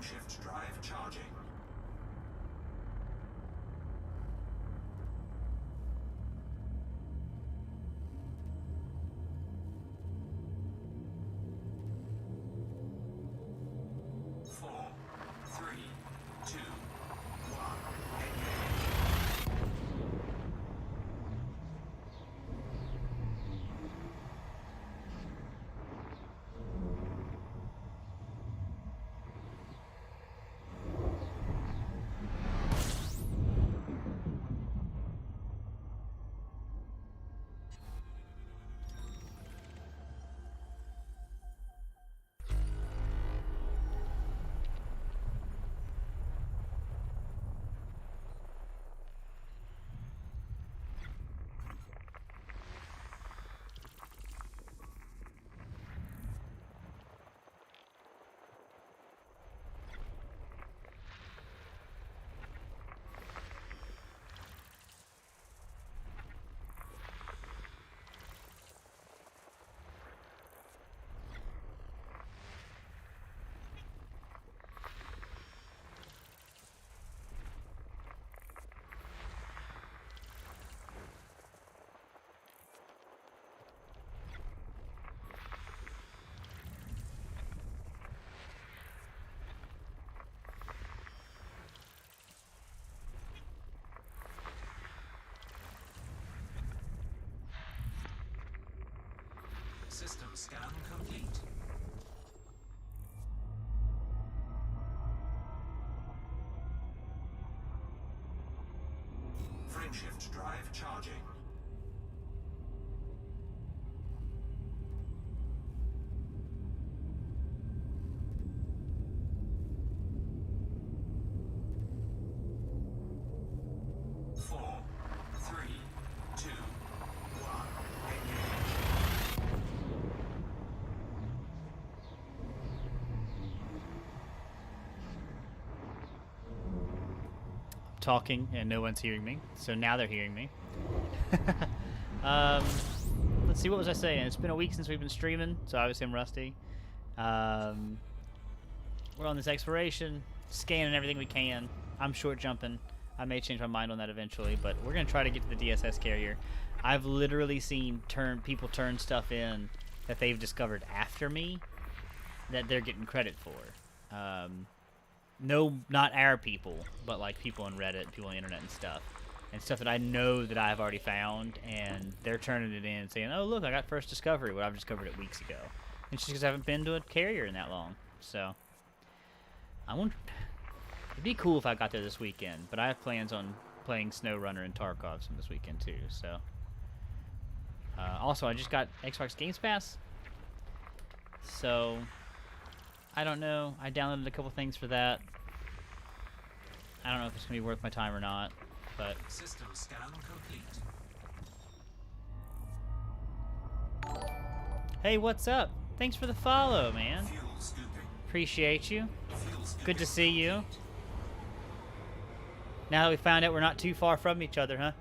Frameshift drive charging. System scan complete. Frameshift drive charging. Four, three, two, one. Talking and no one's hearing me, so now they're hearing me. Let's see, what was I saying? It's been a week since we've been streaming, so obviously I'm rusty. We're on this exploration, scanning everything we can. I'm short jumping. I may change my mind on that eventually, but we're gonna try to get to the DSS carrier. I've literally seen people turn stuff in that they've discovered after me that they're getting credit for. No, not our people, but like people on Reddit, people on the internet and stuff that I know that I've already found, and they're turning it in and saying, "Oh, look, I got first discovery," but I've discovered it weeks ago. It's just because I haven't been to a carrier in that long. So, it'd be cool if I got there this weekend, but I have plans on playing SnowRunner and Tarkov some this weekend too. So, also I just got Xbox Games Pass, so I don't know. I downloaded a couple things for that. I don't know if it's gonna be worth my time or not, but System scan complete. hey, what's up? Thanks for the follow, man. Fuel scooping. Appreciate you. Fuel scooping Good to see you. complete. Now that we found out we're not too far from each other, huh?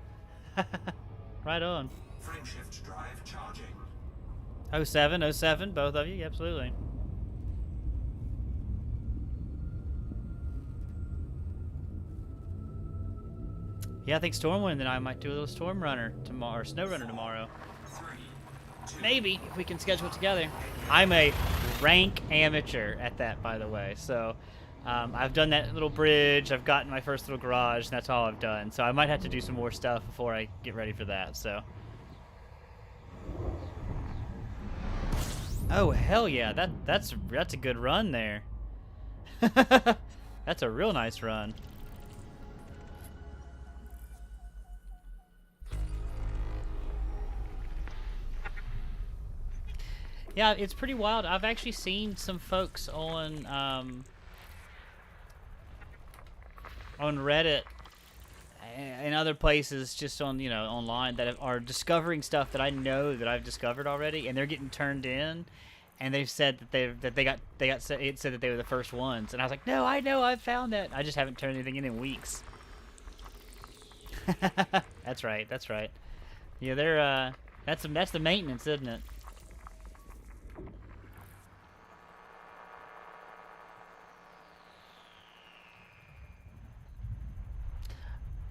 Right on. Frameshift drive charging. 07, both of you, absolutely. Yeah, I think Stormwind and I might do a little Storm Runner tomorrow, or Snow Runner tomorrow. 3, 2, Maybe, if we can schedule it together. I'm a rank amateur at that, by the way. So, I've done that little bridge, I've gotten my first little garage, and that's all I've done. So I might have to do some more stuff before I get ready for that, so. Oh, hell yeah, that's a good run there. That's a real nice run. Yeah, it's pretty wild. I've actually seen some folks on Reddit and other places, just on, online, that are discovering stuff that I know that I've discovered already, and they're getting turned in, and they've said that it said that they were the first ones, and I was like, no, I know, I've found that. I just haven't turned anything in weeks. That's right. Yeah, they're that's the maintenance, isn't it?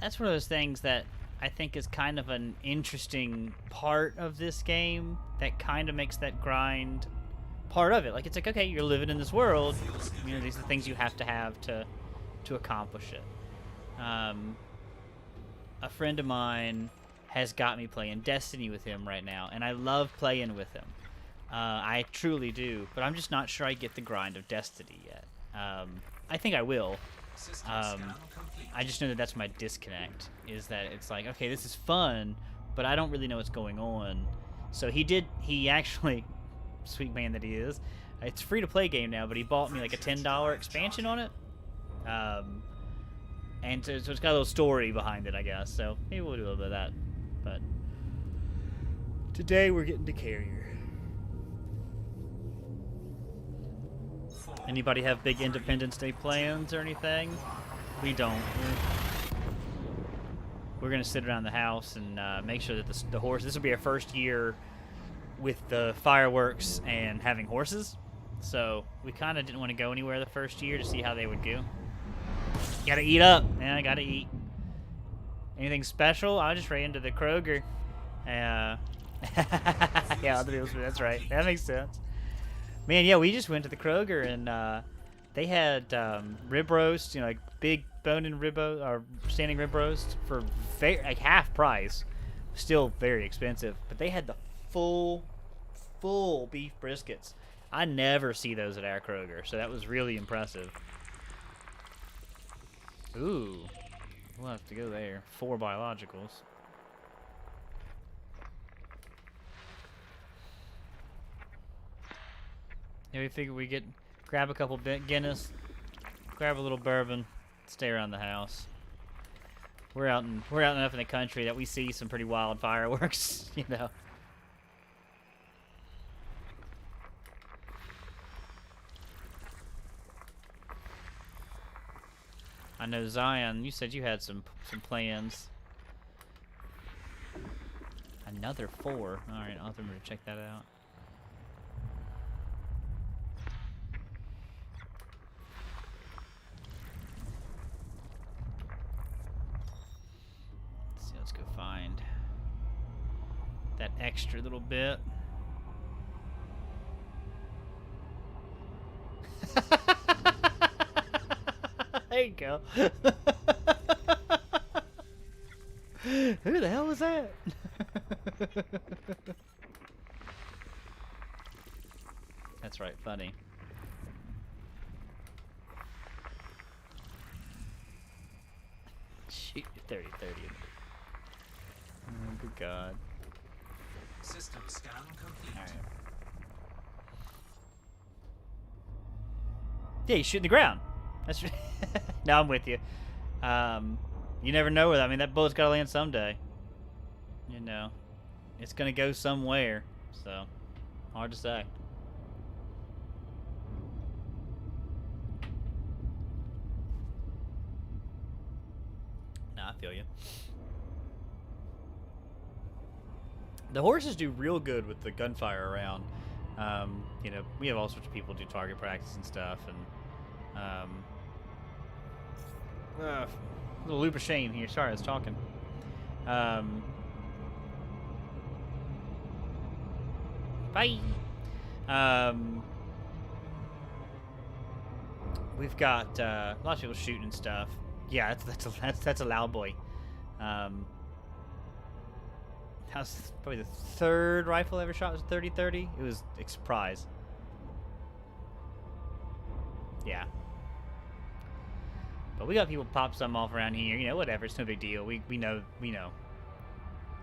that's one of those things that I think is kind of an interesting part of this game that kind of makes that grind part of it. Like, it's like, okay, you're living in this world. You know, these are the things you have to accomplish it. A friend of mine has got me playing Destiny with him right now, and I love playing with him. I truly do, but I'm just not sure I get the grind of Destiny yet. I think I will. I just know that that's my disconnect, is that it's like, okay, this is fun, but I don't really know what's going on. So he actually, sweet man that he is, it's a free-to-play game now, but he bought me like a $10 expansion on it. And so it's got a little story behind it, I guess. So maybe we'll do a little bit of that. But today we're getting to Carrier. Anybody have big Independence Day plans or anything? We don't. We're gonna sit around the house and make sure that the horse. This will be our first year with the fireworks and having horses. So we kind of didn't want to go anywhere the first year to see how they would go. Gotta eat up, man. I gotta eat. Anything special? I just ran into the Kroger. Yeah, other people's. That's right. That makes sense. Man, yeah, we just went to the Kroger and they had rib roast, you know, like big bone-in rib or standing rib roast for like half price. Still very expensive, but they had the full beef briskets. I never see those at our Kroger, so that was really impressive. Ooh, we'll have to go there. 4 biologicals. Yeah, we figure we grab a couple Guinness, grab a little bourbon, stay around the house. We're out enough in the country that we see some pretty wild fireworks, you know. I know, Zion, you said you had some plans. Another 4. Alright, I'll have to remember to check that out. Let's see, let's go find that extra little bit. There you go. Who the hell was that? That's right, funny. Shoot, 30-30. Oh, good God. System scan complete. All right. Yeah, you shoot in the ground. That's no, I'm with you. You never know where. I mean, that bullet's got to land someday. You know, it's gonna go somewhere. So, hard to say. No, I feel you. The horses do real good with the gunfire around. You know, we have all sorts of people do target practice and stuff, and a little loop of shame here. Sorry, I was talking. Bye. We've got lots of people shooting and stuff. Yeah, that's a loud boy. That was probably the 3rd rifle I ever shot. Was 30-30. It was a surprise. Yeah. But we got people pop some off around here. You know, whatever. It's no big deal. We know.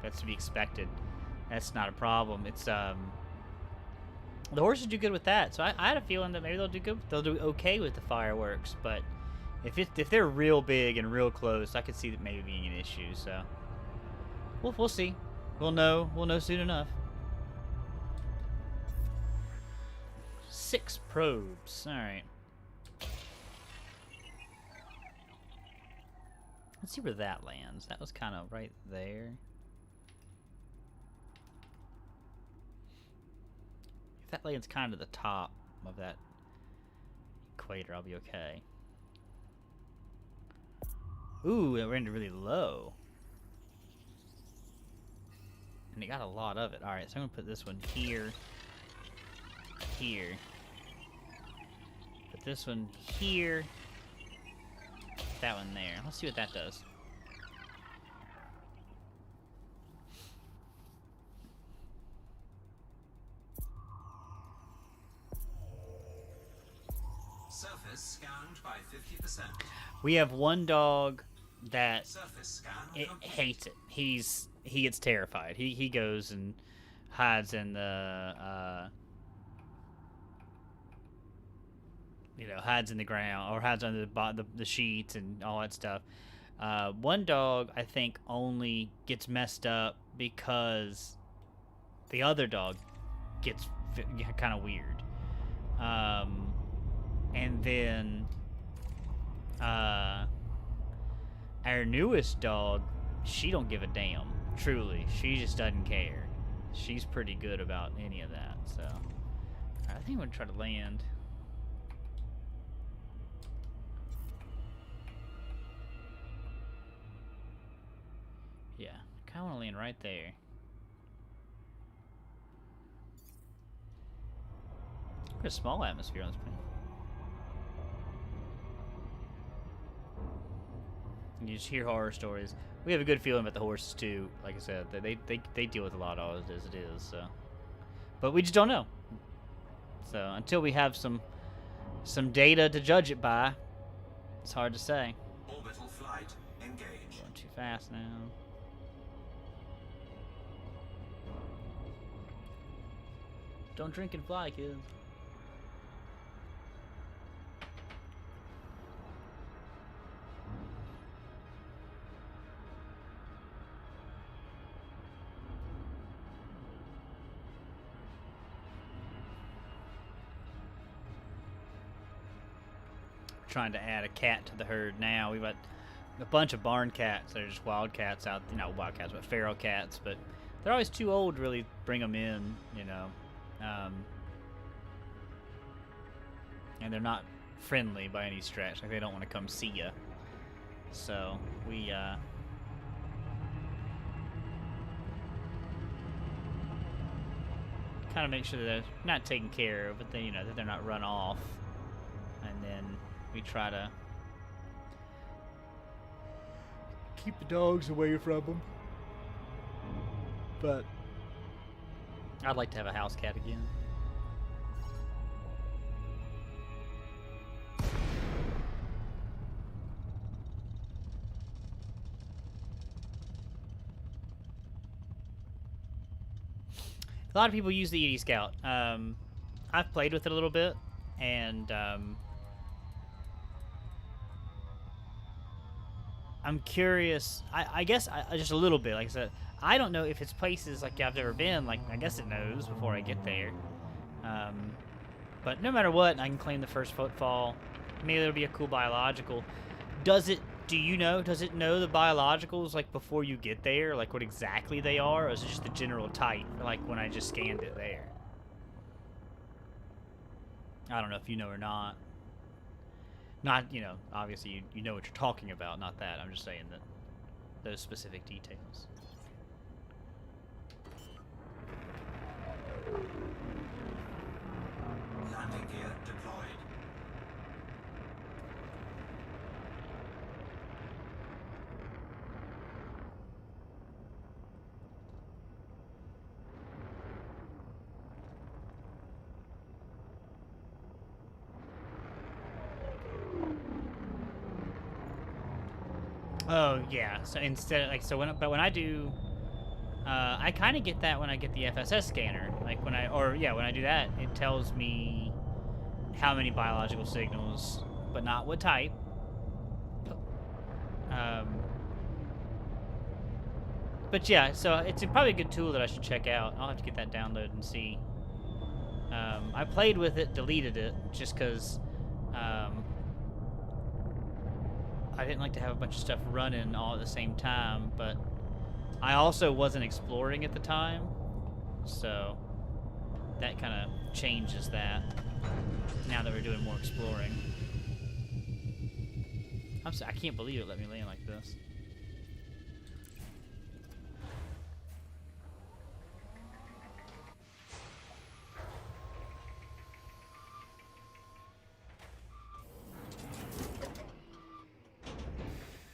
That's to be expected. That's not a problem. It's the horses do good with that. So I had a feeling that maybe they'll do good. They'll do okay with the fireworks. But if they're real big and real close, I could see that maybe being an issue. So we'll see. We'll know soon enough. 6 probes. All right. Let's see where that lands. That was kind of right there. If that lands kind of the top of that equator, I'll be okay. Ooh, it rendered really low. And it got a lot of it. Alright, so I'm going to put this one here. Here. Put this one here. That one there. Let's see what that does. Surface scanned by 50%. We have one dog that Surface scan hates it. He gets terrified. He goes and hides in the hides in the ground or hides under the sheets and all that stuff. One dog I think only gets messed up because the other dog gets kind of weird. And then our newest dog, she don't give a damn. Truly, she just doesn't care. She's pretty good about any of that. So I think I'm gonna try to land. Yeah, kind of want to land right there. Look at a small atmosphere on this plane. You just hear horror stories. We have a good feeling about the horses too. Like I said, they deal with a lot of it as it is. So, but we just don't know. So until we have some data to judge it by, it's hard to say. orbital flight engaged. Going too fast now. Don't drink and fly, kids. Trying to add a cat to the herd now. We've got a bunch of barn cats. They're just wild cats out, not wild cats, but feral cats. But they're always too old to really bring them in, you know. And they're not friendly by any stretch. Like they don't want to come see you. So we kind of make sure that they're not taken care of, but they, that they're not run off. And then we try to keep the dogs away from them. But I'd like to have a house cat again. A lot of people use the ED Scout. I've played with it a little bit, and I'm curious. I guess just a little bit. Like I said, I don't know if it's places like I've never been. Like I guess it knows before I get there. But no matter what, I can claim the first footfall. Maybe there'll be a cool biological. Does it? Do you know? Does it know the biologicals like before you get there? Like what exactly they are, or is it just the general type? Like when I just scanned it there. I don't know if you know or not. Not, obviously you know what you're talking about, not that. I'm just saying that those specific details. Landing gear deployed. Oh yeah. So instead, when I do, I kind of get that when I get the FSS scanner. Like when I do that, it tells me how many biological signals, but not what type. But yeah, so it's probably a good tool that I should check out. I'll have to get that downloaded and see. I played with it, deleted it, just because I didn't like to have a bunch of stuff running all at the same time, but I also wasn't exploring at the time, so that kind of changes that now that we're doing more exploring. I can't believe it let me land like this.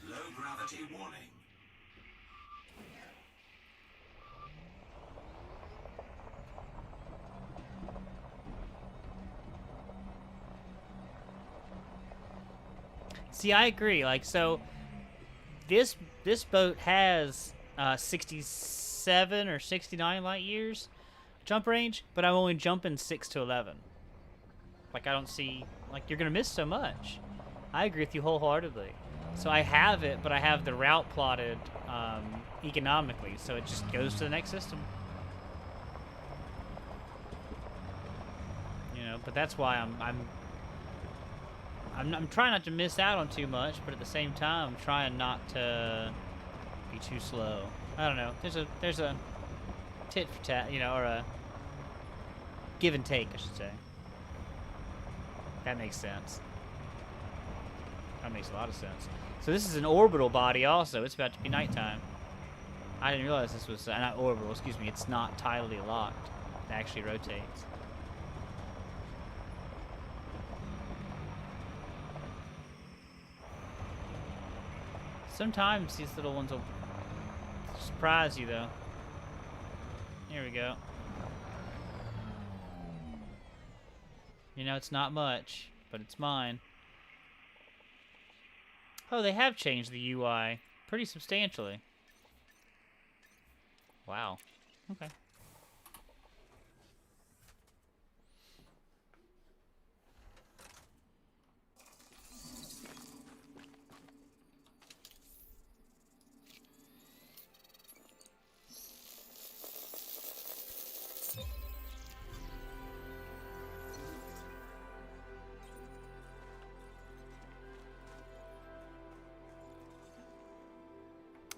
Low gravity warning. See, I agree. Like, so this boat has 67 or 69 light years jump range, but I'm only jumping 6 to 11. Like, I don't see, like, you're gonna miss so much. I agree with you wholeheartedly. So I have it, but I have the route plotted economically, so it just goes to the next system. You know, but that's why I'm trying not to miss out on too much, but at the same time, I'm trying not to be too slow. I don't know. There's a tit for tat, you know, or a give and take, I should say. That makes sense. That makes a lot of sense. So this is an orbital body also. It's about to be nighttime. I didn't realize this was, not orbital, excuse me. It's not tidally locked. It actually rotates. Sometimes these little ones will surprise you, though. Here we go. You know, it's not much, but it's mine. Oh, they have changed the UI pretty substantially. Wow. Okay.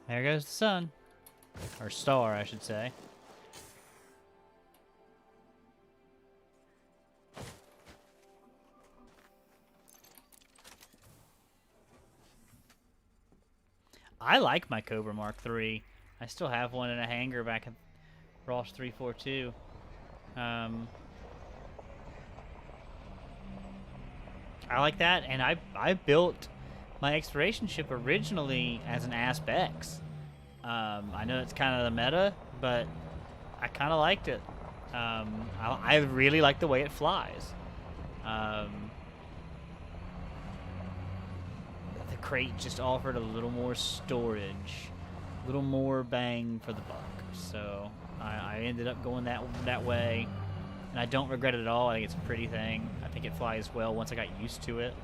There goes the sun. Or star, I should say. I like my Cobra Mark III. I still have one in a hangar back at Ross 342. I like that, and I built my exploration ship originally as an Asp-X. I know it's kind of the meta, but I kind of liked it. I really like the way it flies. The crate just offered a little more storage, a little more bang for the buck. So I ended up going that way, and I don't regret it at all. I think it's a pretty thing. I think it flies well once I got used to it.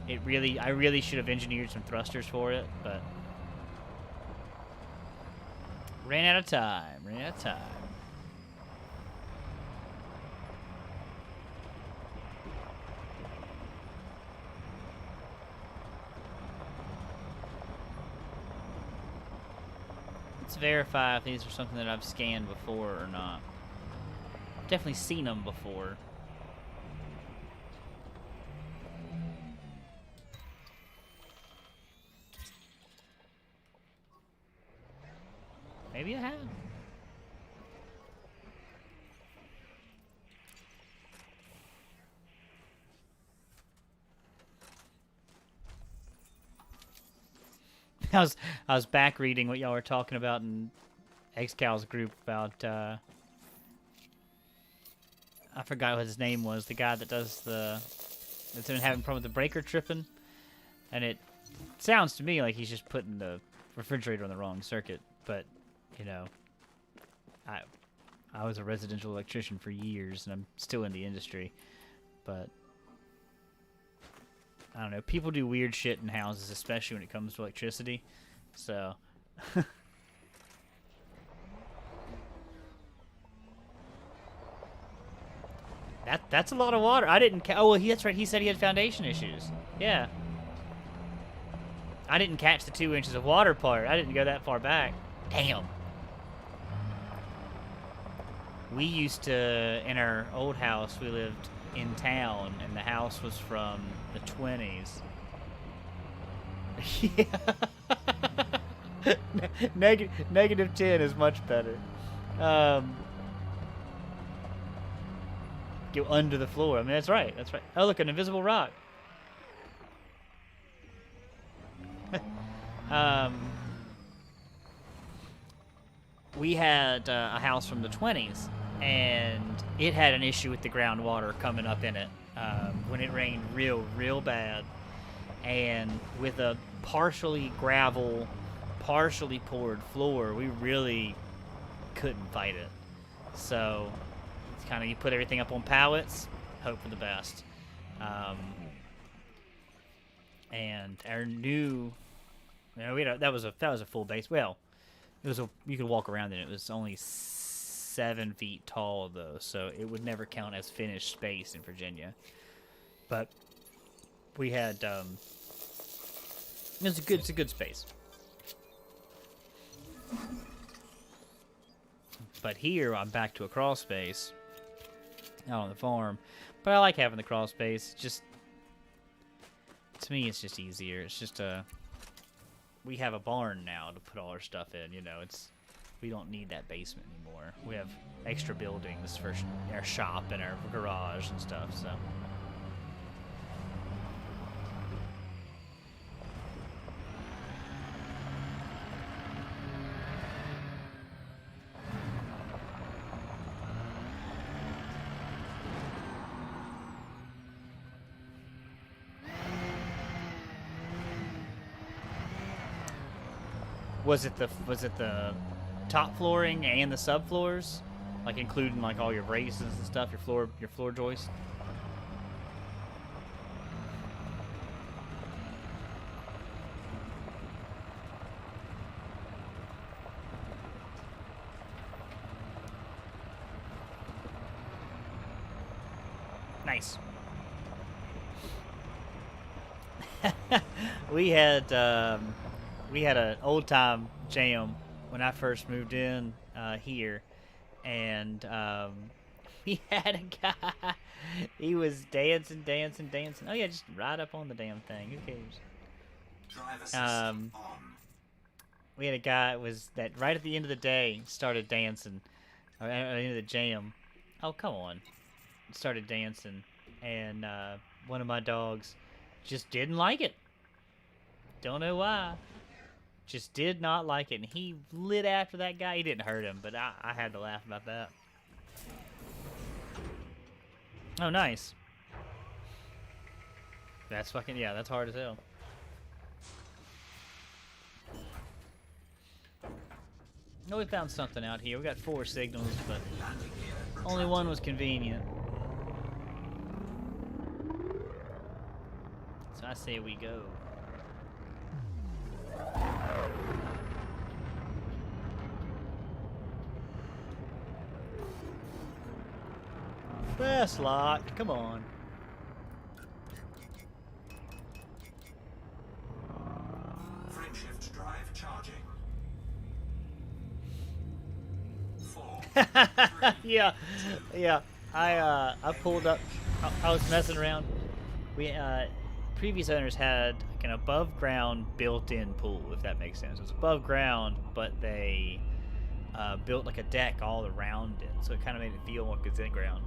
I really should have engineered some thrusters for it, but ran out of time. Let's verify if these are something that I've scanned before or not. Definitely seen them before. Maybe I have. I was back reading what y'all were talking about in XCal's group about I forgot what his name was, the guy that does that's been having a problem with the breaker tripping, and it sounds to me like he's just putting the refrigerator on the wrong circuit, but you know, I was a residential electrician for years, and I'm still in the industry, but I don't know. People do weird shit in houses, especially when it comes to electricity. So, that's a lot of water. I didn't. Oh well, that's right. He said he had foundation issues. Yeah. I didn't catch the 2 inches of water part. I didn't go that far back. Damn. We used to, in our old house, we lived in town, and the house was from the 20s. Yeah. Negative 10 is much better. Go under the floor. I mean, that's right. That's right. Oh, look, an invisible rock. We had a house from the 20s, and it had an issue with the groundwater coming up in it when it rained real bad. And with a partially gravel, partially poured floor, we really couldn't fight it. So it's kind of, you put everything up on pallets, hope for the best. And our new, that was a full base. Well, you could walk around in it. It was only 7 feet tall though, so it would never count as finished space in Virginia. But we had it's a good space. But here I'm back to a crawl space out on the farm. But I like having the crawl space. Just, to me, it's just easier. It's just we have a barn now to put all our stuff in. We don't need that basement anymore. We have extra buildings for our shop and our garage and stuff. So. Was it the top flooring and the subfloors, like including like all your braces and stuff, your floor joists? Nice. We had an old time jam when I first moved in here, and we had a guy. He was dancing. Oh yeah, just right up on the damn thing. Who cares? We had a guy that right at the end of the day started dancing, or at the end of the jam. Oh come on, started dancing, and one of my dogs just didn't like it. Don't know why. Just did not like it, and he lit after that guy. He didn't hurt him, but I had to laugh about that. Oh, nice. That's fucking, yeah, that's hard as hell. Oh, we found something out here. We got 4 signals, but only one was convenient. So I say we go. Fast locked, come on. Frame shift drive charging. 4, 3, yeah. I pulled up. I was messing around. We previous owners had like an above ground built-in pool, if that makes sense. It was above ground, but they built like a deck all around it, so it kind of made it feel like it's in ground.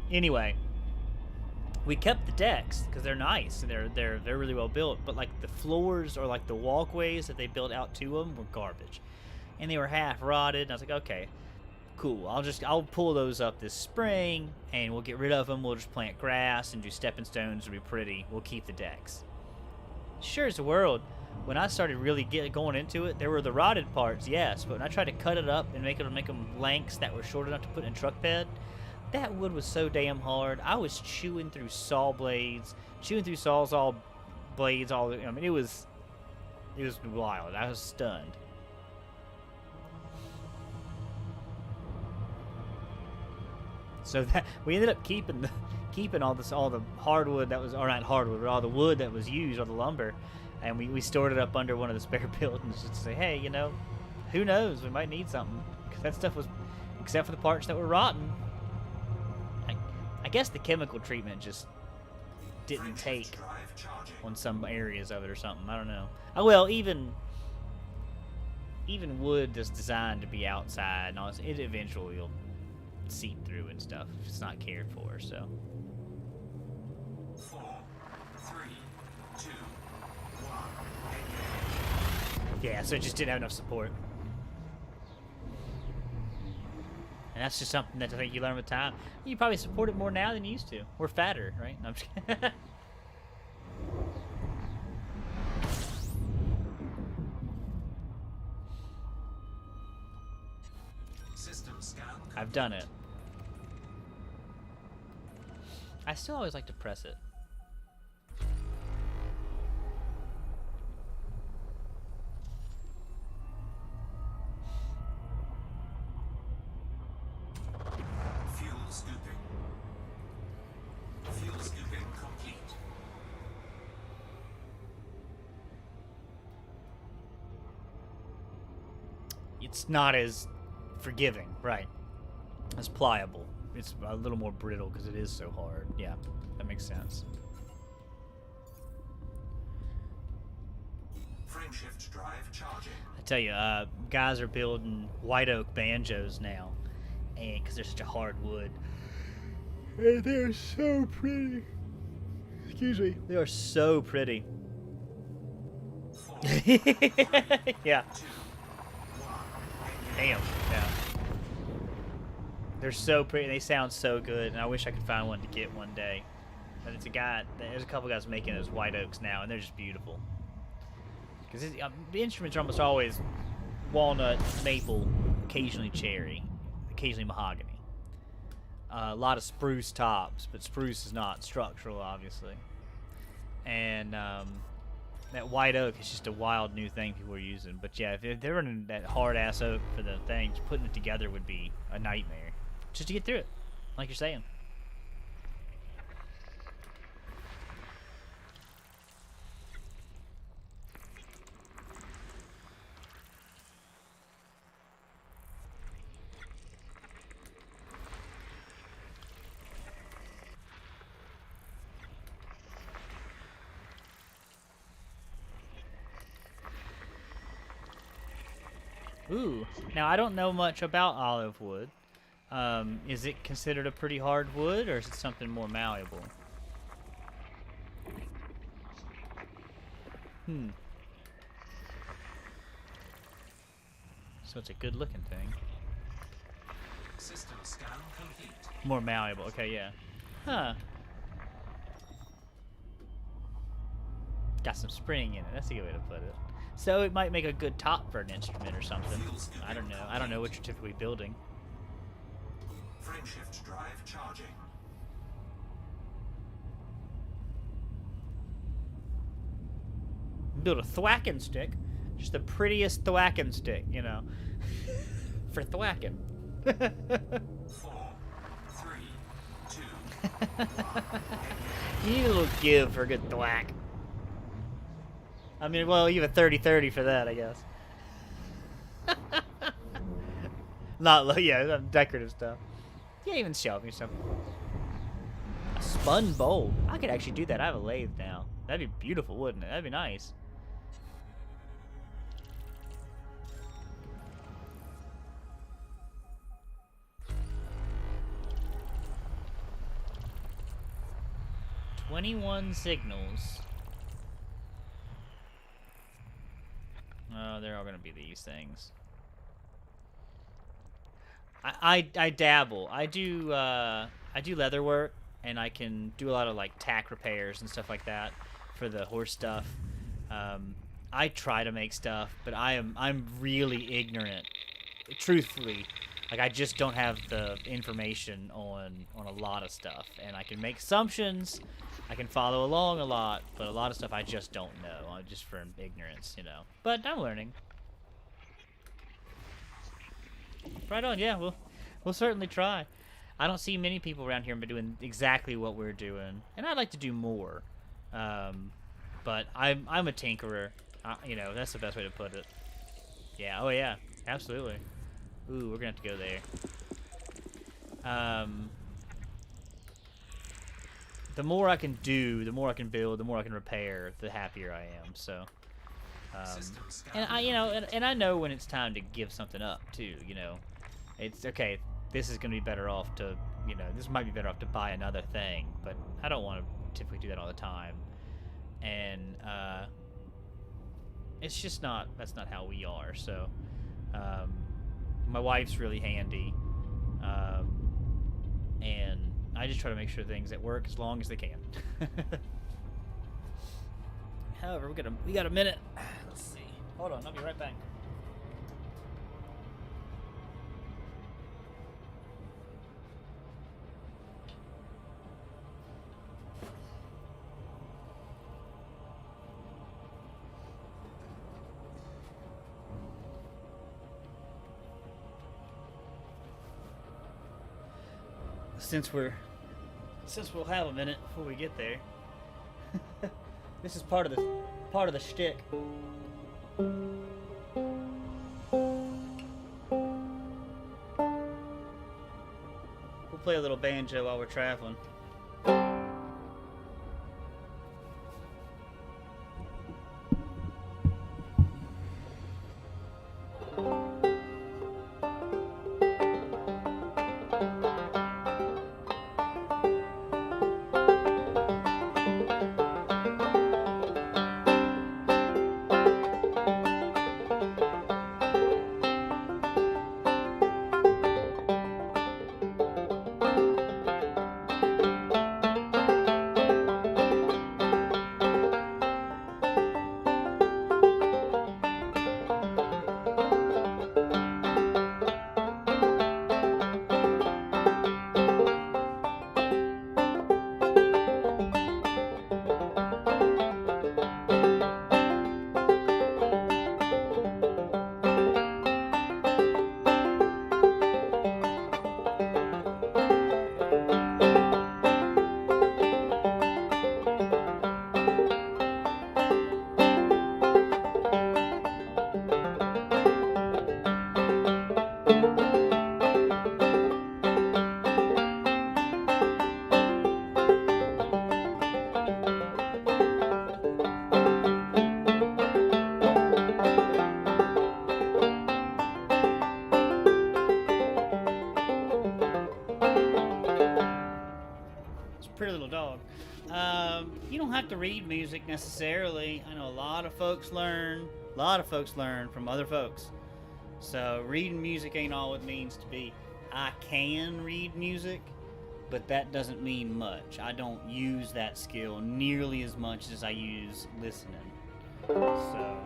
Anyway, we kept the decks because they're nice and they're really well built, but like the floors or like the walkways that they built out to them were garbage, and they were half rotted. And I was like, okay, cool. I'll pull those up this spring and we'll get rid of them. We'll just plant grass and do stepping stones. It'll be pretty. We'll keep the decks. Sure as the world. When I started really going into it, there were the rotted parts, yes, but when I tried to cut it up and make them lengths that were short enough to put in a truck bed, that wood was so damn hard. I was chewing through saw blades, chewing through sawzall blades. I mean, it was wild. I was stunned. So that we ended up keeping all the hardwood that was, or not hardwood, but all the wood that was used, all the lumber, and we stored it up under one of the spare buildings just to say, hey, who knows? We might need something, because that stuff was, except for the parts that were rotten. I guess the chemical treatment just didn't take Drive charging. on some areas of it or something. I don't know. Oh well, even wood that's designed to be outside, and all this, it eventually will seep through and stuff if it's not cared for. So 4, 3, 2, 1. yeah, so it just didn't have enough support. And that's just something that I think you learn with time. You probably support it more now than you used to. We're fatter, right? No, I'm just kidding. System scan. I've done it. I still always like to press it. Fuel scooping. Fuel scooping complete. It's not as forgiving, right? As pliable. It's a little more brittle because it is so hard. Yeah, that makes sense. Frameshift drive charging. I tell you, guys are building white oak banjos now, and because they're such a hard wood, and they're so pretty. Excuse me. They are so pretty. 4, Yeah. 2, 1. Damn. Yeah. They're so pretty. They sound so good, and I wish I could find one to get one day. But it's a guy. There's a couple guys making those white oaks now, and they're just beautiful. Because the instruments are almost always walnut, maple, occasionally cherry, occasionally mahogany. A lot of spruce tops, but spruce is not structural, obviously. And that white oak is just a wild new thing people are using. But yeah, if they're running that hard ass oak for the things, putting it together would be a nightmare. Just to get through it, like you're saying. Ooh, now I don't know much about olive wood. Is it considered a pretty hard wood, or is it something more malleable? So it's a good looking thing. System scan complete. More malleable, okay, yeah. Huh. Got some spring in it, that's a good way to put it. So it might make a good top for an instrument or something. I don't know. I don't know what you're typically building. Frameshift drive charging. Build a thwacking stick. Just the prettiest thwacking stick, you know. For thwacking. 4, 3, 2, 1. You need a little give for a good thwack. I mean, well, you have a 30-30 for that, I guess. Not, yeah, decorative stuff. You can't even shelve me stuff. A spun bowl. I could actually do that. I have a lathe now. That'd be beautiful, wouldn't it? That'd be nice. "21 signals." Oh, they're all gonna be these things. I dabble. I do leather work, and I can do a lot of like tack repairs and stuff like that for the horse stuff. I try to make stuff, but I'm really ignorant. Truthfully, like I just don't have the information on a lot of stuff, and I can make assumptions. I can follow along a lot, but a lot of stuff I just don't know, just from ignorance, you know. But I'm learning. Right on, yeah, we'll certainly try. I don't see many people around here doing exactly what we're doing, and I'd like to do more. But I'm a tinkerer, you know, that's the best way to put it. Yeah, oh yeah, absolutely. Ooh, we're gonna have to go there. the more I can do, the more I can build, the more I can repair, the happier I am. So, System and I, and I know when it's time to give something up too. It's okay. This is gonna be better off to, this might be better off to buy another thing, but I don't want to typically do that all the time. And it's just not. That's not how we are. So, my wife's really handy, and I just try to make sure things that work as long as they can. However, we got a minute. Let's see. Hold on, I'll be right back. Since we'll have a minute before we get there. This is part of the shtick. We'll play a little banjo while we're traveling. Pretty little dog. You don't have to read music necessarily. I know a lot of folks learn from other folks. So reading music ain't all it means to be. I can read music, but that doesn't mean much. I don't use that skill nearly as much as I use listening. So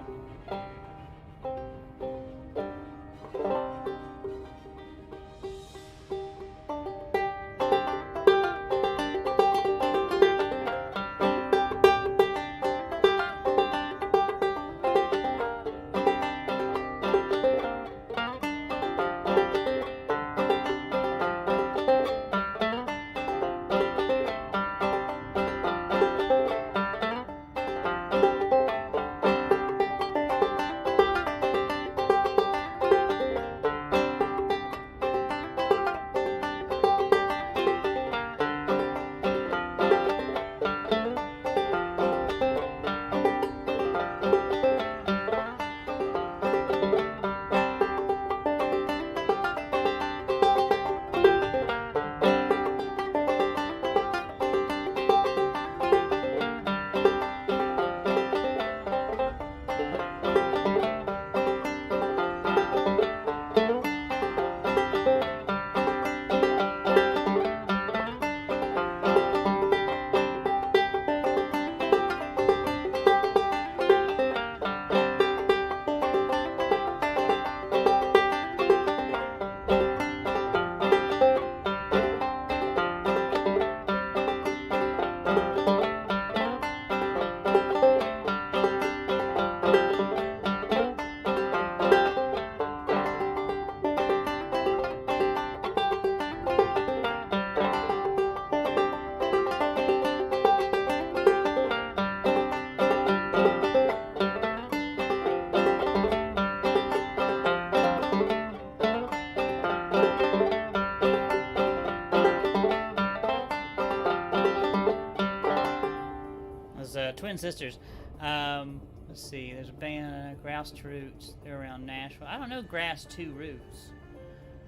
twin sisters. Let's see. There's a band, Grass to Roots. They're around Nashville. I don't know Grass to Roots.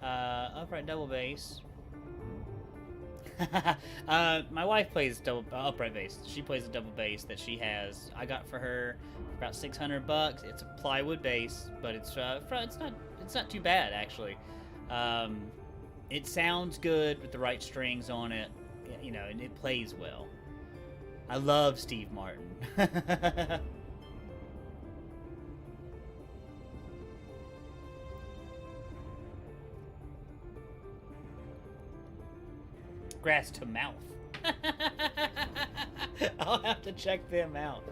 Upright double bass. My wife plays upright bass. She plays a double bass that she has. I got for her for about $600. It's a plywood bass, but it's not too bad actually. It sounds good with the right strings on it, you know, and it plays well. I love Steve Martin. Grass to Mouth. I'll have to check them out.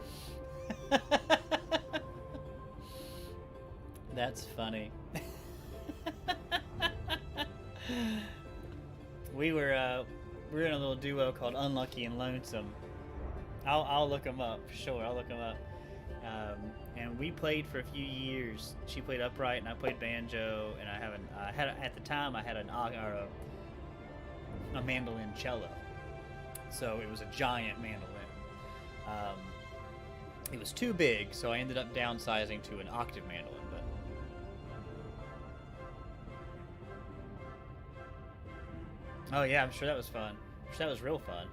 That's funny. We were in a little duo called Unlucky and Lonesome. I'll look them up for sure. I'll look them up. And we played for a few years. She played upright and I played banjo. And at the time I had a mandolin cello, so it was a giant mandolin. It was too big, so I ended up downsizing to an octave mandolin. But oh yeah, I'm sure that was fun. I'm sure that was real fun.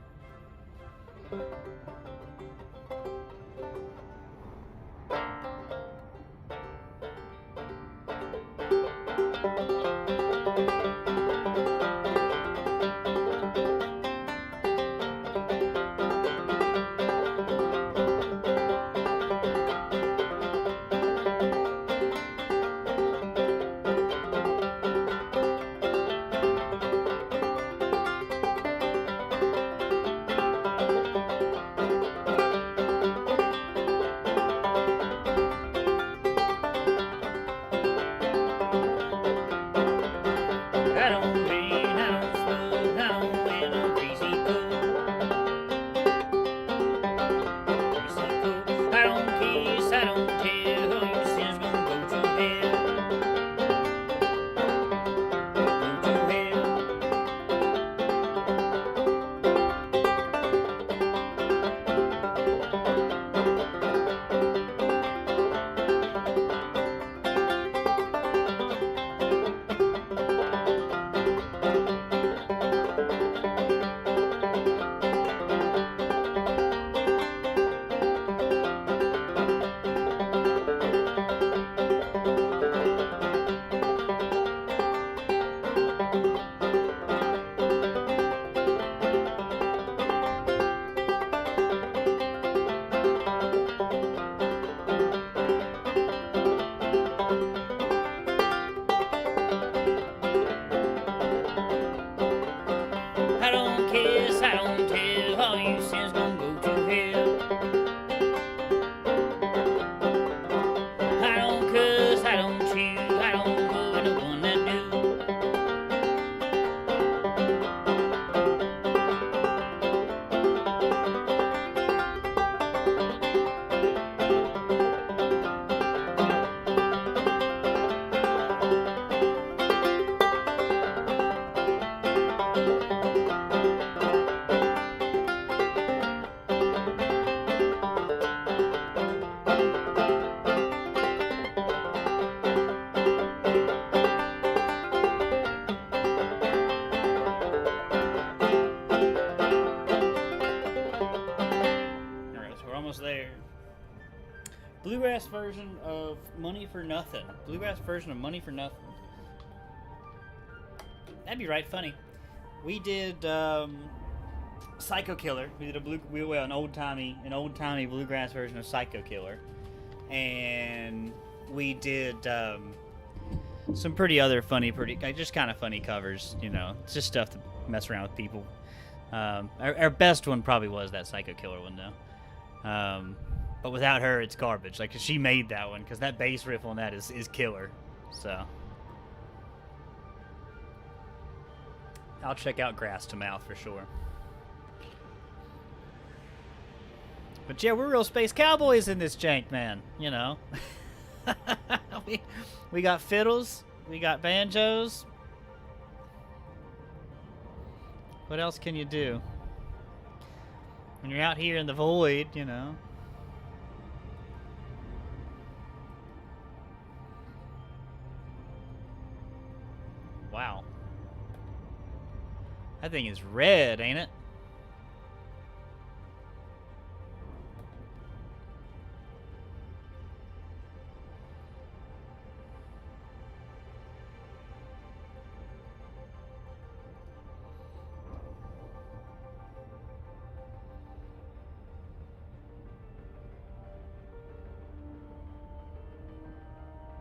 Bluegrass version of Money for Nothing. Bluegrass version of Money for Nothing. That'd be right funny. We did Psycho Killer. We did an old timey bluegrass version of Psycho Killer, and we did some just kind of funny covers. You know, it's just stuff to mess around with people. Our best one probably was that Psycho Killer one though. But without her, it's garbage. Like, she made that one, because that bass riff on that is killer. So I'll check out Grass to Mouth for sure. But yeah, we're real space cowboys in this jank, man. You know, we got fiddles, we got banjos. What else can you do when you're out here in the void? You know. That thing is red, ain't it?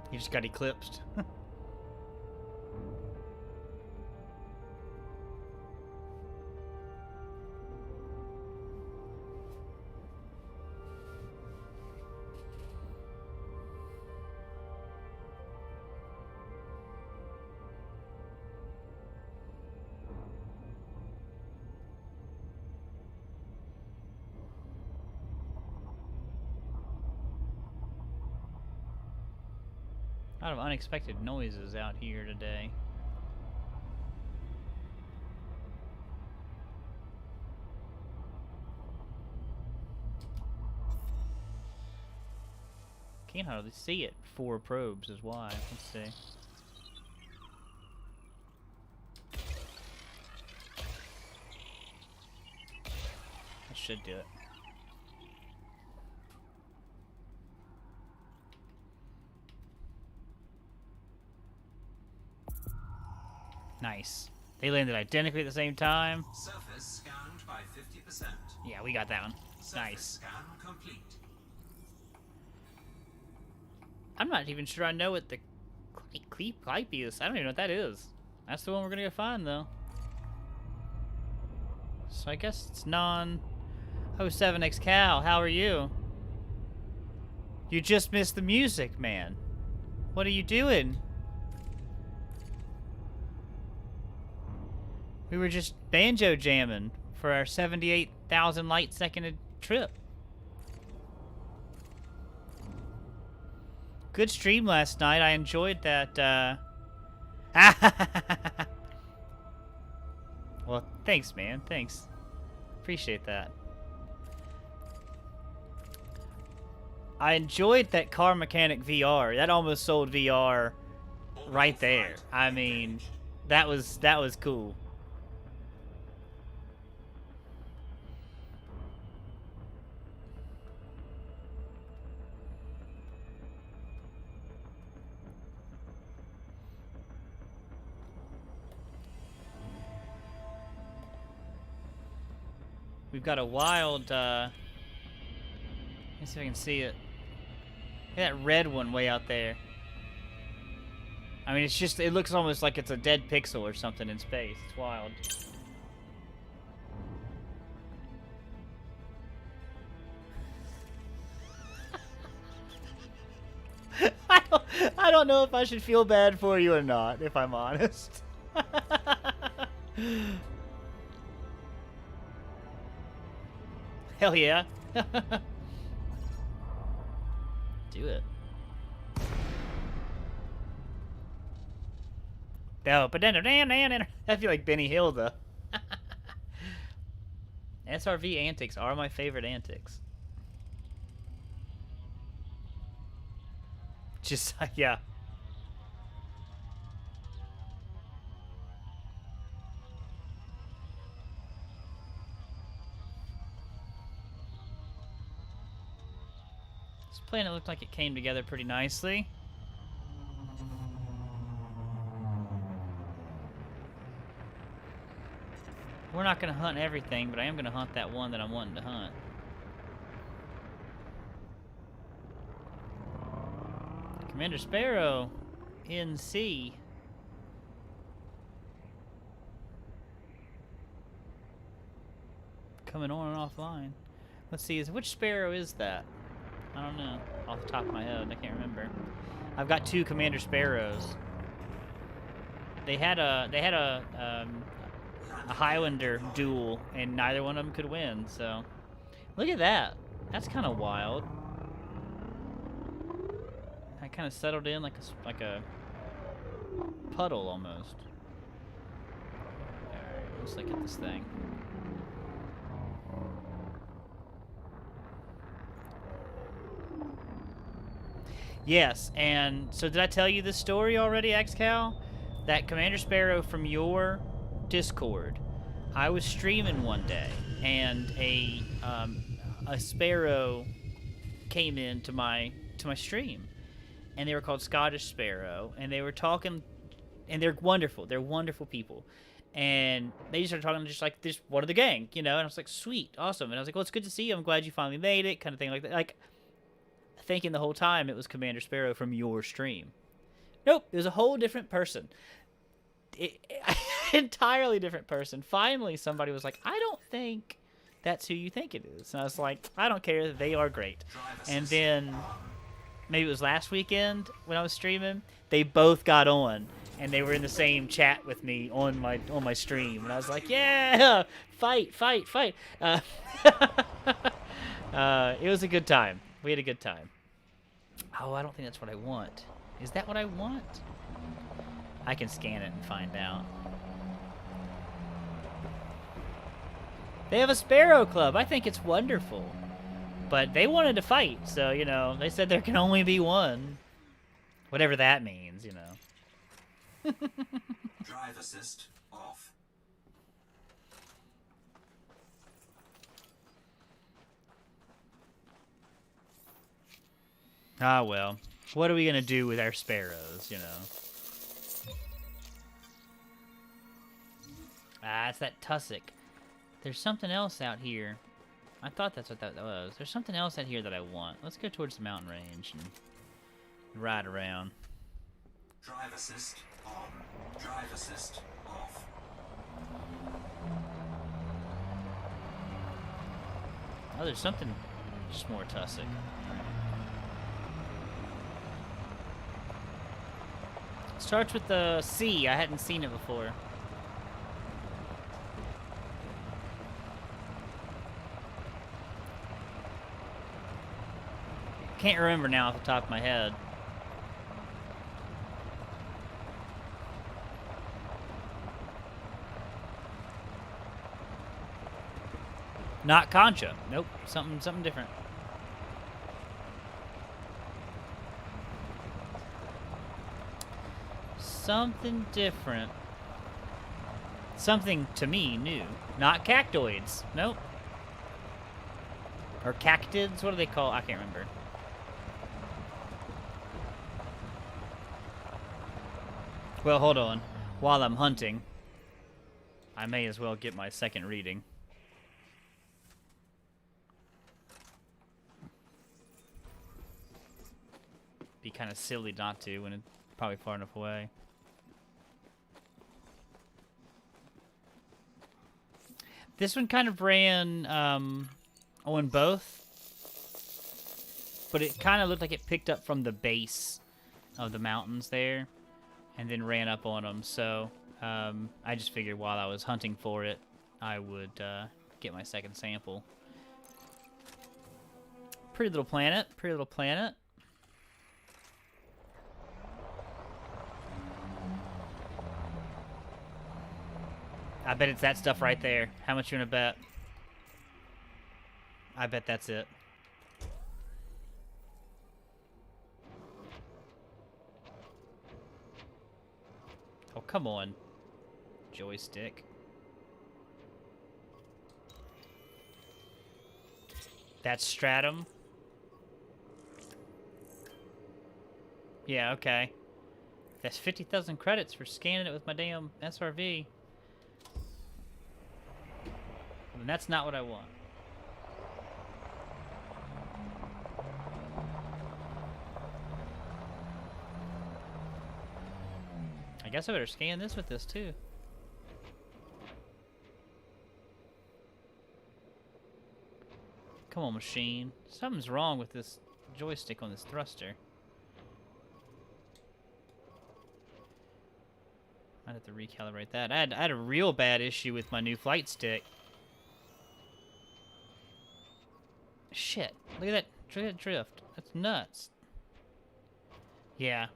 He just got eclipsed. A lot of unexpected noises out here today. Can't hardly see it. 4 probes is why. Let's see. That should do it. Nice. They landed identically at the same time. Surface scanned by 50%. Yeah, we got that one. Surface Nice. scan complete. I'm not even sure I know what the Cleep is. I don't even know what that is. That's the one we're gonna go find, though. So I guess it's non... Oh, 7X Cal, how are you? You just missed the music, man. What are you doing? We were just banjo jamming for our 78,000 light second trip. Good stream last night. I enjoyed that. Well, thanks, man. Thanks. Appreciate that. I enjoyed that car mechanic VR. That almost sold VR right there. I mean, that was cool. We've got a wild, let me see if I can see it. Look at that red one way out there. I mean, it's just, it looks almost like it's a dead pixel or something in space. It's wild. I don't know if I should feel bad for you or not, if I'm honest. Hell yeah. Do it. No, but then I feel like Benny Hill though. SRV antics are my favorite antics. Just yeah. This planet looked like it came together pretty nicely. We're not going to hunt everything, but I am going to hunt that one that I'm wanting to hunt. Commander Sparrow in C. Coming on and offline. Let's see, which Sparrow is that? I don't know. Off the top of my head, I can't remember. I've got 2 Commander Sparrows. They had a Highlander duel, and neither one of them could win. So, look at that. That's kind of wild. I kind of settled in like a puddle almost. All right, let's look at this thing. Yes, and so did I tell you this story already, XCal? That Commander Sparrow from your Discord I was streaming one day, and a sparrow came into my stream, and they were called Scottish Sparrow, and they were talking, and they're wonderful. They're wonderful people. And they just started talking just like this one of the gang, you know, and I was like, sweet, awesome. And I was like, well, it's good to see you. I'm glad you finally made it, kind of thing like that. Like, thinking the whole time it was Commander Sparrow from your stream. Nope, it was a whole different person. Entirely different person. Finally, somebody was like, I don't think that's who you think it is. And I was like, I don't care. They are great. And then maybe it was last weekend when I was streaming, they both got on. And they were in the same chat with me on my stream, and I was like, "Yeah, fight, fight, fight!" It was a good time. We had a good time. Oh, I don't think that's what I want. Is that what I want? I can scan it and find out. They have a Sparrow Club. I think it's wonderful, but they wanted to fight, so you know they said there can only be one, whatever that means, you know. Drive assist off. Ah, well. What are we going to do with our sparrows, you know? Ah, it's that tussock. There's something else out here. I thought that's what that was. There's something else out here that I want. Let's go towards the mountain range and ride around. Drive assist on. Drive assist off. Oh, there's something just more tussock. Starts with the C. I hadn't seen it before. Can't remember now off the top of my head. Not Concha. Nope. Something different. Something different. Something, to me, new. Not cactoids. Nope. Or cactids? What do they call? I can't remember. Well, hold on. While I'm hunting, I may as well get my second reading. Be kind of silly not to when it's probably far enough away. This one kind of ran on both, but it kind of looked like it picked up from the base of the mountains there and then ran up on them. So I just figured while I was hunting for it, I would get my second sample. Pretty little planet. Pretty little planet. I bet it's that stuff right there. How much you want to bet? I bet that's it. Oh, come on. Joystick. That's stratum. Yeah, okay. That's 50,000 credits for scanning it with my damn SRV. And that's not what I want. I guess I better scan this with this too. Come on, machine. Something's wrong with this joystick on this thruster. I'd have to recalibrate that. I had a real bad issue with my new flight stick. Shit. Look at that drift. That's nuts. Yeah,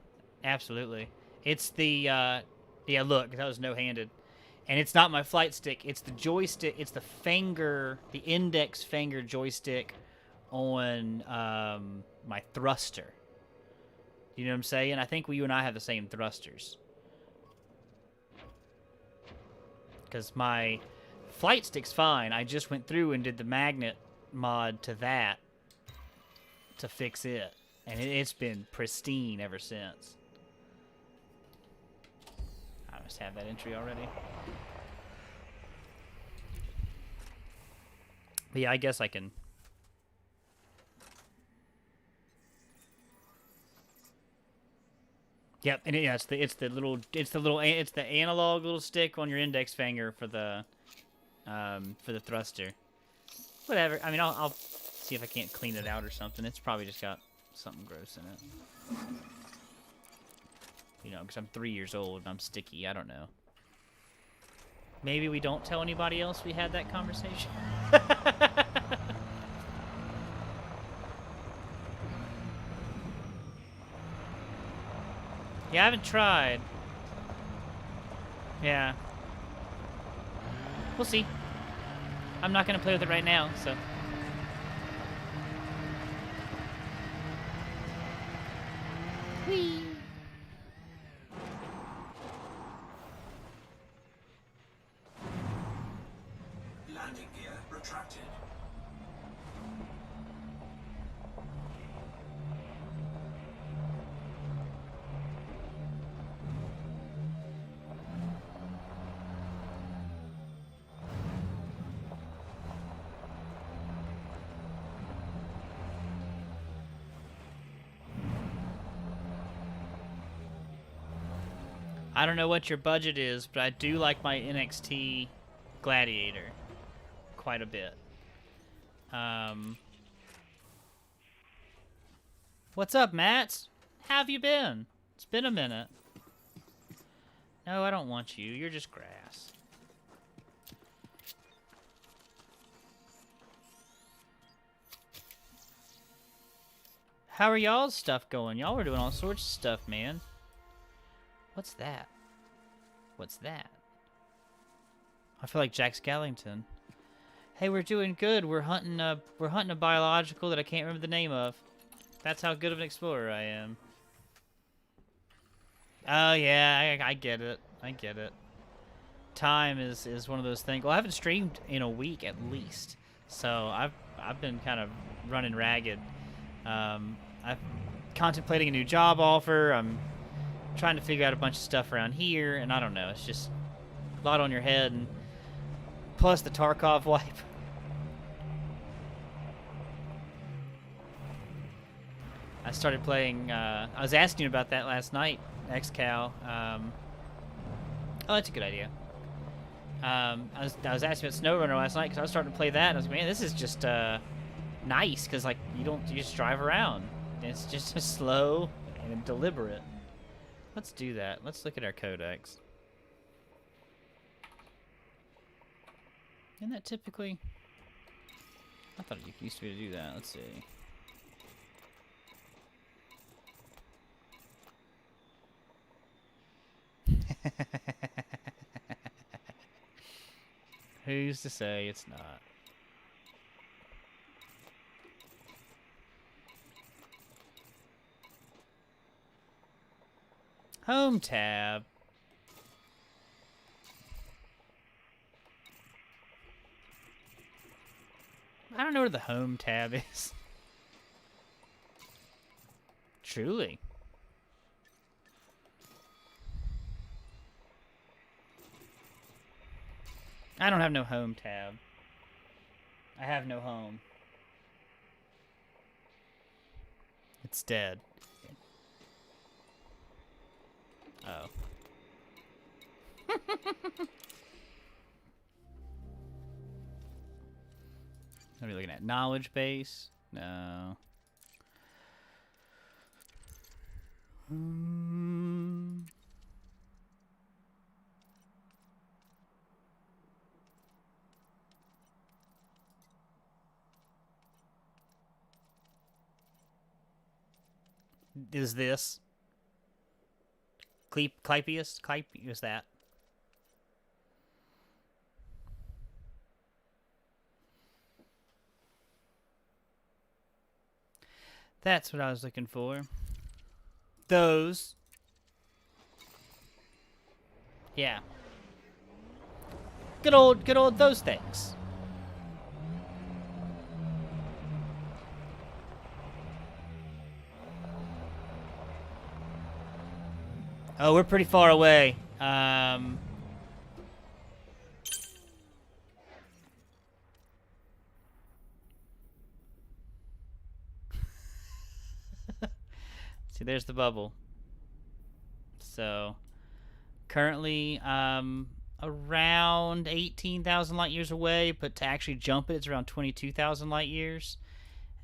absolutely. It's the, yeah, look, that was no-handed. And it's not my flight stick. It's the joystick. It's the finger, the index finger joystick on my thruster. You know what I'm saying? I think you and I have the same thrusters. Because my Flight stick's fine. I just went through and did the magnet mod to that to fix it. And it's been pristine ever since. I must have that entry already. But yeah, I guess I can. Yep, and yeah, it's the analog little stick on your index finger for the thruster. Whatever. I mean, I'll see if I can't clean it out or something. It's probably just got something gross in it. You know, because I'm 3 years old and I'm sticky. I don't know. Maybe we don't tell anybody else we had that conversation. Yeah, I haven't tried. Yeah. We'll see. I'm not going to play with it right now, so. Whee! Landing gear retracted. I don't know what your budget is, but I do like my NXT Gladiator quite a bit. What's up, Matt? How have you been? It's been a minute. No, I don't want you. You're just grass. How are y'all's stuff going? Y'all were doing all sorts of stuff, man. What's that? What's that? I feel like Jack Skellington. Hey, we're doing good. We're hunting a biological that I can't remember the name of. That's how good of an explorer I am. Oh yeah, I get it. I get it. Time is one of those things. Well, I haven't streamed in a week at least, so I've been kind of running ragged. I'm contemplating a new job offer. I'm trying to figure out a bunch of stuff around here, and I don't know. It's just a lot on your head, and plus the Tarkov wipe. I started playing. I was asking you about that last night, XCal. Oh, that's a good idea. I was asking about SnowRunner last night because I was starting to play that, and I was like, man, this is just nice because like you just drive around. It's just slow and deliberate. Let's do that. Let's look at our codex. Isn't that typically? I thought it used to be to do that. Let's see. Who's to say it's not? Home tab. I don't know where the home tab is. Truly. I don't have no home tab. I have no home. It's dead. Oh. What are we looking at? Knowledge base? No. Is this? Clypeus? Is that? That's what I was looking for. Those. Yeah. Good old those things. Oh, we're pretty far away. See, there's the bubble. So, currently, around 18,000 light years away, but to actually jump it, it's around 22,000 light years.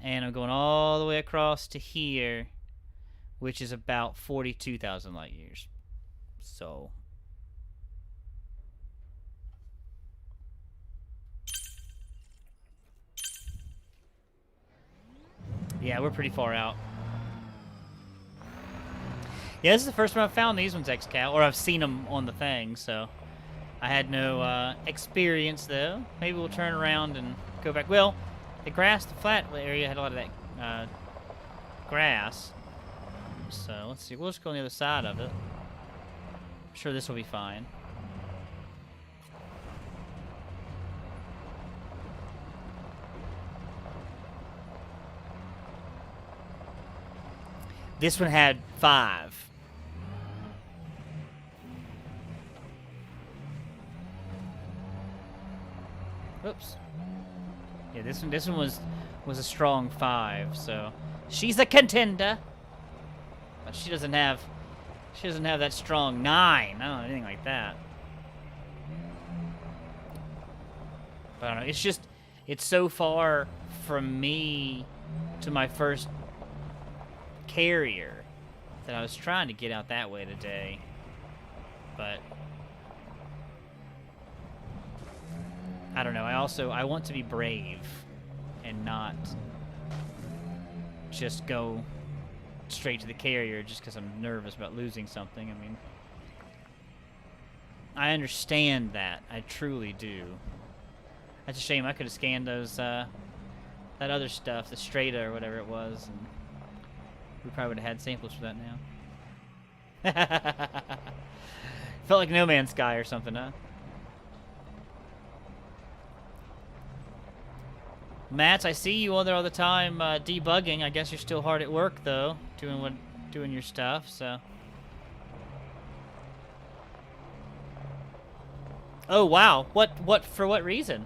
And I'm going all the way across to here, which is about 42,000 light years. So, yeah, we're pretty far out. Yeah, this is the first time I've found these ones, XCal, or I've seen them on the thing, so I had no experience, though. Maybe we'll turn around and go back. Well, the flat area had a lot of that grass. So, let's see. We'll just go on the other side of it. I'm sure this will be fine. This one had 5. Oops. Yeah, this one was a strong 5, so she's a contender. But she doesn't have that strong 9. I don't know, anything like that. But I don't know, it's so far from me to my first carrier that I was trying to get out that way today. But I don't know. I want to be brave and not just go straight to the carrier just because I'm nervous about losing something. I mean, I understand that. I truly do. That's a shame. I could have scanned those, that other stuff, the Strata or whatever it was, and we probably would have had samples for that now. Felt like No Man's Sky or something, huh? Mats, I see you all there all the time debugging. I guess you're still hard at work though, doing your stuff. So. Oh wow! What for? What reason?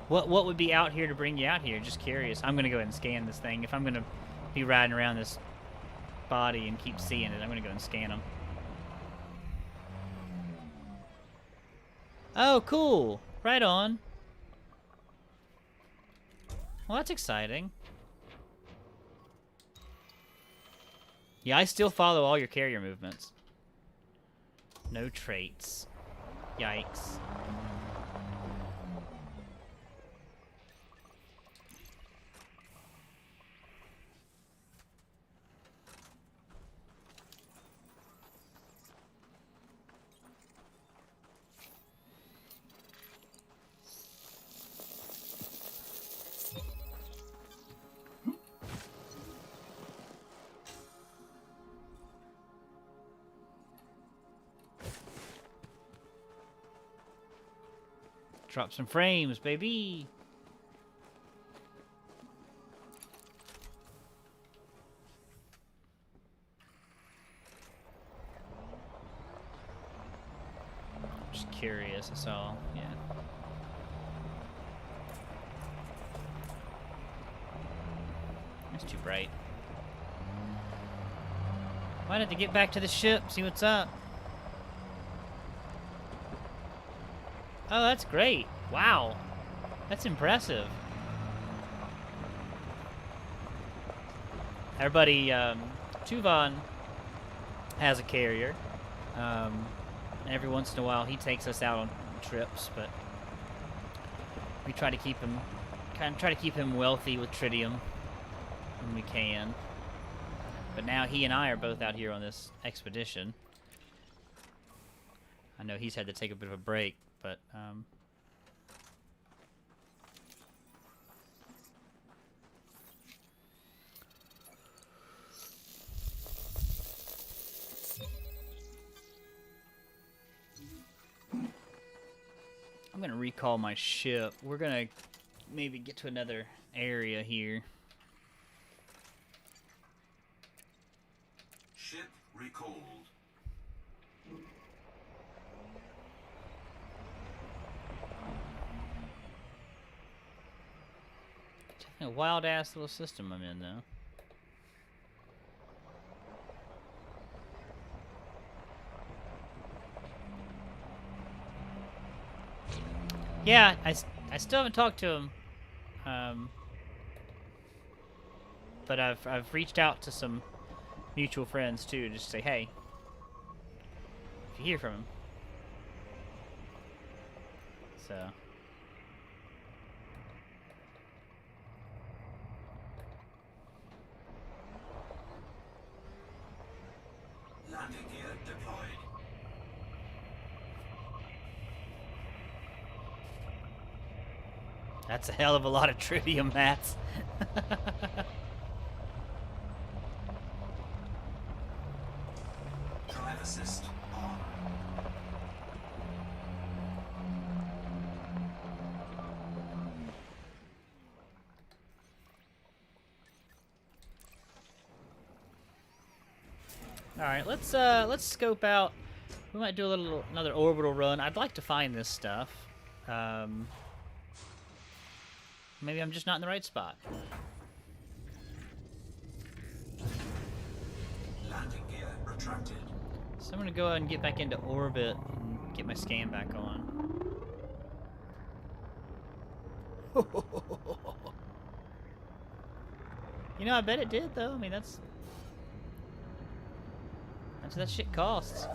What would be out here to bring you out here? Just curious. I'm gonna go ahead and scan this thing. If I'm gonna be riding around this body and keep seeing it, I'm gonna go and scan them. Oh, cool. Right on. Well, that's exciting. Yeah, I still follow all your carrier movements. No traits. Yikes. Drop some frames, baby. Just curious, that's all. Yeah. That's too bright. Why did they get back to the ship? See what's up. Oh, that's great. Wow. That's impressive. Everybody, Tuvan has a carrier. Every once in a while he takes us out on trips, but we try to keep him wealthy with tritium when we can. But now he and I are both out here on this expedition. I know he's had to take a bit of a break, but gonna recall my ship. We're gonna maybe get to another area here. Ship recalled. A wild ass little system I'm in though. Yeah, I still haven't talked to him. But I've reached out to some mutual friends too, just to say, hey, if you hear from him. So. Landing gear deployed. That's a hell of a lot of tritium mats. Drive assist on. All right, let's scope out. We might do another orbital run. I'd like to find this stuff. Maybe I'm just not in the right spot. Landing gear retracted. So I'm gonna go ahead and get back into orbit and get my scan back on. You know, I bet it did though. I mean, that's what that shit costs.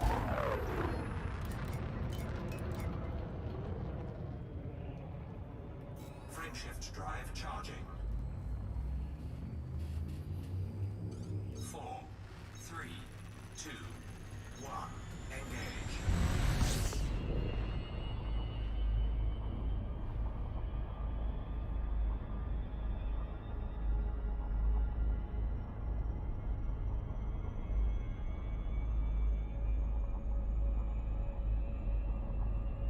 Frameshift drive charging. 4, 3, 2, 1. Engage.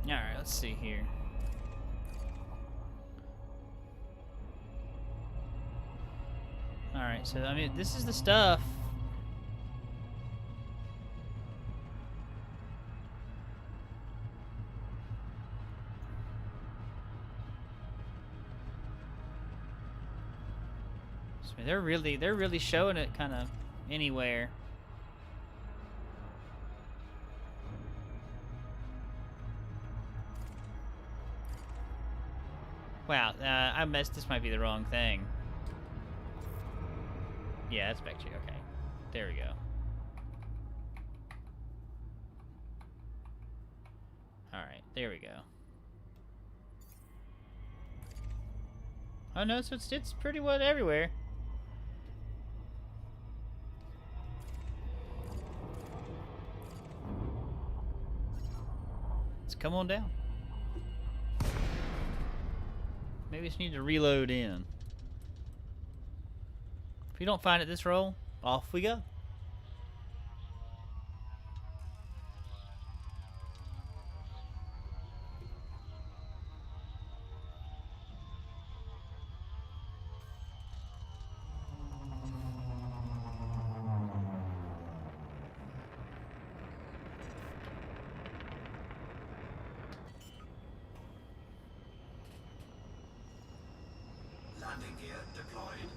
All right, let's see here. All right, so I mean, this is the stuff. So, I mean, they're really showing it kind of anywhere. Wow, I messed. This might be the wrong thing. Yeah, that's back to you. Okay, there we go. All right, there we go. Oh no, so it's pretty well everywhere. Let's come on down. Maybe we just need to reload in. If we don't find it this roll, off we go. Landing gear deployed.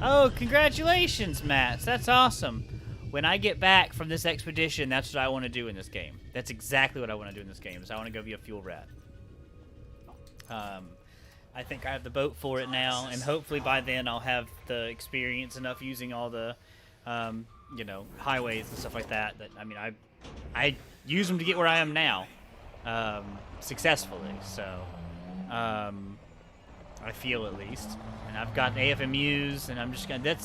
Oh, congratulations, Matt. That's awesome. When I get back from this expedition, that's what I want to do in this game. That's exactly what I want to do in this game, is I want to go be a fuel rat. I think I have the boat for it now, and hopefully by then I'll have the experience enough using all the, you know, highways and stuff like that. That I mean, I use them to get where I am now, successfully. So, I feel at least, and I've got AFMUs, and I'm just gonna.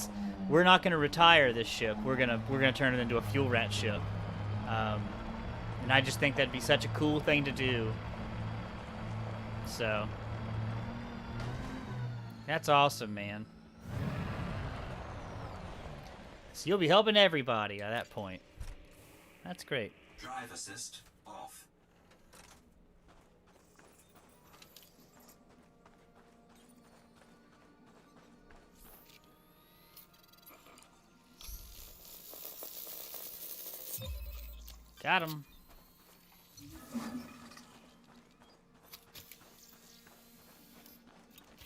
We're not gonna retire this ship. We're gonna turn it into a fuel rat ship, and I just think that'd be such a cool thing to do. So. That's awesome, man. So you'll be helping everybody at that point. That's great. Drive assist off. Got him.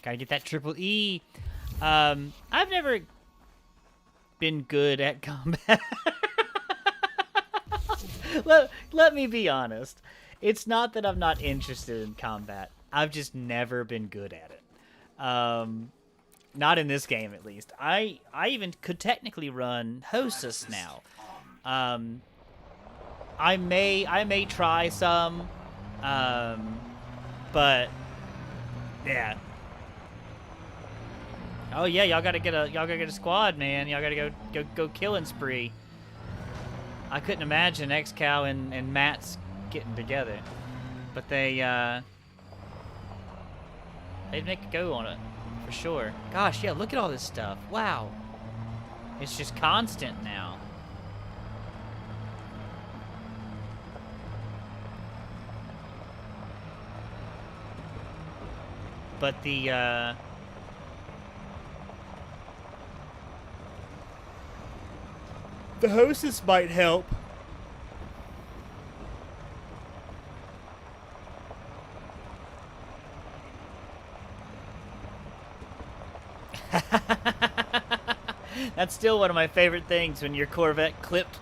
Gotta get that triple E. I've never been good at combat. let me be honest. It's not that I'm not interested in combat. I've just never been good at it. Not in this game, at least. I even could technically run Hostess now. I may try some, but yeah. Oh yeah, y'all gotta get a squad, man. Y'all gotta go killing spree. I couldn't imagine XCal and Matt's getting together, but they'd make a go on it for sure. Gosh, yeah, look at all this stuff. Wow, it's just constant now. But the hostess might help. That's still one of my favorite things when your Corvette clipped,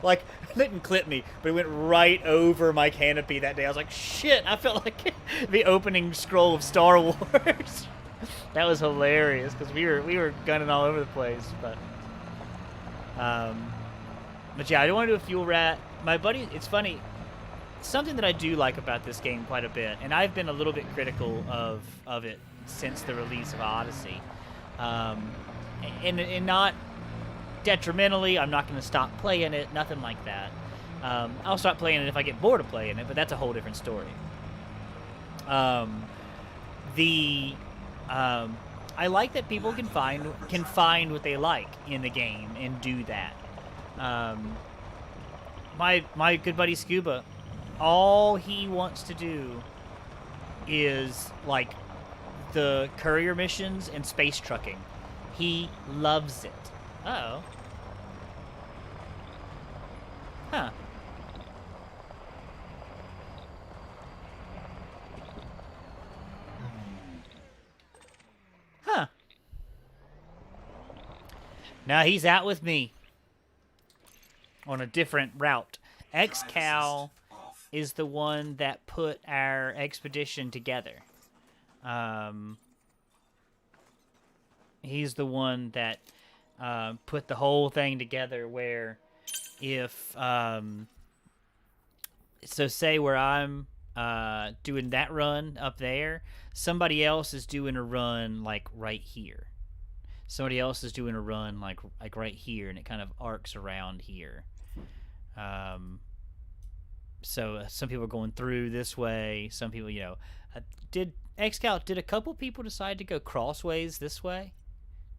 like, it didn't clip me, but it went right over my canopy that day. I was like, shit, I felt like the opening scroll of Star Wars. That was hilarious, because we were gunning all over the place, but yeah, I don't want to do a fuel rat. My buddy, it's funny, something that I do like about this game quite a bit, and I've been a little bit critical of it since the release of Odyssey, and not detrimentally. I'm not going to stop playing it, nothing like that. I'll stop playing it if I get bored of playing it, but that's a whole different story. I like that people can find what they like in the game and do that. My good buddy Scuba, all he wants to do is like the courier missions and space trucking. He loves it. Uh-oh. Huh. Huh. Now he's out with me on a different route. XCal is the one that put our expedition together. He's the one that put the whole thing together where if so say where I'm doing that run up there, somebody else is doing a run like right here. Somebody else is doing a run like right here, and it kind of arcs around here. So some people are going through this way. Some people, did a couple people decide to go crossways this way?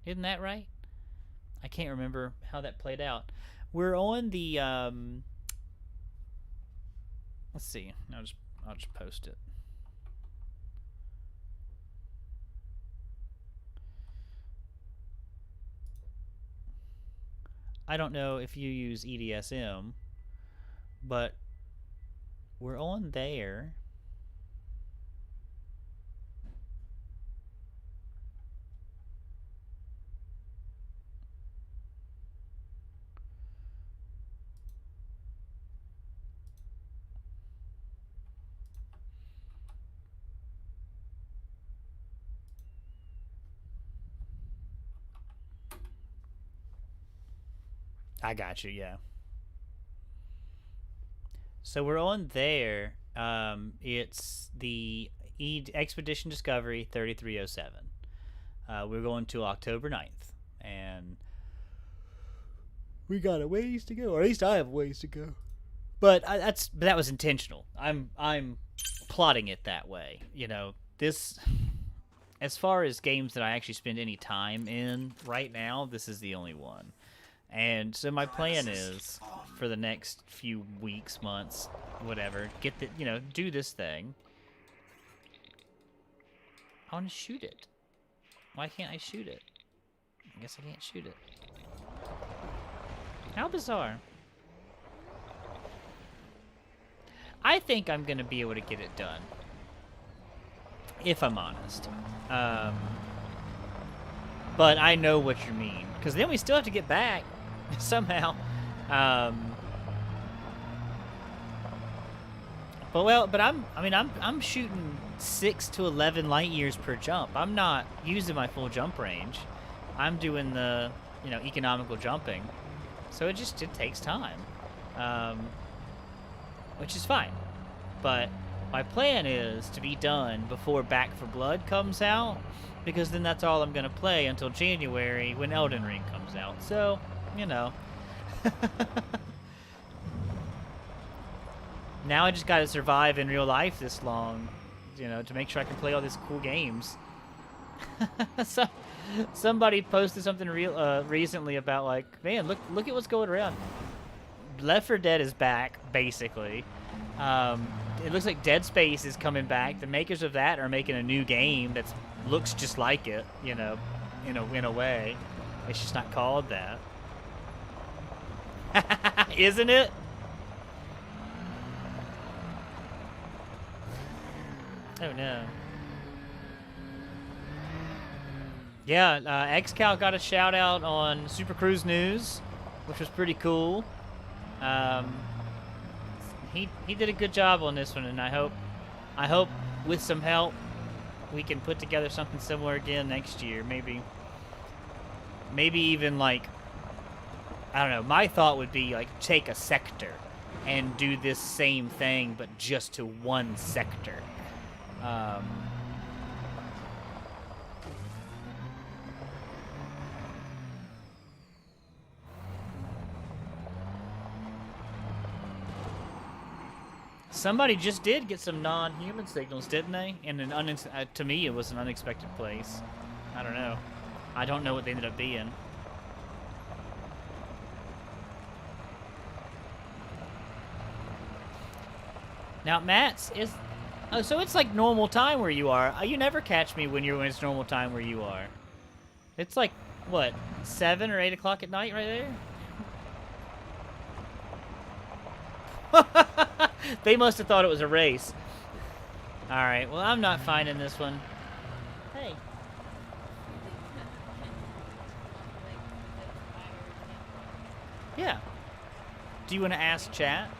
Isn't that right? I can't remember how that played out. We're on the let's see. I'll just post it. I don't know if you use EDSM, but we're on there. I got you, yeah. So we're on there. It's the Expedition Discovery 3307. We're going to October 9th, and we got a ways to go, or at least I have a ways to go. But that was intentional. I'm plotting it that way. This as far as games that I actually spend any time in right now, this is the only one. And so my plan is, for the next few weeks, months, whatever, do this thing. I want to shoot it. Why can't I shoot it? I guess I can't shoot it. How bizarre. I think I'm going to be able to get it done. If I'm honest. But I know what you mean. Because then we still have to get back. Somehow. But I'm shooting 6 to 11 light years per jump. I'm not using my full jump range. I'm doing the, economical jumping. So it takes time. Which is fine. But my plan is to be done before Back 4 Blood comes out, because then that's all I'm going to play until January when Elden Ring comes out. So, now I just got to survive in real life this long, to make sure I can play all these cool games. Somebody posted something recently about, like, man, look at what's going around. Left 4 Dead is back, basically. It looks like Dead Space is coming back. The makers of that are making a new game that looks just like it, in a way. It's just not called that. Isn't it? Oh no. Yeah, XCal got a shout out on Super Cruise News, which was pretty cool. He did a good job on this one, and I hope with some help we can put together something similar again next year. Maybe even, like, I don't know. My thought would be, like, take a sector and do this same thing, but just to one sector. Somebody just did get some non-human signals, didn't they? In to me, it was an unexpected place. I don't know. I don't know what they ended up being. Now, Matt's is... Oh, so it's like normal time where you are. You never catch me when it's normal time where you are. It's like, what, 7 or 8 o'clock at night right there? They must have thought it was a race. Alright, well, I'm not finding this one. Hey. Yeah. Do you want to ask chat?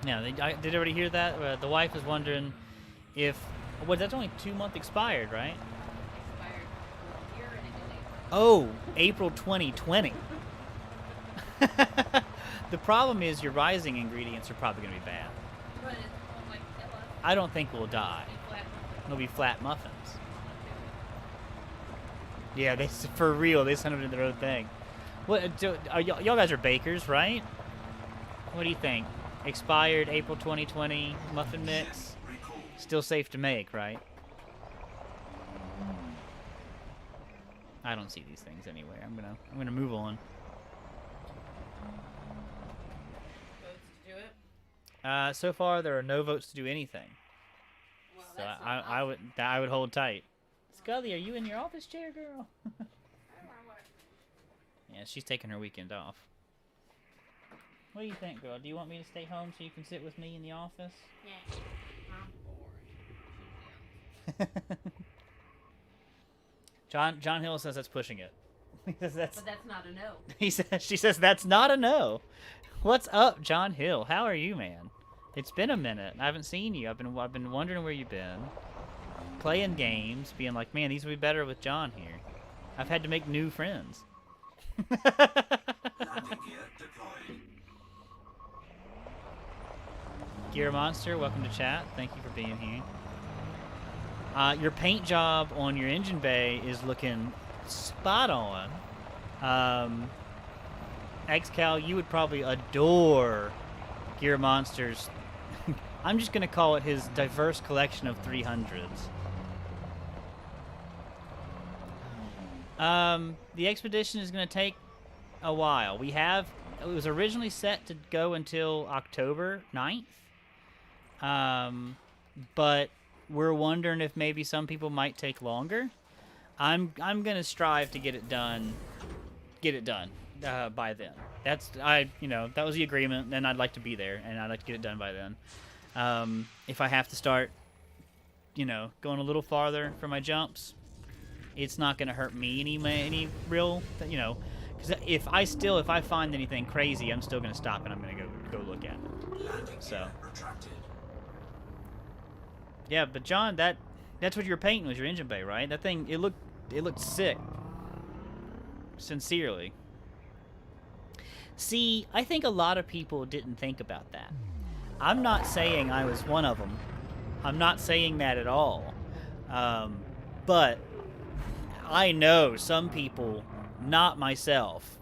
Yeah, did everybody hear that? The wife is wondering if... Well, that's only 2-month expired, right? Oh, April 2020. The problem is your rising ingredients are probably going to be bad. I don't think we'll die. It'll be flat muffins. Yeah, for real, they sent them to their own thing. What? Y'all guys are bakers, right? What do you think? Expired April 2020 muffin mix. Still safe to make, right? I don't see these things anywhere. I'm gonna move on. Votes to do it? So far there are no votes to do anything. Well, So that's I would hold tight. Scully, are you in your office chair, girl? Yeah, she's taking her weekend off. What do you think, girl? Do you want me to stay home so you can sit with me in the office? Yeah. I'm bored. John Hill says that's pushing it. He says But that's not a no. She says that's not a no. What's up, John Hill? How are you, man? It's been a minute. I haven't seen you. I've been wondering where you've been. Playing games, being like, man, these would be better with John here. I've had to make new friends. Landing gear deployed. Gear Monster, welcome to chat. Thank you for being here. Your paint job on your engine bay is looking spot on. XCal, you would probably adore Gear Monster's. I'm just gonna call it his diverse collection of 300s. The expedition is gonna take a while. It was originally set to go until October 9th. But we're wondering if maybe some people might take longer. I'm gonna strive to get it done by then. That was the agreement, and I'd like to be there, and I'd like to get it done by then. If I have to start, going a little farther for my jumps, it's not gonna hurt me any real, because if I find anything crazy, I'm still gonna stop and I'm gonna go look at it. So. Yeah, but John, that's what you were painting, was your engine bay, right? That thing, it looked sick. Sincerely. See, I think a lot of people didn't think about that. I'm not saying I was one of them. I'm not saying that at all. But I know some people, not myself,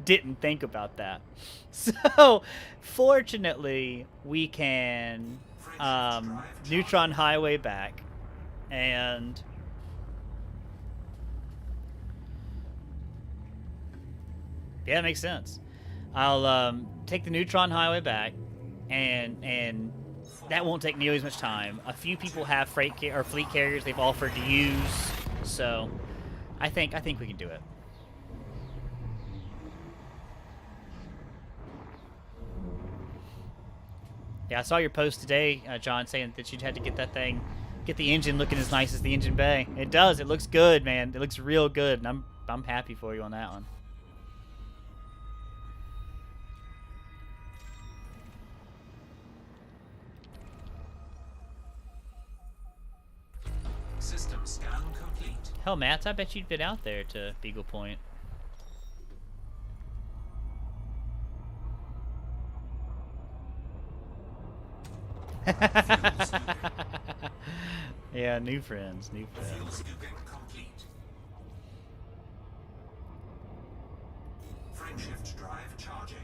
didn't think about that. So, fortunately, we can neutron highway back, and yeah, it makes sense. I'll take the neutron highway back, and that won't take nearly as much time. A few people have fleet carriers they've offered to use, so I think we can do it. Yeah, I saw your post today, John, saying that you'd had to get the engine looking as nice as the engine bay. It does. It looks good, man. It looks real good, and I'm happy for you on that one. System scan complete. Hell, Mats, I bet you'd been out there to Beagle Point. Yeah, new friends. Fuel scooping complete. Frameshift drive charging.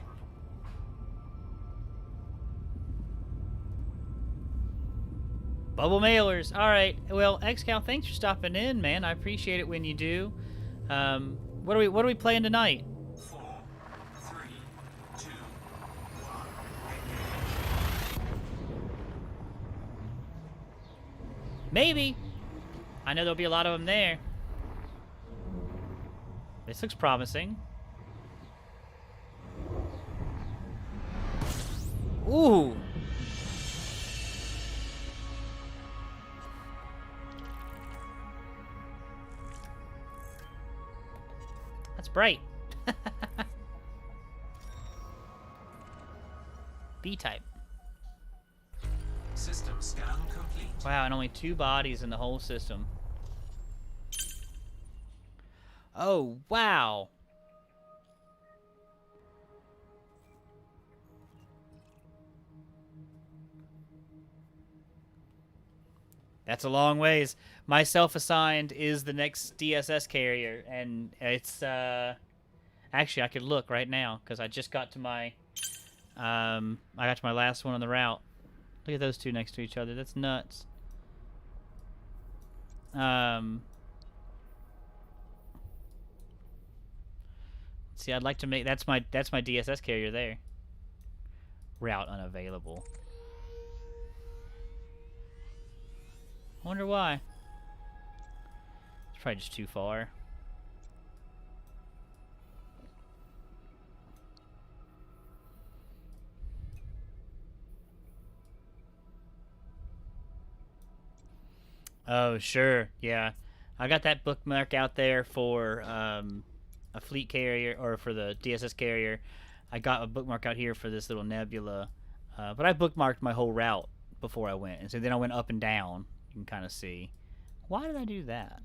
Bubble mailers. All right. Well, XCal, thanks for stopping in, man. I appreciate it when you do. What are we playing tonight? 4, 3, 2, 1. Maybe. I know there'll be a lot of them there. This looks promising. Ooh. That's bright. B-type. System scan complete. Wow, and only 2 bodies in the whole system. Oh, wow. That's a long ways. My self-assigned is the next DSS carrier, and it's, actually, I could look right now, because I just got to my, I got to my last one on the route. Look at those 2 next to each other. That's nuts. See, I'd like to make, that's my DSS carrier there. Route unavailable. Wonder why. It's probably just too far. Oh, sure. Yeah. I got that bookmark out there for a fleet carrier, or for the DSS carrier. I got a bookmark out here for this little nebula. But I bookmarked my whole route before I went. And so then I went up and down. You can kind of see. Why did I do that?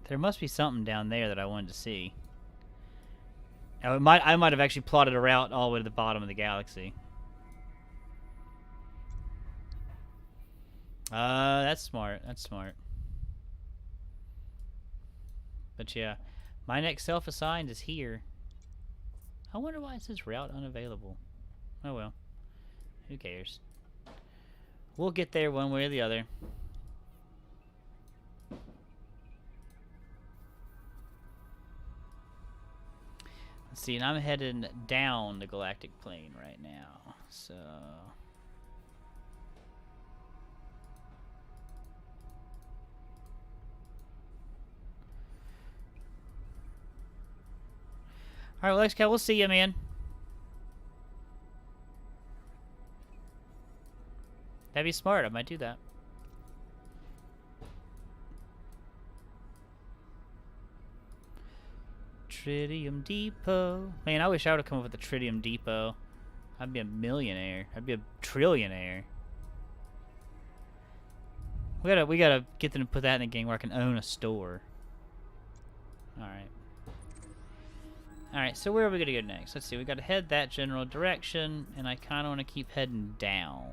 There must be something down there that I wanted to see. Now, I might have actually plotted a route all the way to the bottom of the galaxy. That's smart. That's smart. But yeah, My next self-assigned is here. I wonder why it says route unavailable. Oh well. Who cares? We'll get there one way or the other. Let's see, and I'm heading down the galactic plane right now. So... Alright, well, XCal, we'll see you, man. That'd be smart. I might do that. Tritium Depot. Man, I wish I would have come up with a Tritium Depot. I'd be a millionaire. I'd be a trillionaire. We gotta get them to put that in a game where I can own a store. Alright. Alright, so where are we gonna go next? Let's see, we gotta head that general direction, and I kinda wanna keep heading down.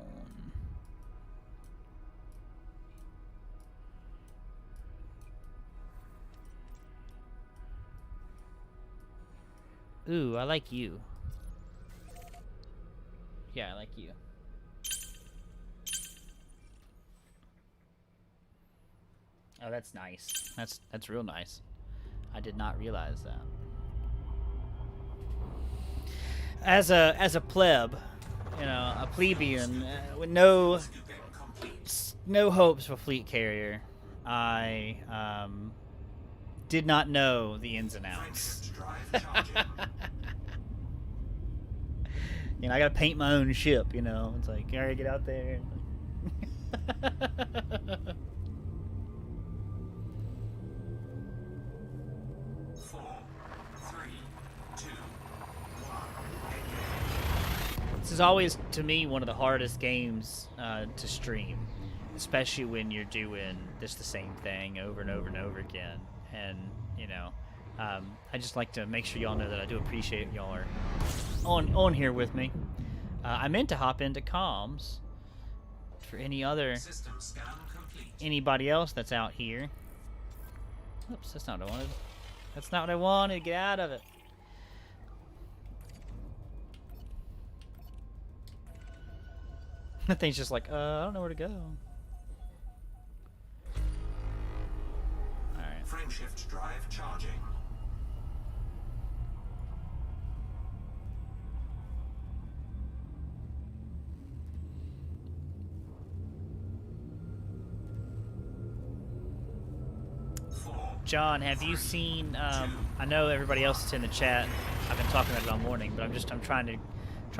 Ooh, I like you. Yeah, I like you. Oh, that's nice. That's real nice. I did not realize that. As a pleb, you know, a plebeian with no hopes for fleet carrier, I did not know the ins and outs. You know, I gotta paint my own ship. You know, it's like, all right, get out there. This is always, to me, one of the hardest games to stream, especially when you're doing just the same thing over and over and over again. And, you know, I just like to make sure y'all know that I do appreciate y'all are on here with me. I meant to hop into comms for anybody else that's out here. Oops, that's not what I wanted. That's not what I wanted. Get out of it. That thing's just like, I don't know where to go. Alright. Frameshift drive charging. John, have you seen, I know everybody else is in the chat. I've been talking about it all morning, but I'm trying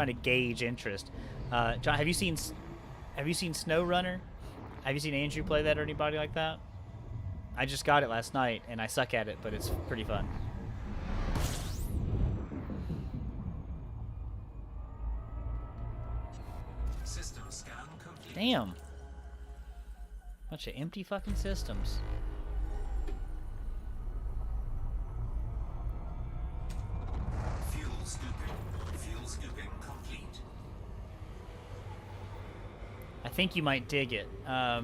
to gauge interest. John, have you seen SnowRunner? Have you seen Andrew play that or anybody like that? I just got it last night, and I suck at it, but it's pretty fun. System scan complete. Damn. Bunch of empty fucking systems. Fuel scooping complete. I think you might dig it. I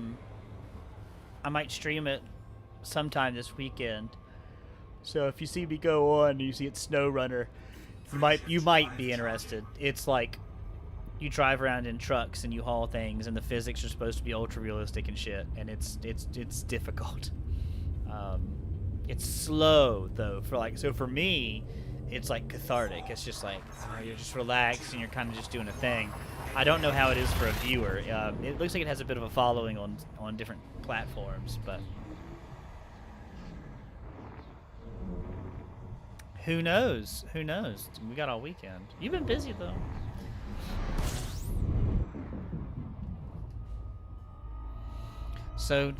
might stream it sometime this weekend. So if you see me go on and you see it's SnowRunner, you might be interested. It's like you drive around in trucks and you haul things, and the physics are supposed to be ultra realistic and shit, and it's difficult. It's slow though. For me, it's like cathartic. It's just like you're just relaxed and you're kind of just doing a thing. I don't know how it is for a viewer. It looks like it has a bit of a following on different platforms, but who knows? Who knows? We got all weekend. You've been busy though. So,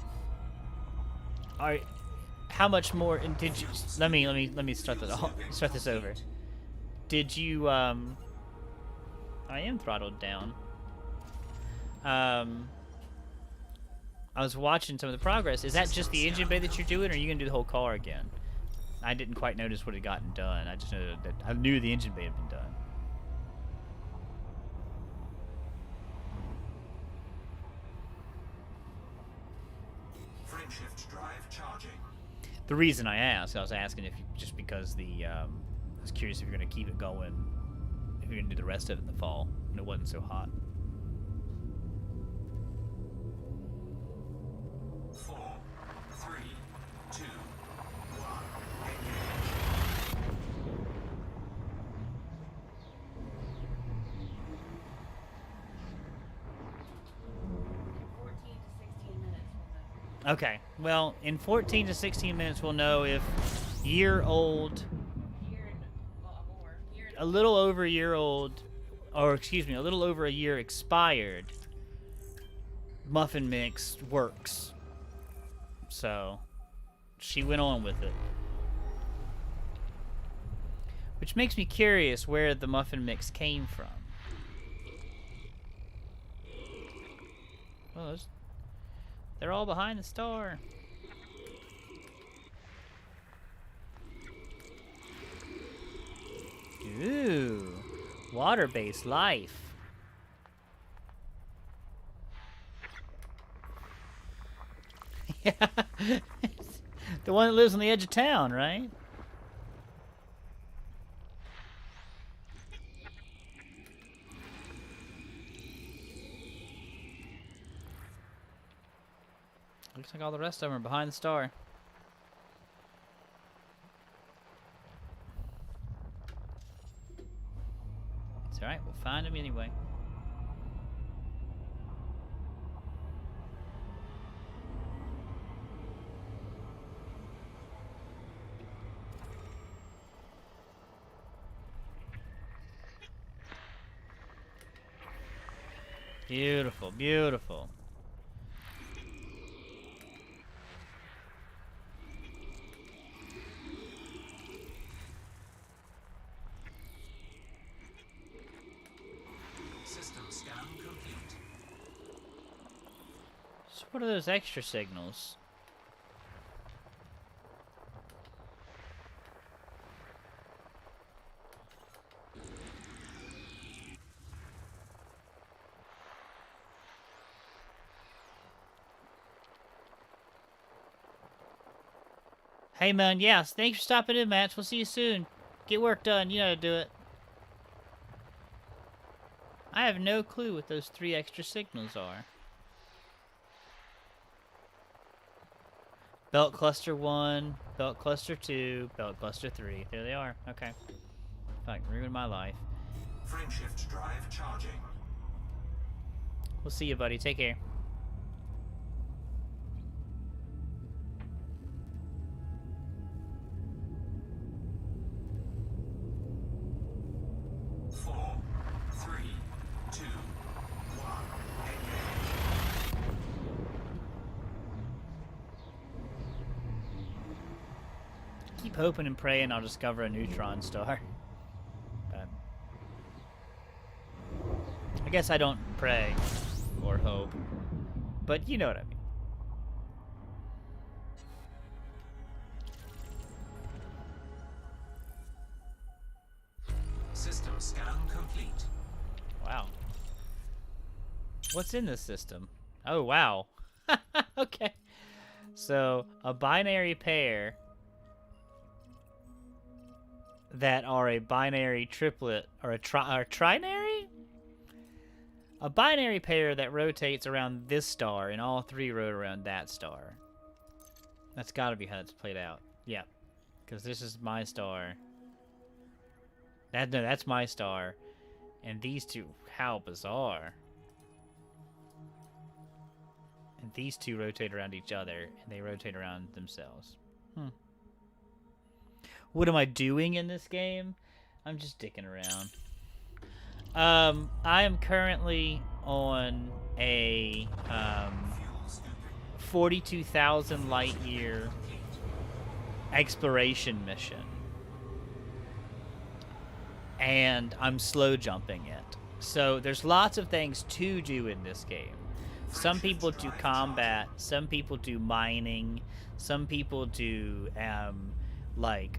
how much more? And did you? Let me start this over. Did you? I am throttled down. I was watching some of the progress. Is that just the engine bay that you're doing, or are you gonna do the whole car again? I didn't quite notice what had gotten done. I just know that I knew the engine bay had been done. Frameshift drive charging. The reason I asked, I was asking if just because I was curious if you're gonna keep it going, if you're gonna do the rest of it in the fall when it wasn't so hot. 4, 3, 2, 1. 14 to 16 minutes will know. Okay, well, in 14 to 16 minutes we'll know if year-old, Year and more. Year and a little over a year old, or excuse me, a little over a year expired muffin mix works. So, she went on with it. Which makes me curious where the muffin mix came from. Oh, they're all behind the star. Ooh, water-based life. Yeah, the one that lives on the edge of town, right? Looks like all the rest of them are behind the star. It's alright, we'll find them anyway. Beautiful, beautiful. System scan complete. So what are those extra signals? Hey man, yes, thanks for stopping in, Matt. We'll see you soon. Get work done, you know how to do it. I have no clue what those 3 extra signals are. Belt cluster 1, belt cluster 2, belt cluster 3. There they are. Okay. Fuck, ruined my life. Frameshift drive charging. We'll see you, buddy. Take care. Four, three, two, one. Keep hoping and praying I'll discover a neutron star. But I guess I don't pray or hope. But you know what I mean. System scan complete. Wow. What's in this system? Oh, wow. Okay. So, a binary pair that are a binary triplet, or a trinary? A binary pair that rotates around this star, and all 3 rotate around that star. That's gotta be how it's played out. Yeah. Because this is my star. No, that's my star. And these 2, how bizarre. And these 2 rotate around each other, and they rotate around themselves. What am I doing in this game? I'm just dicking around. I am currently on a 42,000 light year exploration mission. And I'm slow jumping it. So there's lots of things to do in this game. Some people do combat, some people do mining, some people do like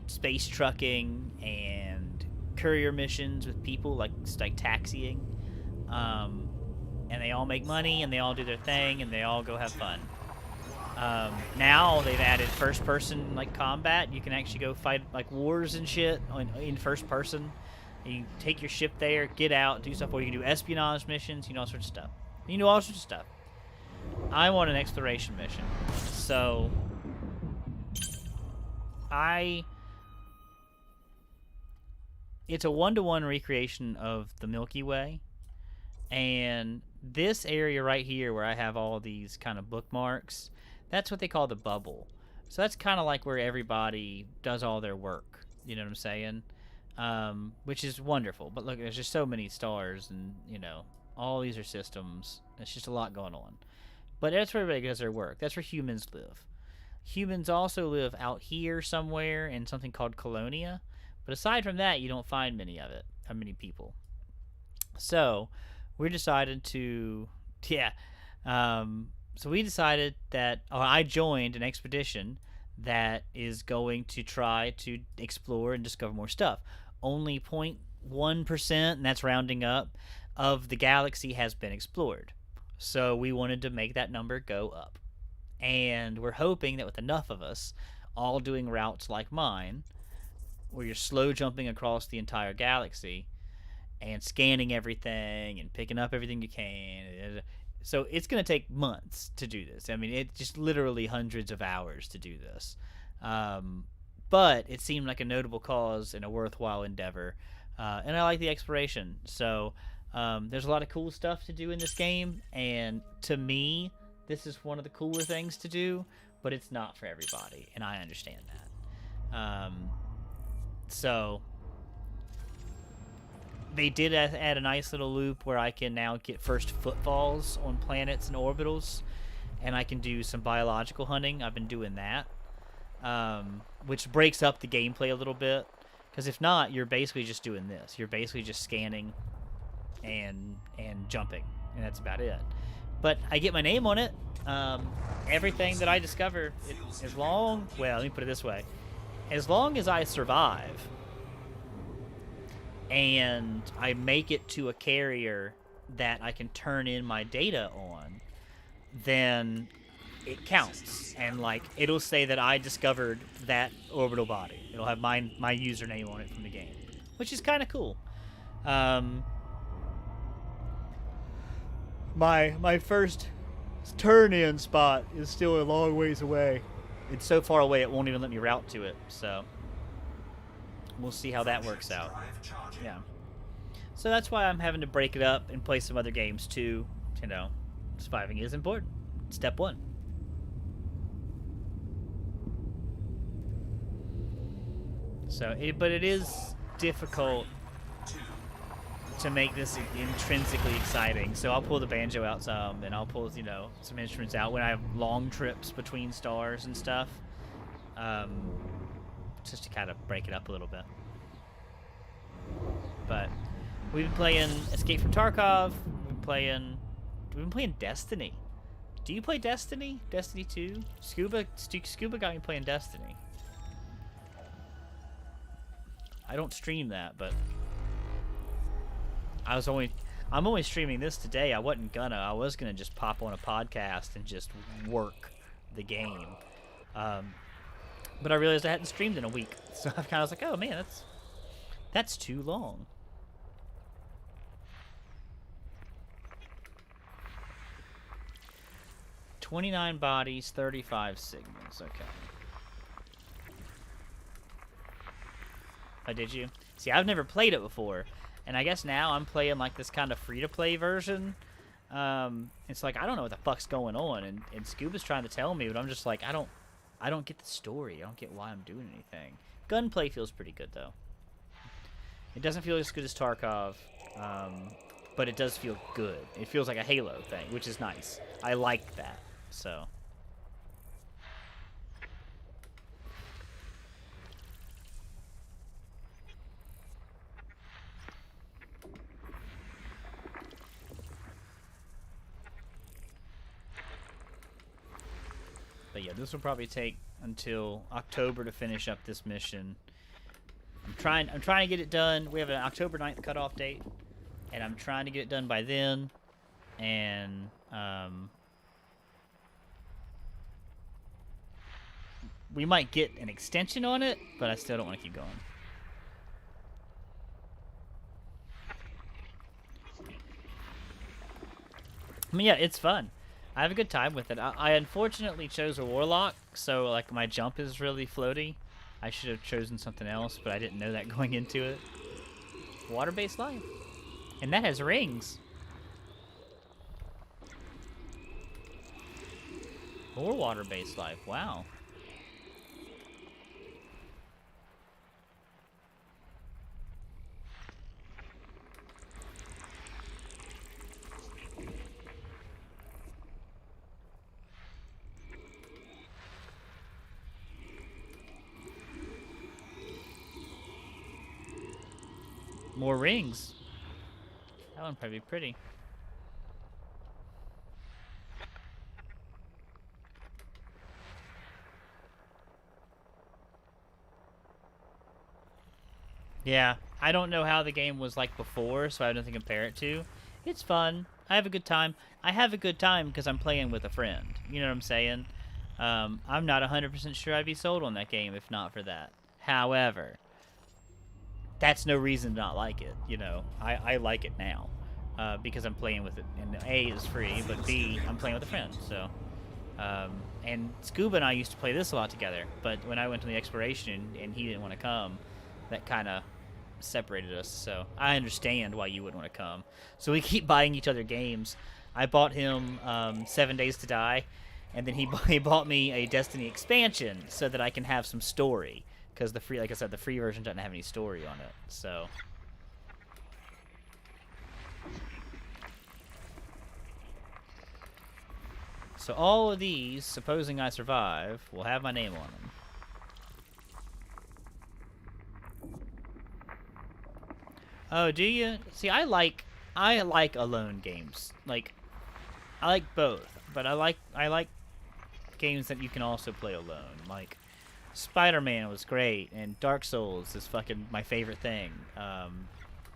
space trucking and courier missions with people, like taxiing. And they all make money and they all do their thing and they all go have fun. Now they've added first-person like combat. You can actually go fight like wars and shit in first person. You can take your ship there, get out, do stuff. Or you can do espionage missions. You know, all sorts of stuff. You can do all sorts of stuff. I want an exploration mission, so it's a 1-to-1 recreation of the Milky Way, and this area right here where I have all these kind of bookmarks, that's what they call the bubble. So that's kind of like where everybody does all their work. You know what I'm saying? Which is wonderful. But look, there's just so many stars, and you know, all these are systems. It's just a lot going on. But that's where everybody does their work. That's where humans live. Humans also live out here somewhere in something called Colonia. But aside from that, you don't find many of it. How many people? So we decided to, so we decided that, I joined an expedition that is going to try to explore and discover more stuff. Only 0.1%, and that's rounding up, of the galaxy has been explored. So we wanted to make that number go up. And we're hoping that with enough of us all doing routes like mine, where you're slow jumping across the entire galaxy and scanning everything and picking up everything you can. So it's going to take months to do this. I mean, it's just literally hundreds of hours to do this. But it seemed like a notable cause and a worthwhile endeavor. And I like the exploration. So there's a lot of cool stuff to do in this game. And to me, this is one of the cooler things to do. But it's not for everybody. And I understand that. So they did add a nice little loop where I can now get first footfalls on planets and orbitals, and I can do some biological hunting. I've been doing that, which breaks up the gameplay a little bit, because if not, you're basically just doing this. You're basically just scanning and jumping, and that's about it. But I get my name on it. Everything that I discover, well, let me put it this way. As long as I survive and I make it to a carrier that I can turn in my data on, then it counts. And, like, it'll say that I discovered that orbital body. It'll have my username on it from the game, which is kind of cool. My first turn-in spot is still a long ways away. It's so far away it won't even let me route to it, so we'll see how that works out. Yeah. So that's why I'm having to break it up and play some other games too. You know, surviving is important. Step 1. So, but it is difficult to make this intrinsically exciting. So I'll pull the banjo out some, and I'll pull, you know, some instruments out when I have long trips between stars and stuff. Just to kind of break it up a little bit. But we've been playing Escape from Tarkov. We've been playing Destiny. Do you play Destiny? Destiny 2? Scuba got me playing Destiny. I don't stream that, but I'm only streaming this today. I was gonna just pop on a podcast and just work the game. But I realized I hadn't streamed in a week. So I kind of was like, oh man, that's too long. "29 bodies, 35 signals." Okay. Oh, did you? See, I've never played it before. And I guess now I'm playing like this kind of free-to-play version. It's like, I don't know what the fuck's going on. And Scuba's trying to tell me, but I'm just like, I don't get the story. I don't get why I'm doing anything. Gunplay feels pretty good, though. It doesn't feel as good as Tarkov, but it does feel good. It feels like a Halo thing, which is nice. I like that, so. But yeah, this will probably take until October to finish up this mission. I'm trying to get it done. We have an October 9th cutoff date, and I'm trying to get it done by then. And we might get an extension on it, but I still don't want to keep going. I mean, yeah, it's fun. I have a good time with it. I unfortunately chose a warlock, so like my jump is really floaty. I should have chosen something else, but I didn't know that going into it. Water-based life. And that has rings. Or water-based life. Wow. More rings. That one probably be pretty. Yeah, I don't know how the game was like before, so I have nothing to compare it to. It's fun. I have a good time. I have a good time because I'm playing with a friend. You know what I'm saying? I'm not 100% sure I'd be sold on that game if not for that. However, that's no reason to not like it. You know, I like it now because I'm playing with it. And A, is free, but B, I'm playing with a friend. So, and Scuba and I used to play this a lot together. But when I went to the exploration and he didn't want to come, that kind of separated us. So I understand why you wouldn't want to come. So we keep buying each other games. I bought him 7 Days to Die, and then he bought me a Destiny expansion so that I can have some story. Because the free, like I said, the free version doesn't have any story on it. So all of these, supposing I survive, will have my name on them. Oh, do you? See, I like alone games. Like, I like both, but I like games that you can also play alone. Like, Spider-Man was great, and Dark Souls is fucking my favorite thing.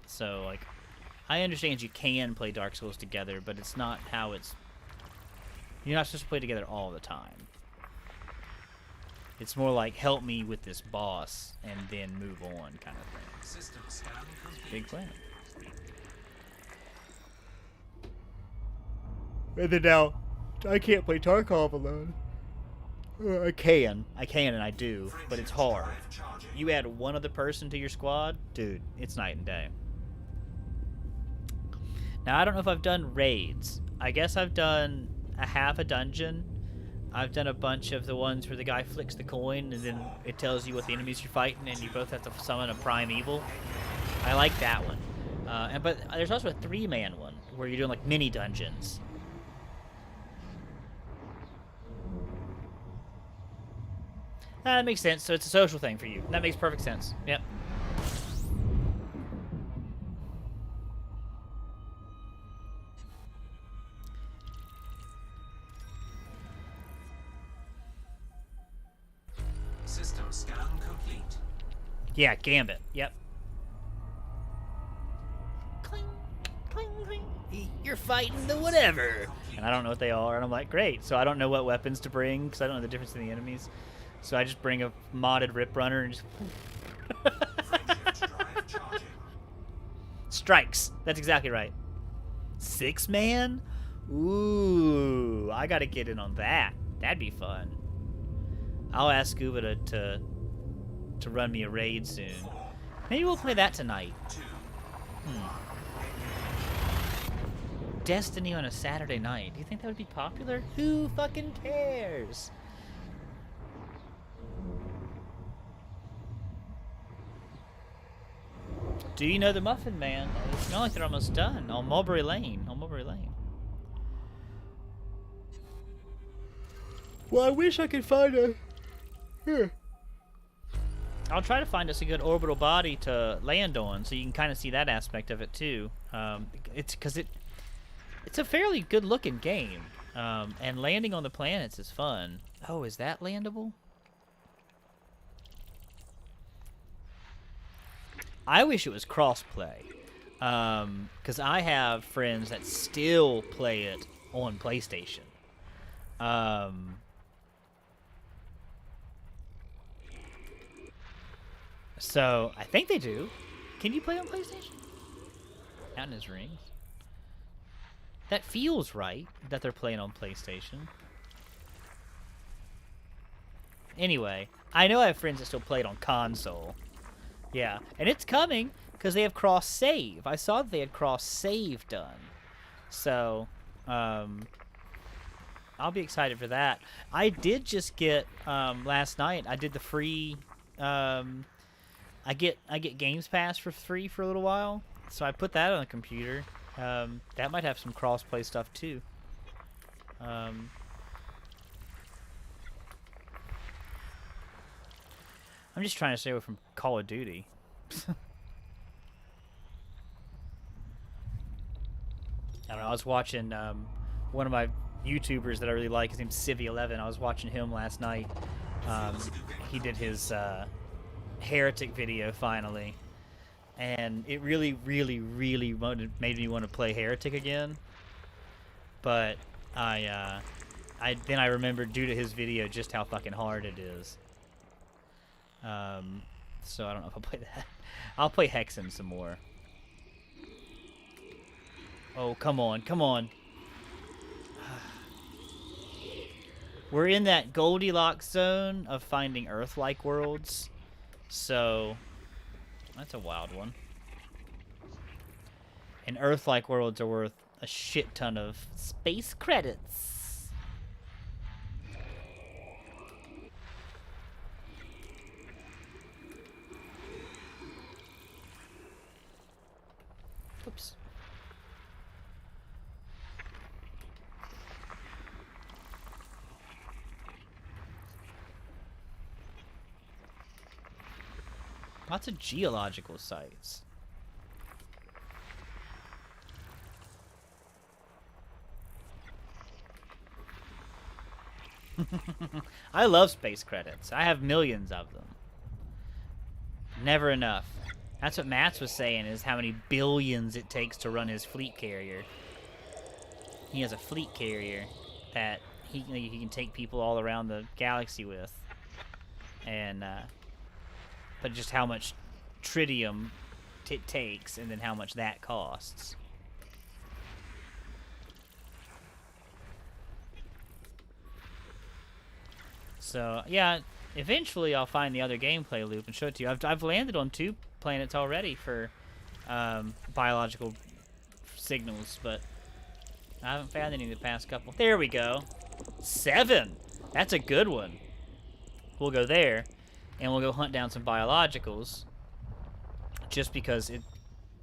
So like, I understand you can play Dark Souls together, but it's not how it's. You're not supposed to play together all the time. It's more like, help me with this boss, and then move on, kind of thing. System scan complete. Big plan. And then now, I can't play Tarkov alone. I can, and I do, but it's hard. You add one other person to your squad, dude, it's night and day. Now, I don't know if I've done raids. I guess I've done a half a dungeon. I've done a bunch of the ones where the guy flicks the coin and then it tells you what the enemies you're fighting and you both have to summon a prime evil. I like that one. But there's also a 3-man one where you're doing like mini dungeons. That makes sense. So it's a social thing for you. That makes perfect sense. Yep. System scan complete. Yeah, Gambit. Yep. Cling, cling, cling. You're fighting the whatever. And I don't know what they are. And I'm like, great. So I don't know what weapons to bring because I don't know the difference in the enemies. So I just bring a modded Rip Runner and just... Strikes. That's exactly right. 6-man? Ooh, I gotta get in on that. That'd be fun. I'll ask Scuba to run me a raid soon. Maybe we'll play that tonight. Destiny on a Saturday night. Do you think that would be popular? Who fucking cares? Do you know the Muffin Man? It smells like they're almost done. On Mulberry Lane. Well, I wish I could find a... Here. I'll try to find us a good orbital body to land on, so you can kind of see that aspect of it too. It's because it's a fairly good-looking game, and landing on the planets is fun. Oh, is that landable? I wish it was cross-play, because I have friends that still play it on PlayStation. So I think they do. Can you play on PlayStation? Out in his rings. That feels right that they're playing on PlayStation. Anyway, I know I have friends that still play it on console. Yeah, and it's coming because they have cross-save. I saw that they had cross-save done. So, I'll be excited for that. I did just get, last night, I did the free, I get Games Pass for free for a little while. So I put that on the computer. That might have some cross-play stuff too. I'm just trying to stay away from Call of Duty. I don't know, I was watching one of my YouTubers that I really like. His name's Civi11. I was watching him last night. He did his Heretic video finally. And it really, really, really made me want to play Heretic again. But then I remembered due to his video just how fucking hard it is. So I don't know if I'll play that. I'll play Hexen some more. Oh, come on, come on. We're in that Goldilocks zone of finding Earth-like worlds. So that's a wild one. And Earth-like worlds are worth a shit ton of space credits. Oops. Lots of geological sites. I love space credits. I have millions of them. Never enough. That's what Matt's was saying, is how many billions it takes to run his fleet carrier. He has a fleet carrier that he can take people all around the galaxy with. And, but just how much tritium it takes, and then how much that costs. So, yeah, eventually I'll find the other gameplay loop and show it to you. I've landed on 2 planets already for biological signals, but I haven't found any in the past couple. There we go. 7! That's a good one. We'll go there, and we'll go hunt down some biologicals, just because it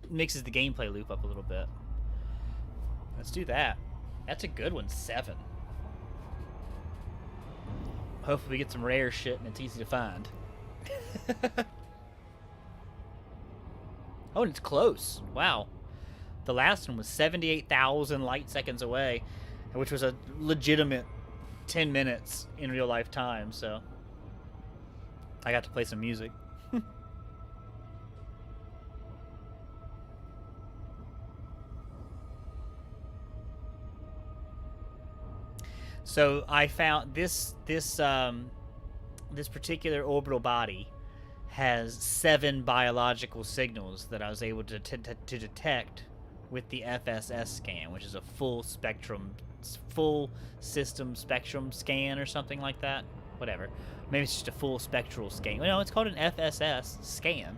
mixes the gameplay loop up a little bit. Let's do that. That's a good one, 7. Hopefully we get some rare shit and it's easy to find. Oh, and it's close. Wow. The last one was 78,000 light seconds away, which was a legitimate 10 minutes in real life time, so I got to play some music. So I found this particular orbital body has 7 biological signals that I was able to detect with the FSS scan, which is a full system spectrum scan or something like that. Whatever. Maybe it's just a full spectral scan. No, it's called an FSS scan.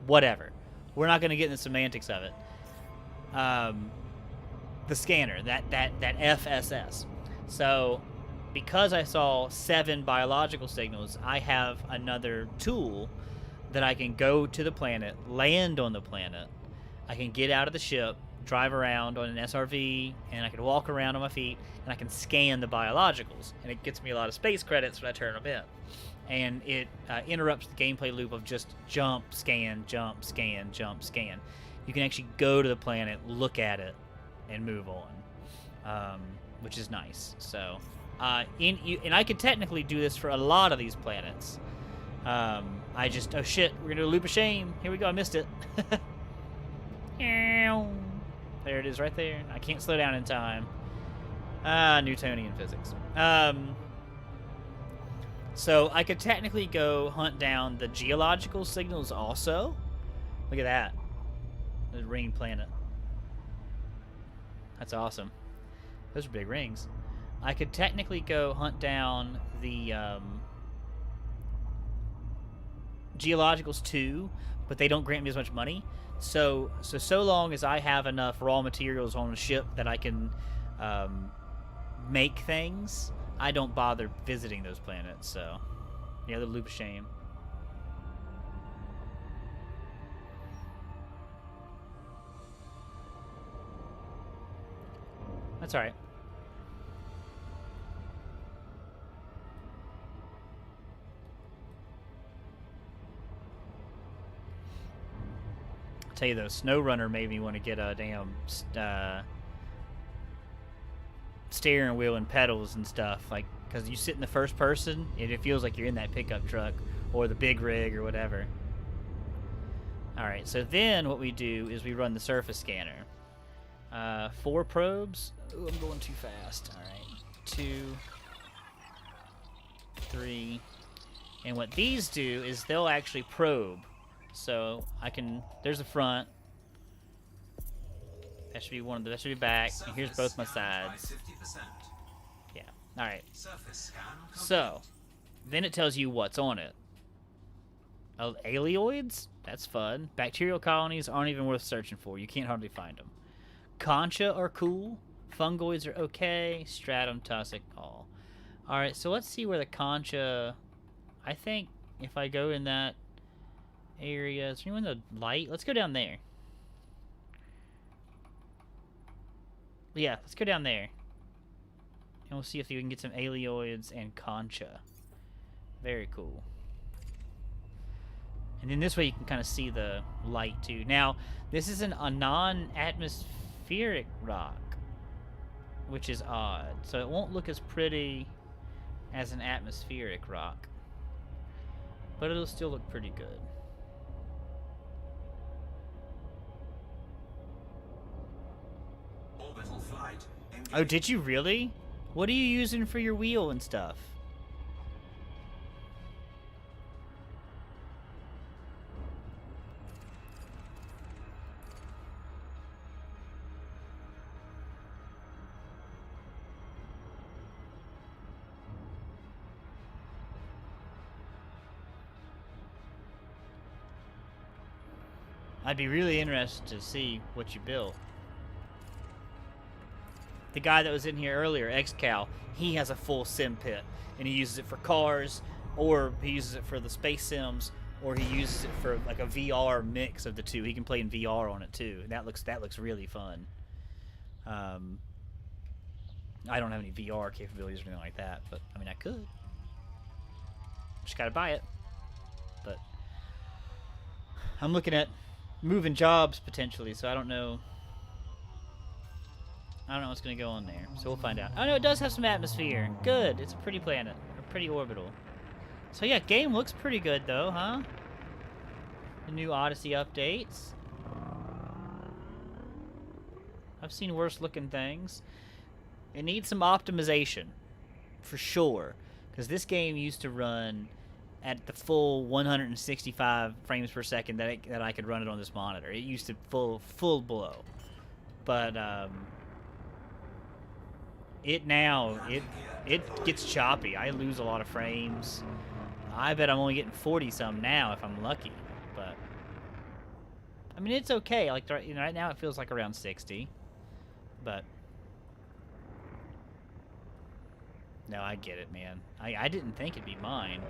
Whatever. We're not going to get into the semantics of it. The scanner, that FSS. So, because I saw 7 biological signals, I have another tool that I can go to the planet, land on the planet. I can get out of the ship, drive around on an SRV, and I can walk around on my feet, and I can scan the biologicals. And it gets me a lot of space credits when I turn them in. And it interrupts the gameplay loop of just jump, scan, jump, scan, jump, scan. You can actually go to the planet, look at it, and move on. Which is nice. So, and I could technically do this for a lot of these planets. I just, oh shit, we're gonna do a loop of shame. Here we go, I missed it. There it is, right there. I can't slow down in time. Newtonian physics. So I could technically go hunt down the geological signals also. Look at that. There's a ring planet. That's awesome. Those are big rings. I could technically go hunt down the geologicals too, but they don't grant me as much money. So long as I have enough raw materials on a ship that I can make things, I don't bother visiting those planets. So, yeah, the loop of shame. That's alright. I'll tell you though, SnowRunner made me want to get a damn steering wheel and pedals and stuff, like, because you sit in the first person and it feels like you're in that pickup truck or the big rig or whatever. Alright, so then what we do is we run the surface scanner. 4 probes. Ooh, I'm going too fast. Alright, 2, 3, and what these do is they'll actually probe. So I can, there's the front. That should be one of the, that should be back. And here's both my sides. Yeah. All right. So then it tells you what's on it. Alioids? That's fun. Bacterial colonies aren't even worth searching for. You can't hardly find them. Concha are cool. Fungoids are okay. Stratum, tussock, all. All right. So let's see where the concha. I think if I go in that area, is there anyone in the light? Let's go down there. Yeah, let's go down there. And we'll see if we can get some alioids and concha. Very cool. And then this way you can kind of see the light too. Now, this is a non-atmospheric rock, which is odd. So it won't look as pretty as an atmospheric rock. But it'll still look pretty good. Oh, did you really? What are you using for your wheel and stuff? I'd be really interested to see what you built. The guy that was in here earlier, XCal, he has a full sim pit, and he uses it for cars, or he uses it for the space sims, or he uses it for like a VR mix of the two. He can play in VR on it too, and that looks really fun. I don't have any VR capabilities or anything like that, but I mean I could. Just gotta buy it. But I'm looking at moving jobs potentially, so I don't know. I don't know what's going to go on there, so we'll find out. Oh, no, it does have some atmosphere. Good. It's a pretty planet. Or pretty orbital. So, yeah, game looks pretty good, though, huh? The new Odyssey updates. I've seen worse-looking things. It needs some optimization, for sure. Because this game used to run at the full 165 frames per second that I could run it on this monitor. It used to full blow. But, it gets choppy. I lose a lot of frames. I bet I'm only getting 40 some now if I'm lucky. But I mean, it's okay. Like right now, it feels like around 60. But no, I get it, man. I didn't think it'd be mine.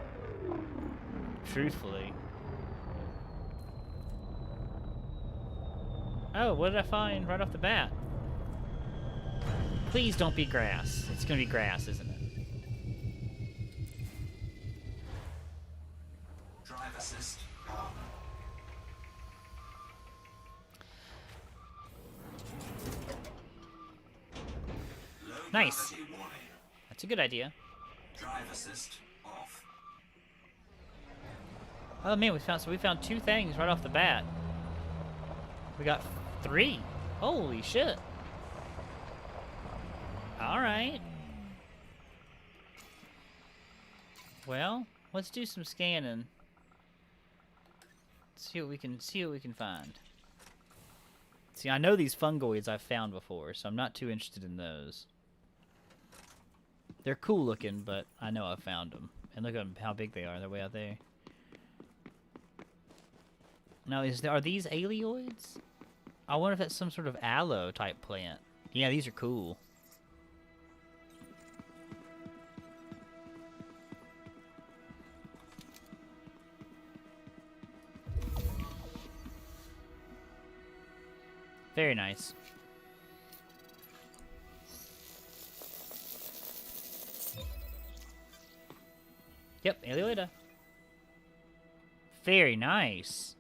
Truthfully. Oh, what did I find right off the bat? Please don't be grass. It's gonna be grass, isn't it? Drive assist. Nice. That's a good idea. Drive assist off. Oh man, we found 2 things right off the bat. We got 3. Holy shit. All right. Well, let's do some scanning. See what we can find. See, I know these fungoids I've found before, so I'm not too interested in those. They're cool looking, but I know I've found them. And look at how big they are. They're way out there. Now, are these alioids? I wonder if that's some sort of aloe type plant. Yeah, these are cool. Very nice. Yep, Alioida. Very nice.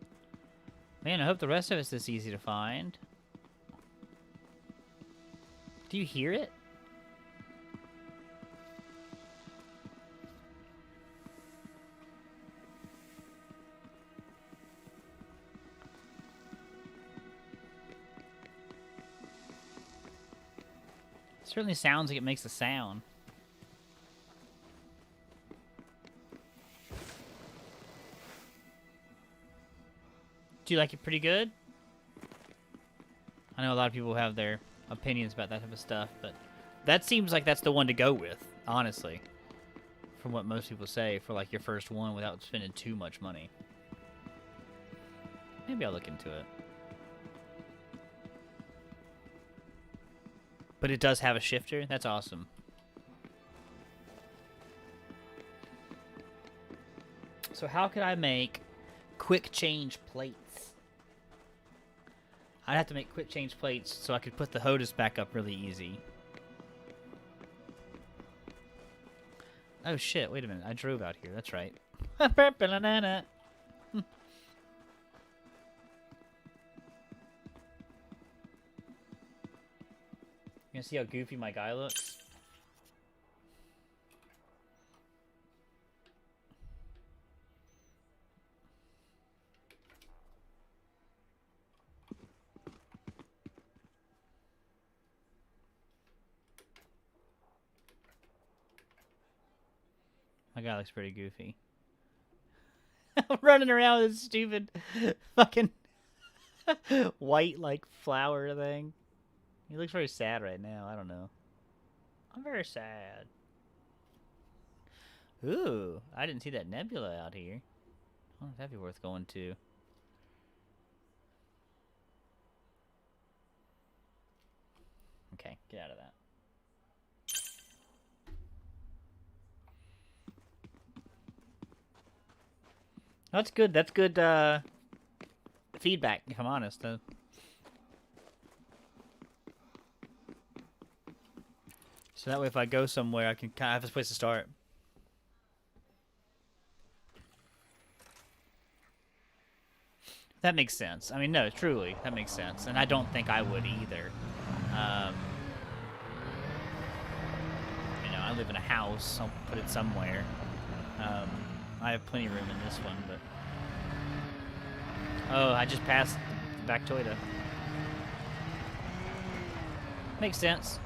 Man, I hope the rest of it's this easy to find. Do you hear it? It certainly sounds like it makes a sound. Do you like it pretty good? I know a lot of people have their opinions about that type of stuff, but that seems like that's the one to go with, honestly. From what most people say, for like your first one without spending too much money. Maybe I'll look into it. But it does have a shifter? That's awesome. So how could I make quick change plates? I'd have to make quick change plates so I could put the HOTAS back up really easy. Oh shit, wait a minute. I drove out here, that's right. You gonna see how goofy my guy looks? My guy looks pretty goofy. I'm running around with this stupid fucking white, like, flower thing. He looks very sad right now. I don't know. I'm very sad. Ooh, I didn't see that nebula out here. Oh, that'd be worth going to. Okay, get out of that. That's good. That's good feedback, if I'm honest. So that way, if I go somewhere, I can kind of have a place to start. That makes sense. I mean, no, truly, that makes sense. And I don't think I would either. You know, I live in a house. I'll put it somewhere. I have plenty of room in this one, but... Oh, I just passed the back Toyota. Makes sense.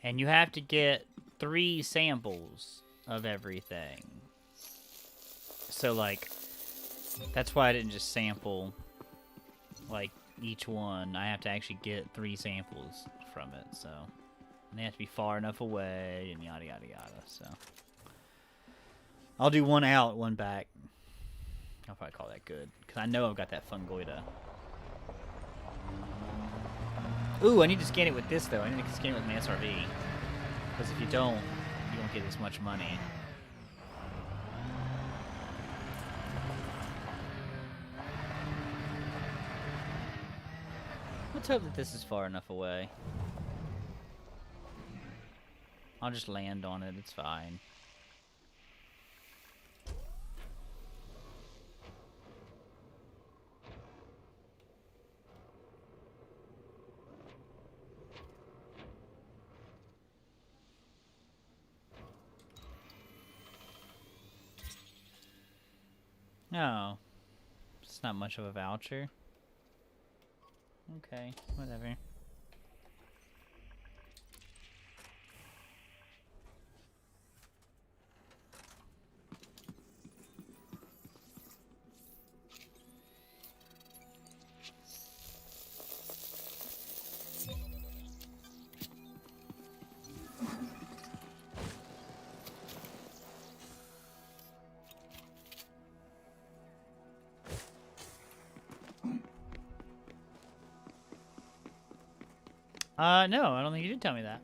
And you have to get 3 samples of everything. So, like, that's why I didn't just sample, like, each one. I have to actually get 3 samples from it, so. And they have to be far enough away, and yada, yada, yada, so. I'll do 1 out, 1 back. I'll probably call that good, because I know I've got that fungoida. Ooh, I need to scan it with this, though. I need to scan it with my SRV. Because if you don't get as much money. Let's hope that this is far enough away. I'll just land on it. It's fine. No. It's not much of a voucher. Okay, whatever. No, I don't think you did tell me that.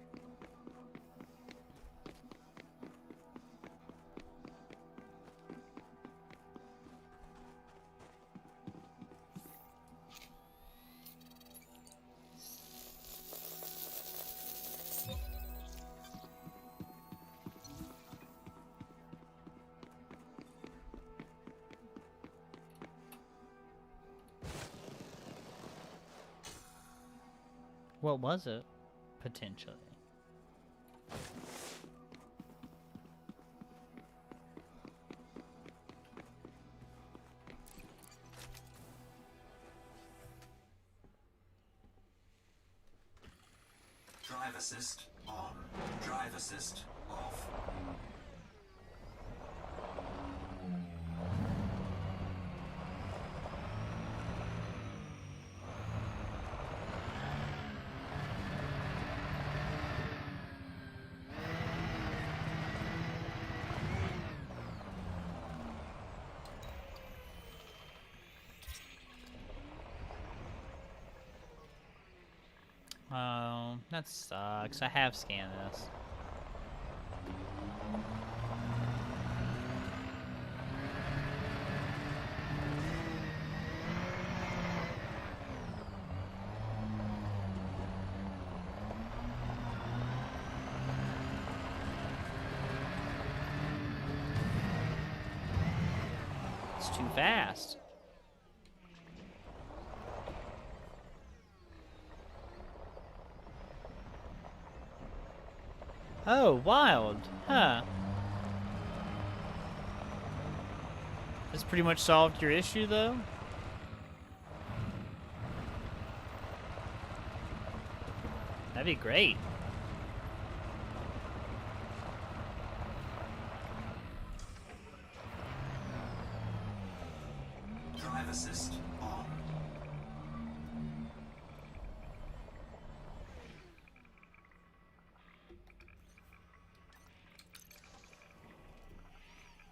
What was it? Potentially. Drive assist on. Drive assist off. Oh, that sucks. I have scanned this. It's too fast. Oh, wild. Huh. This pretty much solved your issue, though? That'd be great. Drive assist on.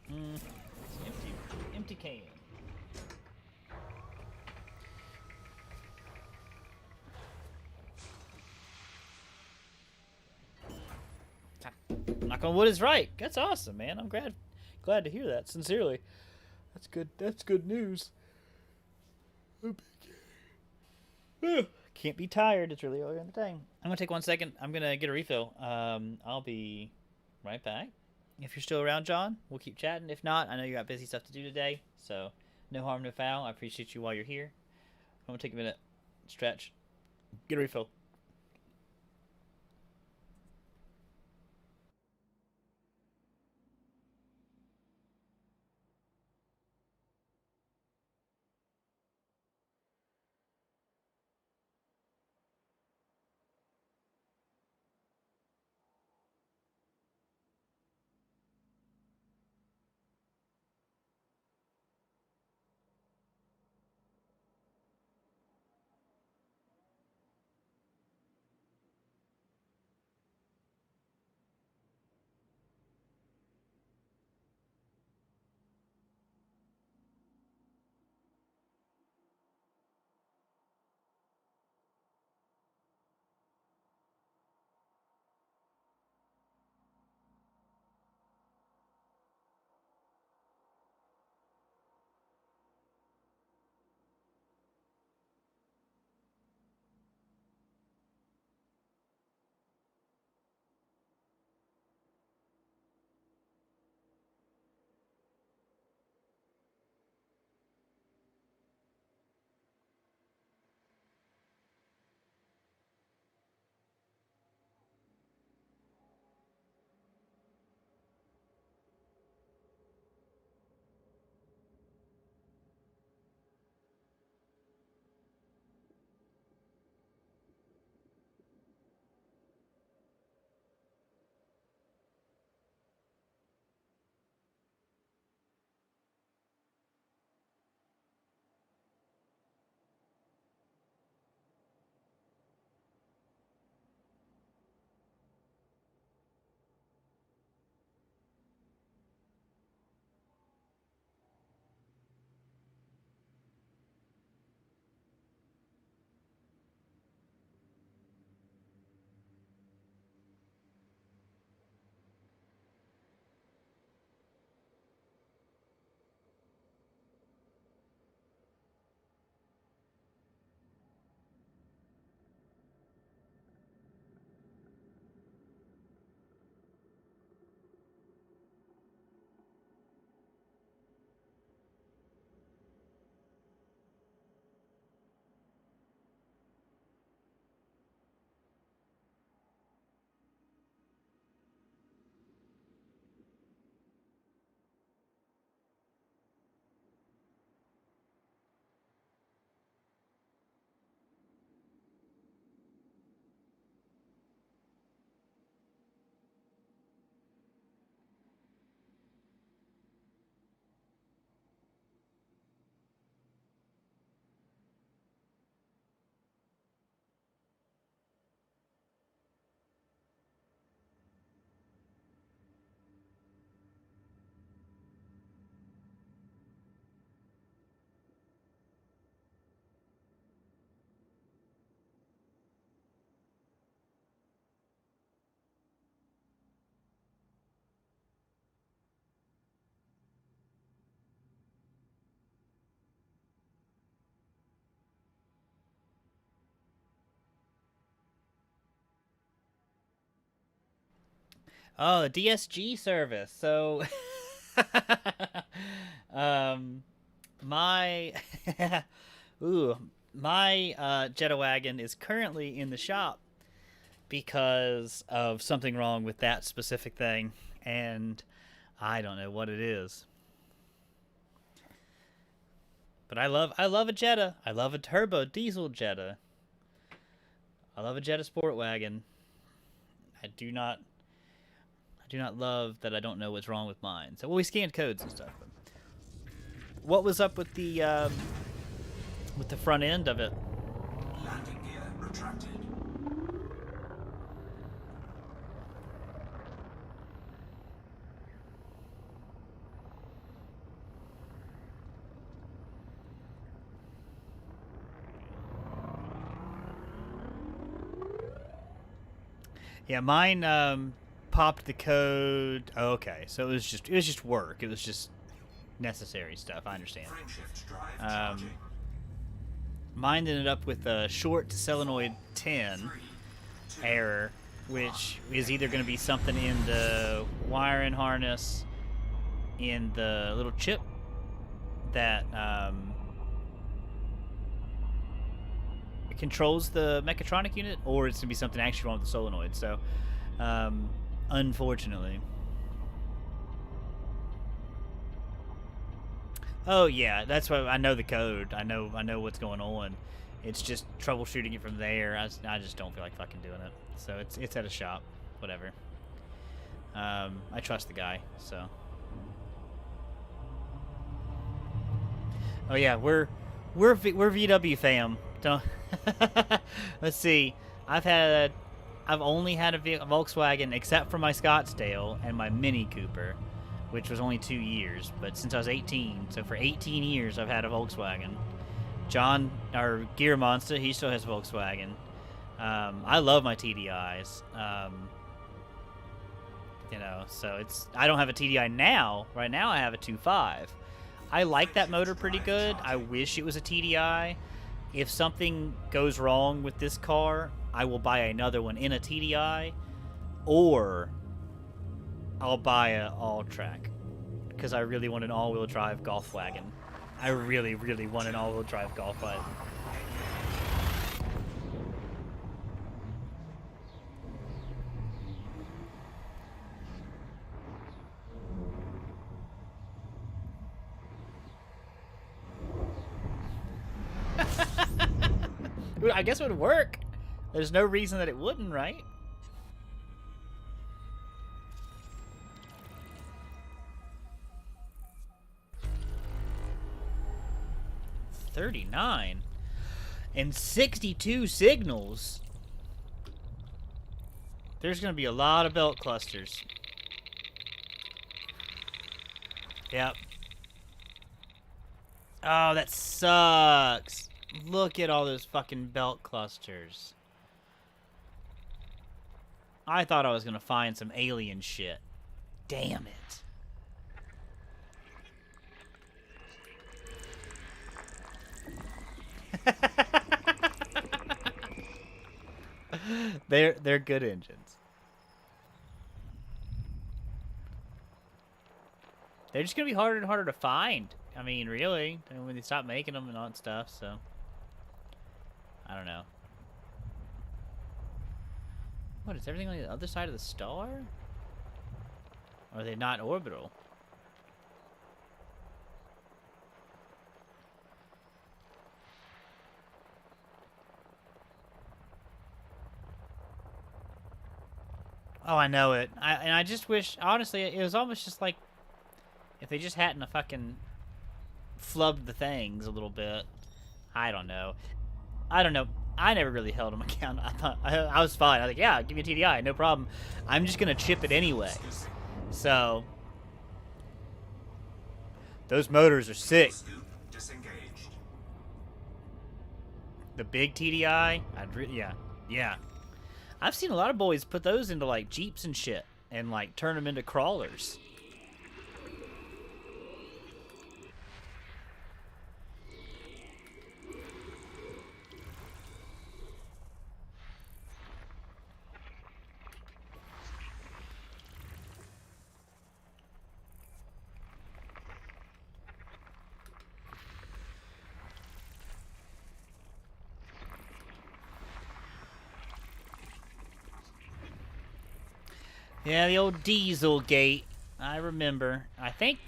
It's empty can. Knock on wood is right. That's awesome, man. I'm glad to hear that. Sincerely, that's good. That's good news. Can't be tired. It's really early in the day. I'm gonna take 1 second. I'm gonna get a refill. I'll be right back. If you're still around, John, we'll keep chatting. If not, I know you got busy stuff to do today, so no harm, no foul. I appreciate you while you're here. I'm gonna take a minute, stretch, get a refill. Oh, the DSG service. So, um, my, ooh, my Jetta wagon is currently in the shop because of something wrong with that specific thing, and I don't know what it is. But I love a Jetta. I love a turbo diesel Jetta. I love a Jetta sport wagon. I do not love that I don't know what's wrong with mine. So, well, we scanned codes and stuff. But what was up with the front end of it? Landing gear retracted. Yeah, mine popped the code. Oh, okay, so it was just work. It was just necessary stuff. I understand. Frame shift drive Um, charging. Mine ended up with a short solenoid 10 3, 2, error, which is either going to be something in the wiring harness, in the little chip that controls the mechatronic unit, or it's going to be something actually wrong with the solenoid. So, unfortunately. Oh yeah, that's why I know the code. I know what's going on. It's just troubleshooting it from there. I just don't feel like fucking doing it. So it's at a shop, whatever. I trust the guy, so. Oh yeah, we're VW fam. Don't. Let's see. I've only had a Volkswagen except for my Scottsdale and my Mini Cooper, which was only 2 years. But since I was 18, so for 18 years I've had a Volkswagen. John, our Gear Monster, he still has a Volkswagen. I love my TDIs. You know, so I don't have a TDI now. Right now I have a 2.5. I like that motor pretty good. I wish it was a TDI. If something goes wrong with this car, I will buy another one in a TDI, or I'll buy an all-track, because I really want an all-wheel drive golf wagon. I really, really want an all-wheel drive golf wagon. I guess it would work. There's no reason that it wouldn't, right? $39 and 62 signals. There's gonna be a lot of belt clusters. Yep. Oh, that sucks. Look at all those fucking belt clusters. I thought I was gonna find some alien shit. Damn it. They're good engines. They're just gonna be harder and harder to find. I mean, really, when they stop making them and all that stuff, so. I don't know. What, is everything on the other side of the star? Or are they not orbital? Oh, I know it. And I just wish, honestly, it was almost just like if they just hadn't fucking flubbed the things a little bit. I don't know. I don't know. I never really held them account. I thought I was fine. I was like, yeah, give me a TDI, no problem. I'm just gonna chip it anyways. So those motors are sick. Scoop disengaged. The big TDI, yeah. I've seen a lot of boys put those into like Jeeps and shit, and like turn them into crawlers. Yeah, the old diesel gate. I remember. I think...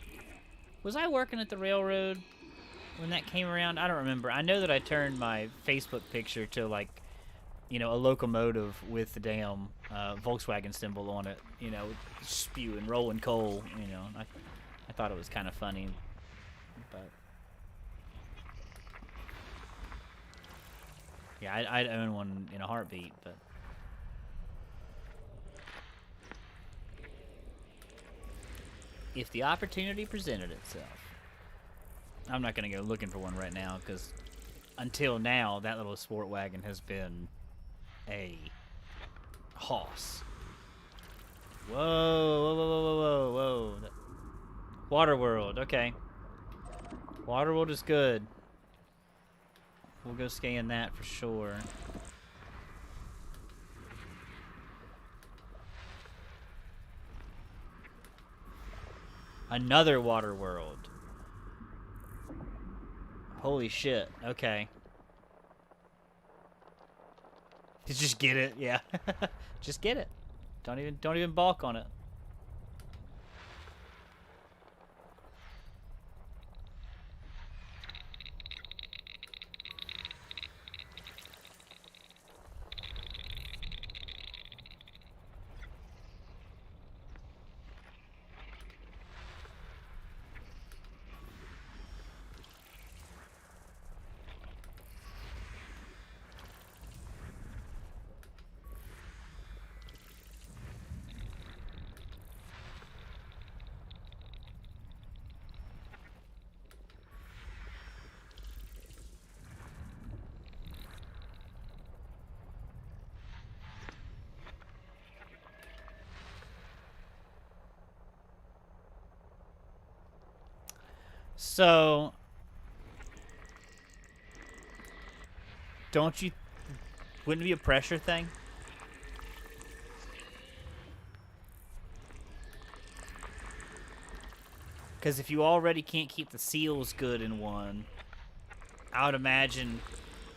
Was I working at the railroad when that came around? I don't remember. I know that I turned my Facebook picture to, like, you know, a locomotive with the damn Volkswagen symbol on it. You know, spewing, rolling coal, you know. I thought it was kind of funny, but... Yeah, I'd own one in a heartbeat, but... If the opportunity presented itself. I'm not going to go looking for one right now, because until now, that little sport wagon has been a hoss. Whoa, whoa, whoa, whoa, whoa, whoa, whoa. Waterworld, okay. Waterworld is good. We'll go scan that for sure. Another Waterworld. Holy shit, okay. Just get it, yeah. Just get it. Don't even balk on it. So, don't you... Wouldn't it be a pressure thing? Because if you already can't keep the seals good in one, I would imagine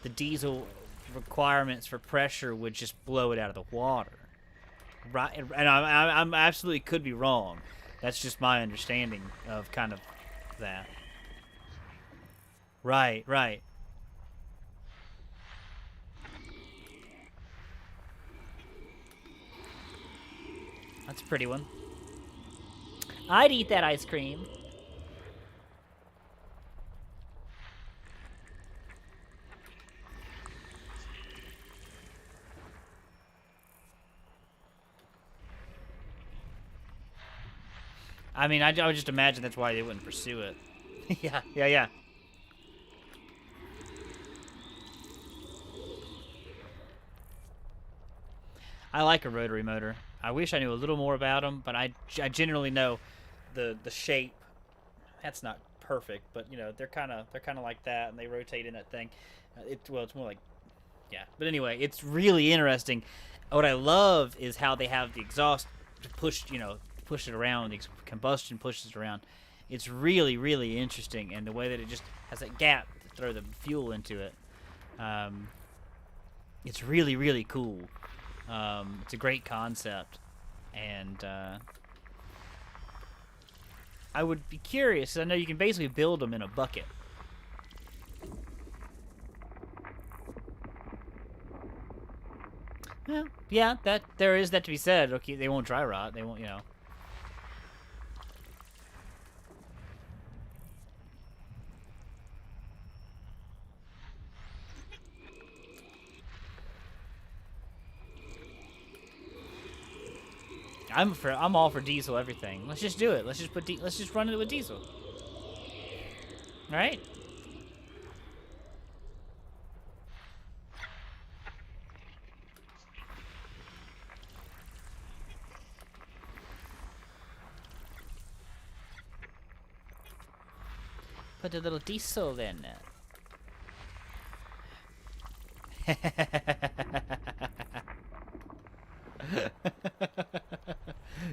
the diesel requirements for pressure would just blow it out of the water. Right? And I'm absolutely could be wrong. That's just my understanding of kind of that. Right, right. That's a pretty one. I'd eat that ice cream. I mean, I would just imagine that's why they wouldn't pursue it. Yeah, yeah, yeah. I like a rotary motor. I wish I knew a little more about them, but I generally know the shape. That's not perfect, but you know they're kind of like that, and they rotate in that thing. It's more like, yeah. But anyway, it's really interesting. What I love is how they have the exhaust to push, you know, push it around. The combustion pushes it around. It's really, really interesting, and the way that it just has that gap to throw the fuel into it. It's really, really cool. It's a great concept, and I would be curious. I know you can basically build them in a bucket. Yeah, that there is that to be said. Okay, they won't dry rot. They won't, you know. I'm all for diesel everything. Let's just do it. Let's just run it with diesel. All right? Put a little diesel in it.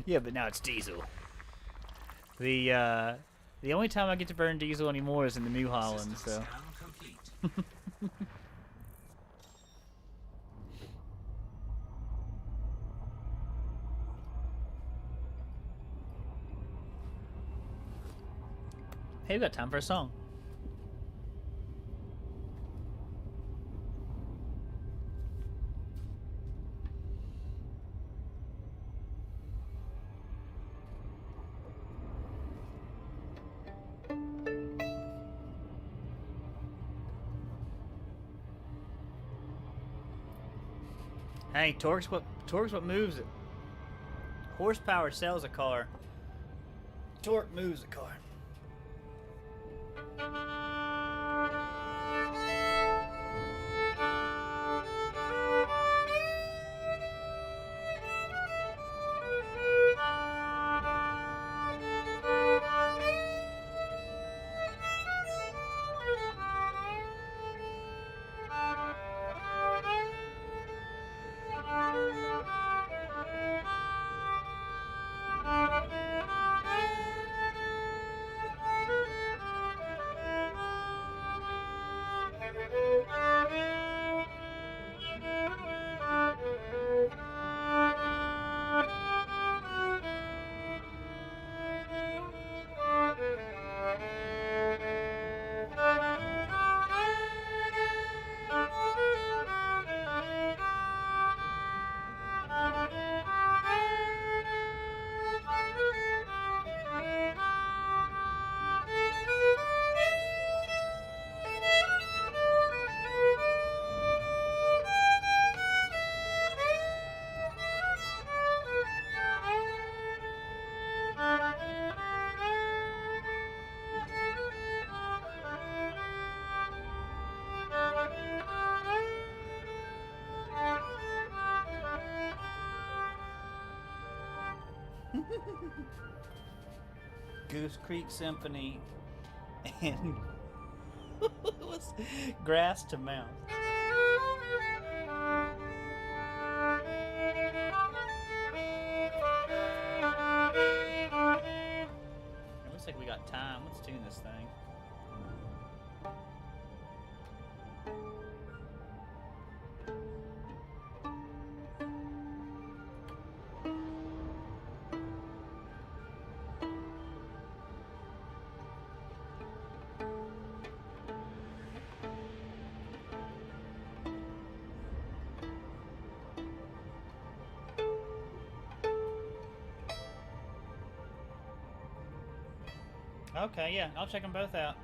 Yeah, but now it's diesel. The only time I get to burn diesel anymore is in the New Holland, so. Hey, we got time for a song. Hey, torque's what moves it. Horsepower sells a car. Torque moves a car. Goose Creek Symphony and what's Grass to Mouse. It looks like we got time. Let's tune this thing. Okay, yeah, I'll check them both out.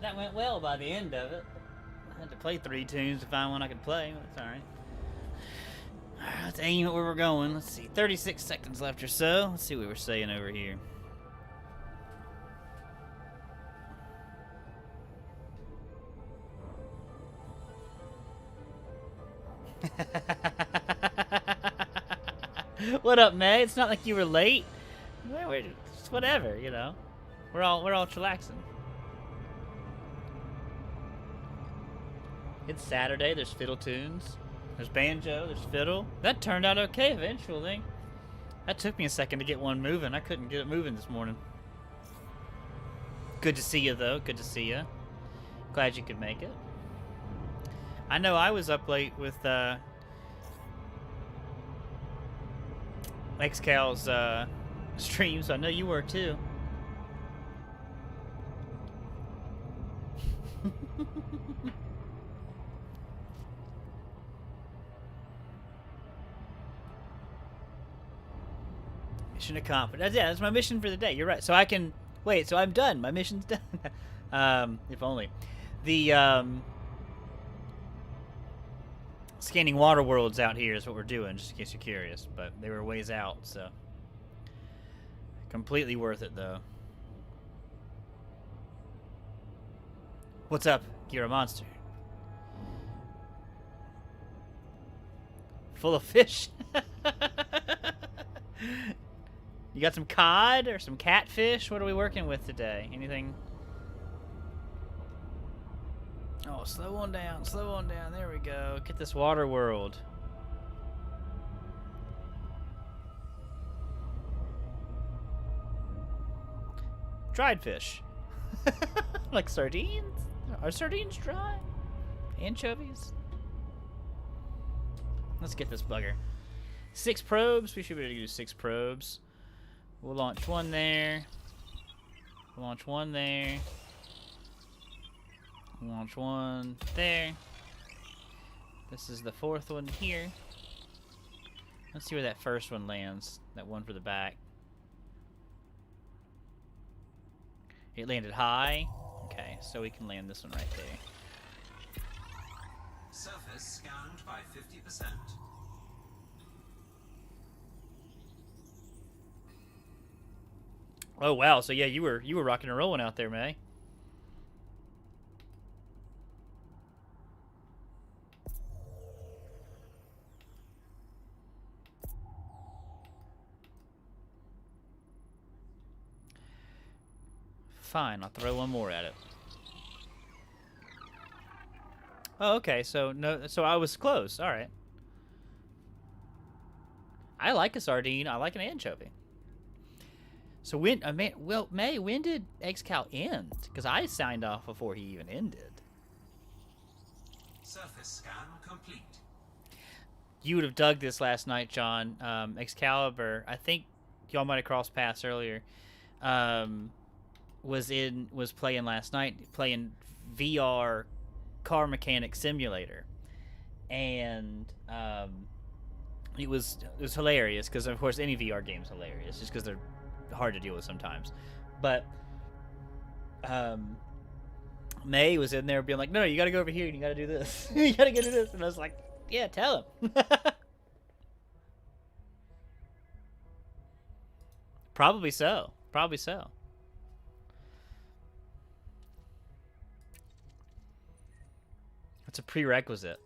That went well by the end of it. I had to play 3 tunes to find one I could play. That's all right. All right, let's aim at where we're going. Let's see, 36 seconds left or so. Let's see what we're saying over here. What up, May? It's not like you were late. We're just whatever, you know. We're all chillaxing. It's Saturday. There's fiddle tunes. There's banjo. There's fiddle. That turned out okay eventually. That took me a second to get one moving. I couldn't get it moving this morning. Good to see you, though. Good to see you. Glad you could make it. I know I was up late with XCal's stream, so I know you were too. Mission accomplished. Yeah, that's my mission for the day. You're right. So I can wait. So I'm done. My mission's done. If only. The scanning water worlds out here is what we're doing, just in case you're curious. But they were ways out, so completely worth it though. What's up, Gira Monster? Full of fish. You got some cod or some catfish? What are we working with today? Anything? Oh, slow on down, slow on down. There we go. Get this water world. Dried fish. Like sardines? Are sardines dry? Anchovies? Let's get this bugger. 6 probes. We should be able to do 6 probes. We'll launch one there. We'll launch one there. We'll launch one there. This is the 4th one here. Let's see where that first one lands. That one for the back. It landed high. Okay, so we can land this one right there. Surface scanned by 50%. Oh wow, so yeah, you were rocking and rolling out there, May. Fine, I'll throw one more at it. Oh, okay, so no, so I was close. All right. I like a sardine. I like an anchovy. So when, May, when did XCal end? Because I signed off before he even ended. Surface scan complete. You would have dug this last night, John. Excalibur, I think y'all might have crossed paths earlier. Was playing last night, playing VR car mechanic simulator, and it was hilarious because of course any VR game is hilarious just because they're hard to deal with sometimes. But May was in there being like, no, you got to go over here and you got to do this. You got to get to this, and I was like, yeah, tell him. Probably so. Probably so. It's a prerequisite.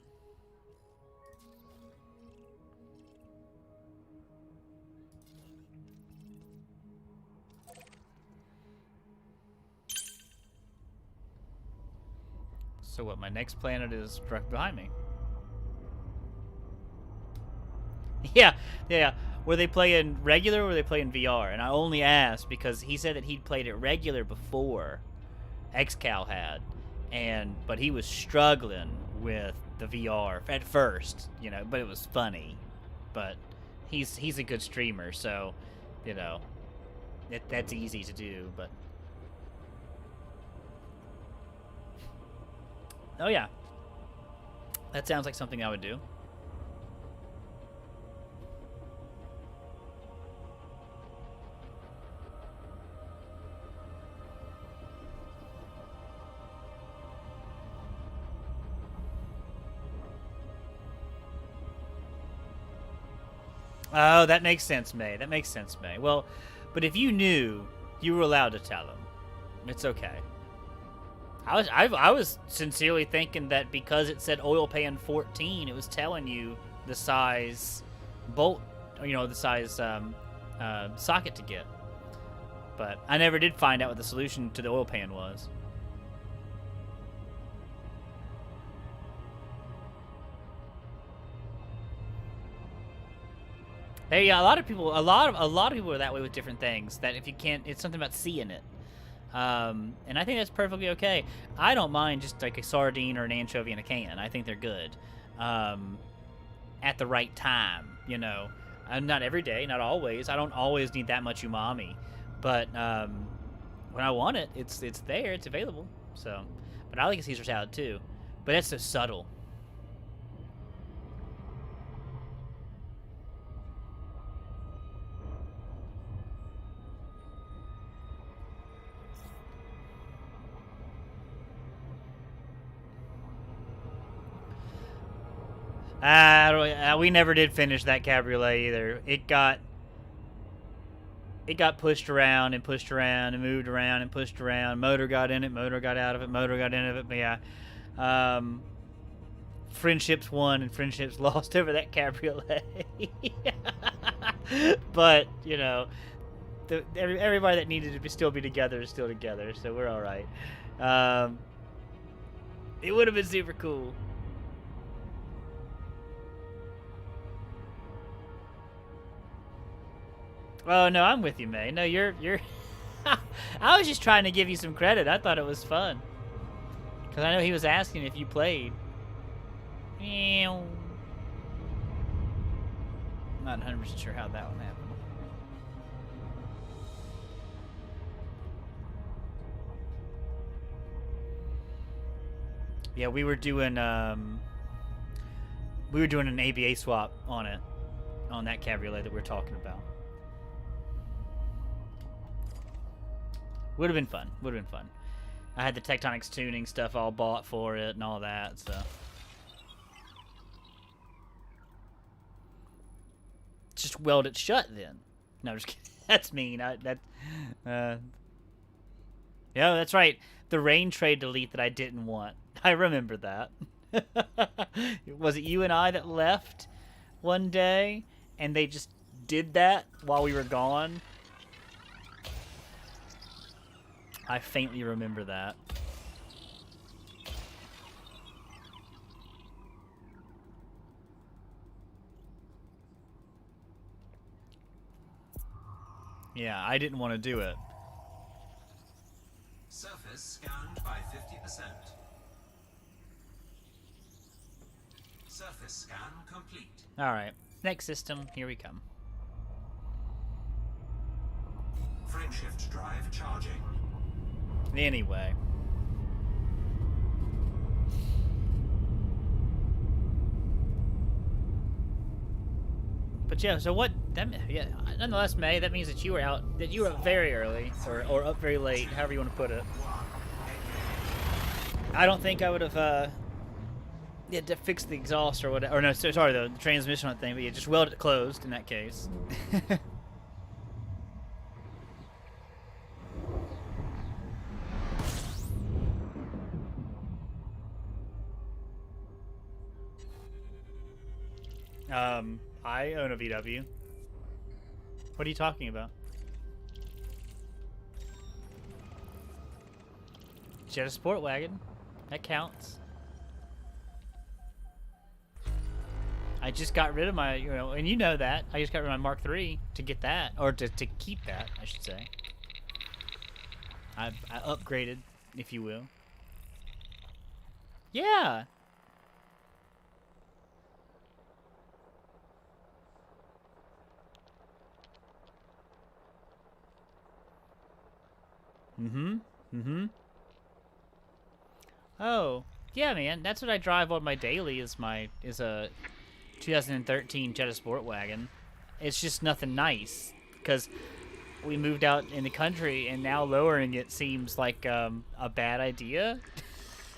So what, my next planet is right behind me. Yeah. Were they playing regular or were they playing VR? And I only asked because he said that he'd played it regular before XCal had. But he was struggling with the VR at first, you know, but it was funny. But he's a good streamer, so, you know, that's easy to do, but oh yeah. That sounds like something I would do. Oh, that makes sense, May. That makes sense, May. Well, but if you knew, you were allowed to tell him. It's okay. I was sincerely thinking that because it said oil pan 14, it was telling you the size bolt, the size socket to get. But I never did find out what the solution to the oil pan was. Hey, yeah, a lot of people are that way with different things. That if you can't, it's something about seeing it. And I think that's perfectly okay. I don't mind just like a sardine or an anchovy in a can. I think they're good. At the right time, not every day, not always. I don't always need that much umami, but when I want it, it's there, it's available. So, but I like a Caesar salad too, but that's so subtle. We never did finish that cabriolet either. It got pushed around and pushed around and moved around and pushed around. Motor got in it, motor got out of it, motor got into it. But yeah, friendships won and friendships lost over that cabriolet. But everybody that needed to still be together is still together, so we're all right. It would have been super cool. Oh, no, I'm with you, May. No, you're... I was just trying to give you some credit. I thought it was fun. Because I know he was asking if you played. I'm not 100% sure how that one happened. Yeah, we were doing an ABA swap on it. On that cabriolet that we were talking about. Would have been fun. Would have been fun. I had the Tectonics tuning stuff all bought for it and all that, so. Just weld it shut then. No, I'm just kidding. That's mean. Yeah, that's right. The rain trade delete that I didn't want. I remember that. Was it you and I that left one day and they just did that while we were gone? I faintly remember that. Yeah, I didn't want to do it. Surface scanned by 50%. Surface scan complete. Alright, next system, here we come. Frameshift drive charging. Anyway. But yeah, so what? Yeah, nonetheless, May. That means that you were up very early, or up very late, however you want to put it. I don't think I would have to fix the exhaust or whatever. Or no, sorry, the transmission thing. But yeah, just weld it closed in that case. I own a VW. What are you talking about? Jetta Sport Wagon. That counts. I just got rid of my, and you know that. I just got rid of my Mark III to get that, or to keep that, I should say. I upgraded, if you will. Yeah. Oh, yeah, man. That's what I drive on my daily. Is a 2013 Jetta Sport Wagon. It's just nothing nice because we moved out in the country, and now lowering it seems like a bad idea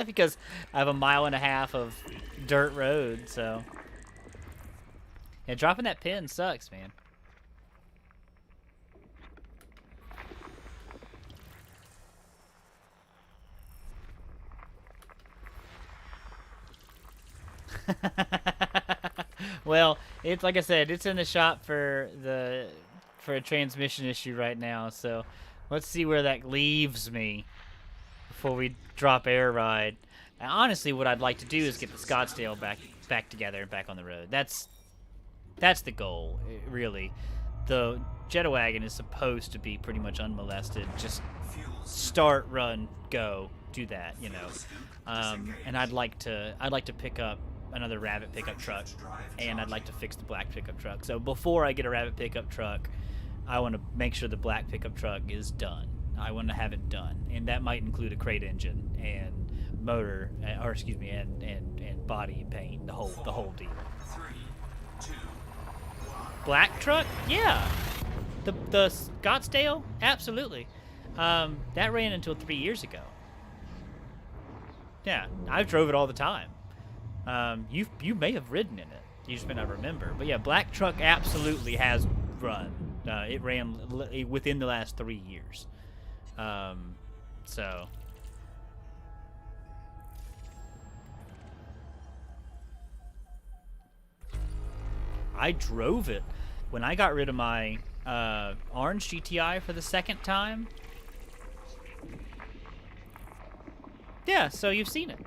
because I have 1.5 miles of dirt road. So Yeah, dropping that pin sucks, man. Well, it's like I said, it's in the shop for a transmission issue right now. So let's see where that leaves me before we drop Air Ride. And honestly, what I'd like to do is get the Scottsdale back together and back on the road. That's the goal, really. The Jetawagon is supposed to be pretty much unmolested. Just start, run, go, do that, you know. And I'd like to pick up another Rabbit pickup truck, and I'd like to fix the black pickup truck. So before I get a Rabbit pickup truck, I want to make sure the black pickup truck is done. I want to have it done, and that might include a crate engine and motor, or excuse me, and body and paint, the whole deal. 3, 2, 1. Black truck? Yeah. The Scottsdale? Absolutely. That ran until 3 years ago. Yeah, I drove it all the time. You may have ridden in it. You just may not remember. But yeah, black truck absolutely has run. It ran within the last 3 years. So. I drove it when I got rid of my orange GTI for the second time. Yeah, so you've seen it.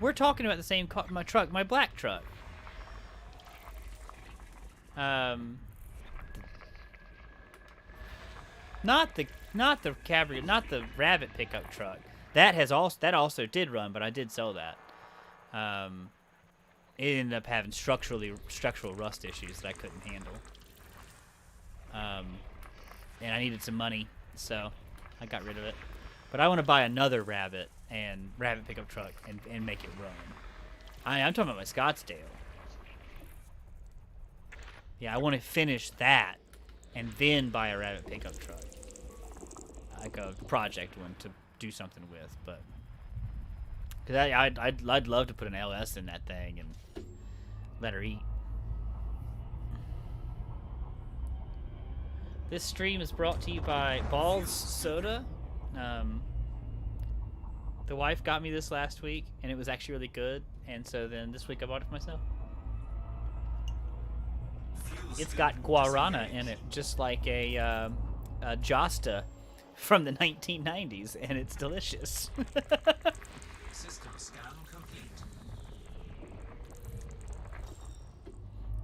We're talking about the same car, my truck, my black truck. Not the Cabrio, not the Rabbit pickup truck. That also did run, but I did sell that. It ended up having structural rust issues that I couldn't handle. And I needed some money, so I got rid of it. But I want to buy another Rabbit pickup truck and make it run. I'm talking about my Scottsdale. Yeah, I want to finish that and then buy a Rabbit pickup truck. Like a project one to do something with, but because I'd love to put an LS in that thing and let her eat. This stream is brought to you by Balls Soda. The wife got me this last week, and it was actually really good. And so then this week I bought it for myself. It's got guarana in it, just like a Josta from the 1990s, and it's delicious. System scan complete.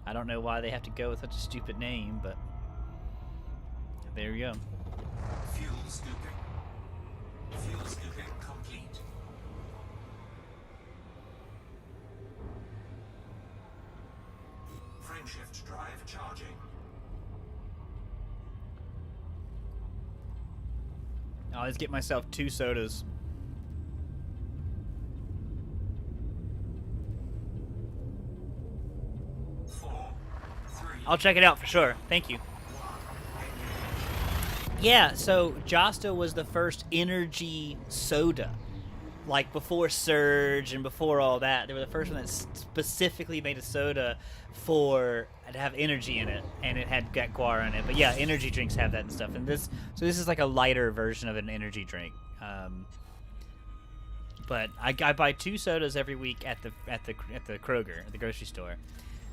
I don't know why they have to go with such a stupid name, but there you go. Fuel scooping. Fuel scooping complete. Frameshift drive charging. I'll just get myself 2 sodas. I'll check it out for sure. Thank you. Yeah, so Josta was the first energy soda. Like before Surge and before all that, they were the first one that specifically made a soda to have energy in it, and it had got guar in it. But yeah, energy drinks have that and stuff. And this is like a lighter version of an energy drink. But I buy 2 sodas every week at the Kroger, at the grocery store,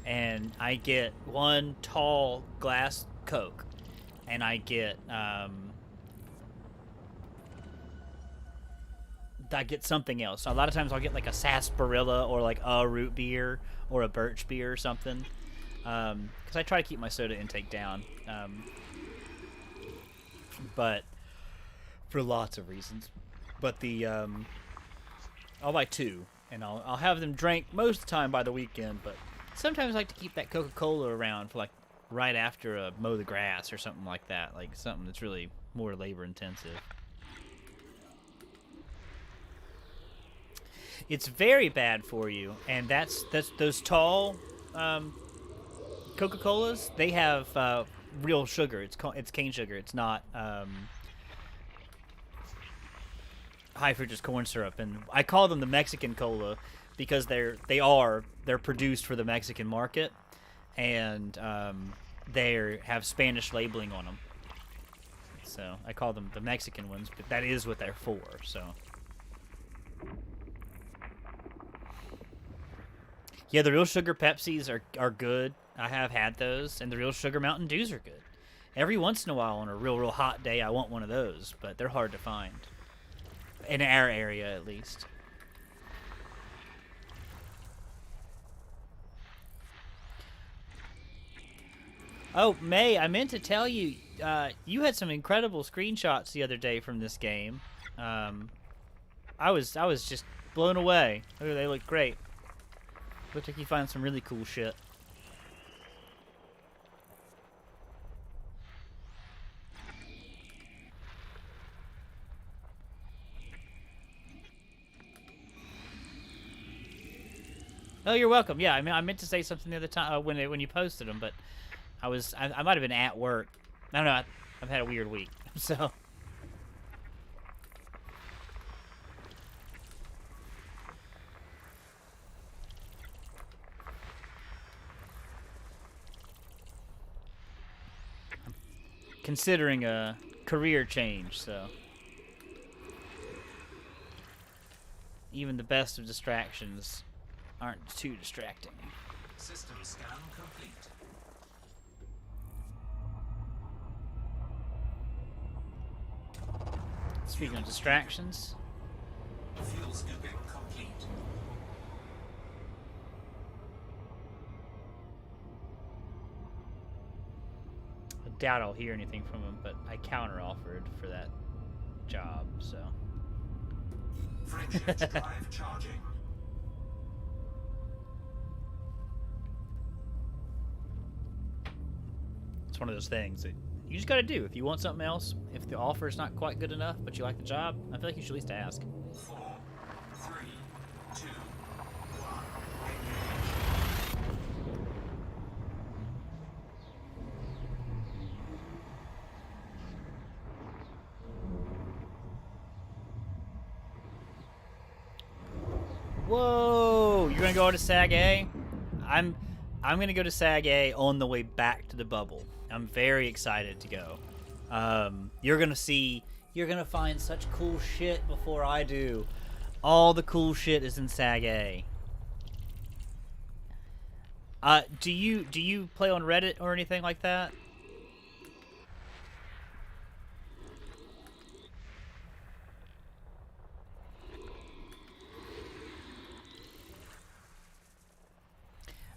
and I get 1 tall glass Coke, and I get something else. So a lot of times I'll get like a sarsaparilla or like a root beer or a birch beer or something, because I try to keep my soda intake down, but for lots of reasons. But I'll buy 2, and I'll have them drank most of the time by the weekend, but sometimes I like to keep that Coca-Cola around for like right after a mow the grass or something like that, like something that's really more labor intensive. It's very bad for you, and that's those tall Coca-Colas. They have real sugar. It's cane sugar. It's not. high fructose corn syrup, and I call them the Mexican cola because they're produced for the Mexican market, and they have Spanish labeling on them. So I call them the Mexican ones, but that is what they're for. So yeah, the real sugar Pepsis are good. I have had those, and the real sugar Mountain Dews are good. Every once in a while, on a real hot day, I want one of those, but they're hard to find. In our area, at least. Oh, May, I meant to tell you, you had some incredible screenshots the other day from this game. I was just blown away. They look great. Looks like you find some really cool shit. Oh, you're welcome. Yeah, I meant to say something the other time when you posted them, but I might have been at work. I don't know. I've had a weird week, so. I'm considering a career change, so. Even the best of distractions aren't too distracting. System scan complete. Speaking of distractions. Fuel scooping complete. I doubt I'll hear anything from him, but I counter-offered for that job, so. Friction drive charging. It's one of those things that you just gotta do. If you want something else, if the offer is not quite good enough, but you like the job, I feel like you should at least ask. 4, 3, 2, 1. Whoa! You're gonna go to Sag A? I'm gonna go to Sag A on the way back to the bubble. I'm very excited to go. You're gonna find such cool shit before I do. All the cool shit is in Sag A. Do you play on Reddit or anything like that?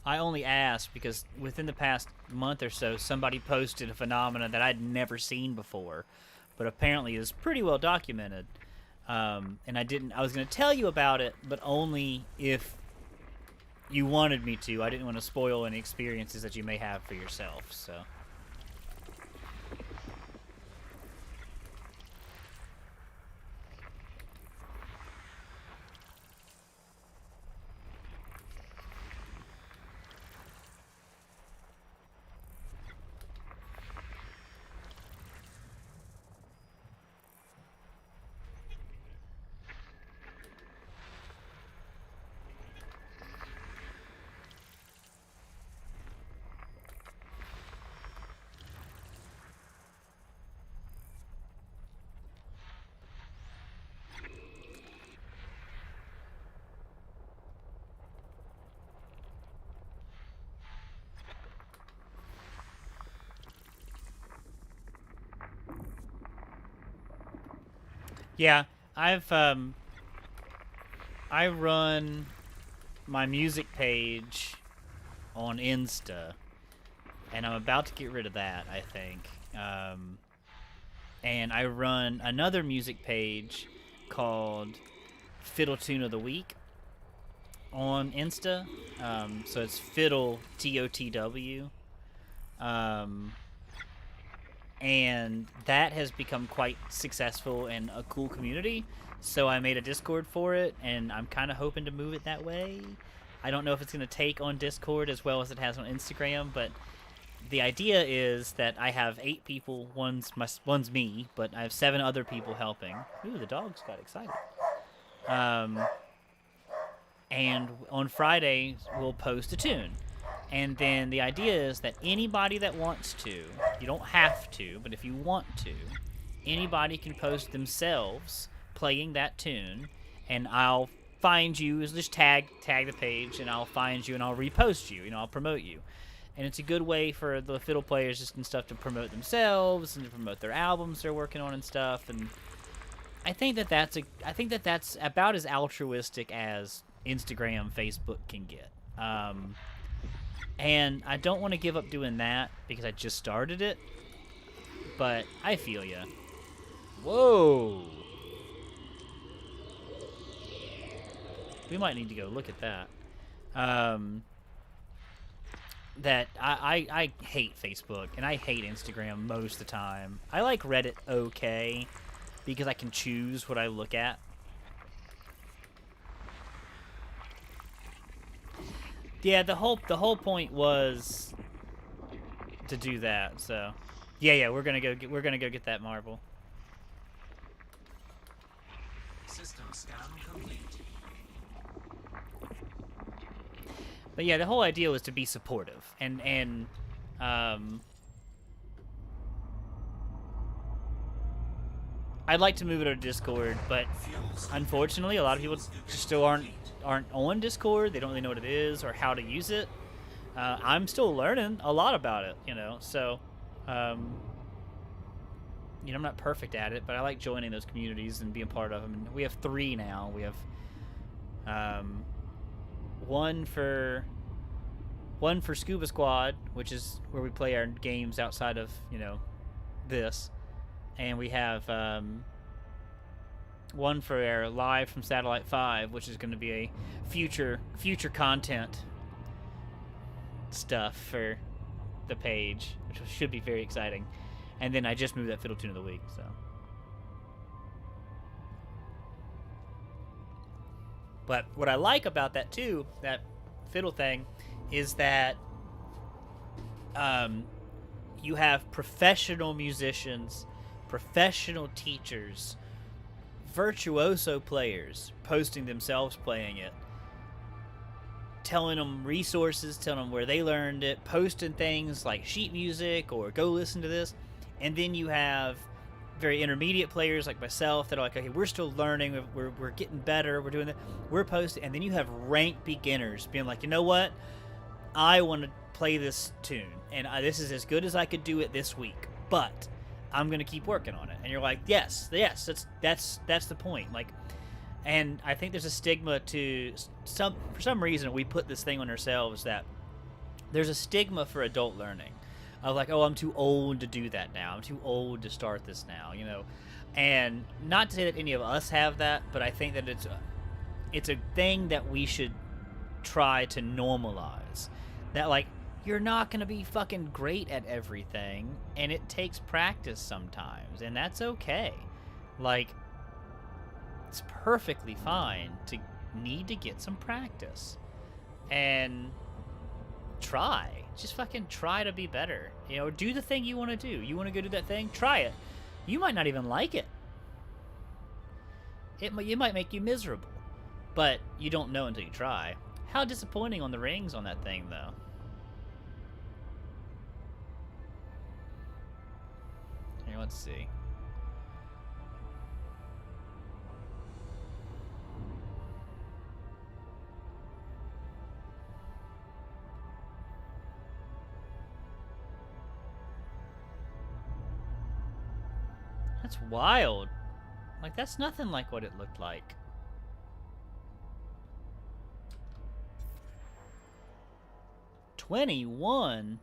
I only asked because within the past month or so, somebody posted a phenomenon that I'd never seen before, but apparently is pretty well documented. And I was going to tell you about it, but only if you wanted me to. I didn't want to spoil any experiences that you may have for yourself, so. Yeah, I run my music page on Insta, and I'm about to get rid of that, I think. And I run another music page called Fiddle Tune of the Week on Insta. So it's Fiddle, T-O-T-W. And that has become quite successful and a cool community. So I made a Discord for it, and I'm kind of hoping to move it that way. I don't know if it's going to take on Discord as well as it has on Instagram, but the idea is that I have 8 people. One's me, but I have 7 other people helping. Ooh, the dogs got excited. And on Friday we'll post a tune. And then the idea is that anybody that wants to, you don't have to, but if you want to, anybody can post themselves playing that tune, and I'll find you. Just tag the page, and I'll find you, and I'll repost you. I'll promote you. And it's a good way for the fiddle players just and stuff to promote themselves and to promote their albums they're working on and stuff. And I think that's about as altruistic as Instagram, Facebook can get. And I don't want to give up doing that because I just started it, but I feel ya. Whoa. We might need to go look at that. That I hate Facebook and I hate Instagram most of the time. I like Reddit okay because I can choose what I look at. Yeah, the whole point was to do that. So, yeah, we're gonna go get that marble. System scan complete. But yeah, the whole idea was to be supportive, and I'd like to move it to Discord, but unfortunately, a lot of people just still aren't on Discord. They don't really know what it is or how to use it. I'm still learning a lot about it, So, I'm not perfect at it, but I like joining those communities and being part of them. And we have 3 now. We have one for Scuba Squad, which is where we play our games outside of this. And we have one for our Live from Satellite 5, which is going to be a future content stuff for the page, which should be very exciting. And then I just moved that Fiddle Tune of the Week, so. But what I like about that, too, that fiddle thing, is that you have professional musicians, professional teachers, virtuoso players posting themselves playing it, telling them resources, telling them where they learned it, posting things like sheet music or go listen to this. And then you have very intermediate players like myself that are like, okay, we're still learning, we're getting better, we're doing that, we're posting. And then you have ranked beginners being like, you know what, I want to play this tune, and this is as good as I could do it this week, but I'm gonna keep working on it. And you're like, yes, that's the point. Like, and I think there's a stigma to for some reason we put this thing on ourselves that there's a stigma for adult learning of like, oh, I'm too old to do that now. I'm too old to start this now, And not to say that any of us have that, but I think that it's a thing that we should try to normalize. That like, you're not going to be fucking great at everything, and it takes practice sometimes, and that's okay. Like, it's perfectly fine to need to get some practice. And just fucking try to be better. Do the thing you want to do. You want to go do that thing? Try it. You might not even like it. It might make you miserable, but you don't know until you try. How disappointing on the rings on that thing, though. Here, let's see. That's wild. Like, that's nothing like what it looked like. $21.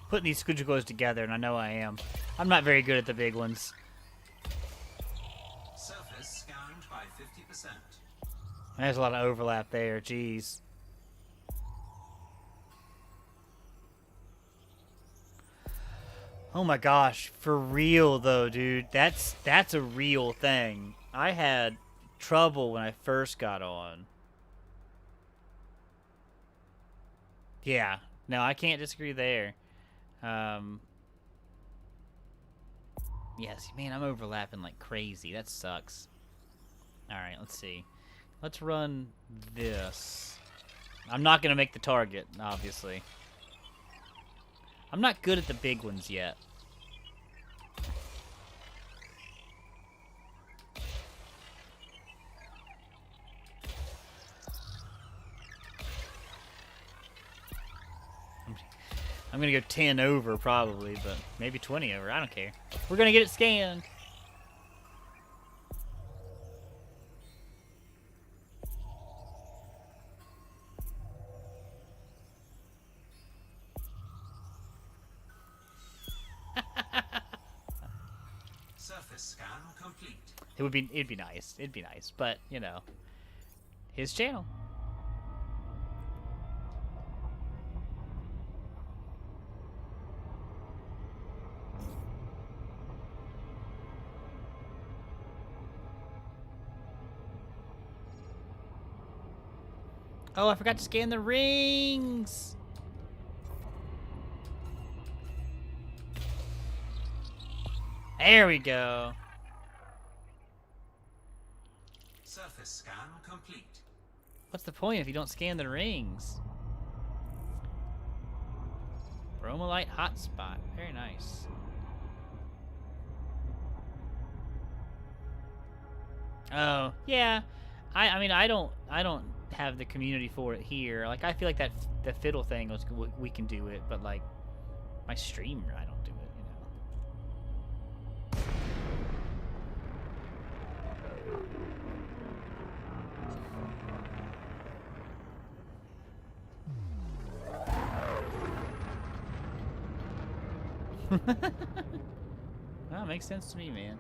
putting these squidgicles together, and I know I am. I'm not very good at the big ones. Surface scanned by 50%. There's a lot of overlap there. Jeez. Oh my gosh, for real though, dude. That's a real thing. I had trouble when I first got on. Yeah, no, I can't disagree there. Yes, man, I'm overlapping like crazy. That sucks. All right, let's see. Let's run this. I'm not gonna make the target, obviously. I'm not good at the big ones yet. I'm gonna go 10 over probably, but maybe 20 over. I don't care. We're gonna get it scanned. Surface scan complete. It'd be nice. It'd be nice, but you know, his channel. Oh, I forgot to scan the rings. There we go. Surface scan complete. What's the point if you don't scan the rings? Bromolite hotspot. Very nice. Oh, yeah. I mean, I don't have the community for it here. Like, I feel like the fiddle thing was we can do it, but like my streamer, I don't do it, you know. Well, it makes sense to me, man.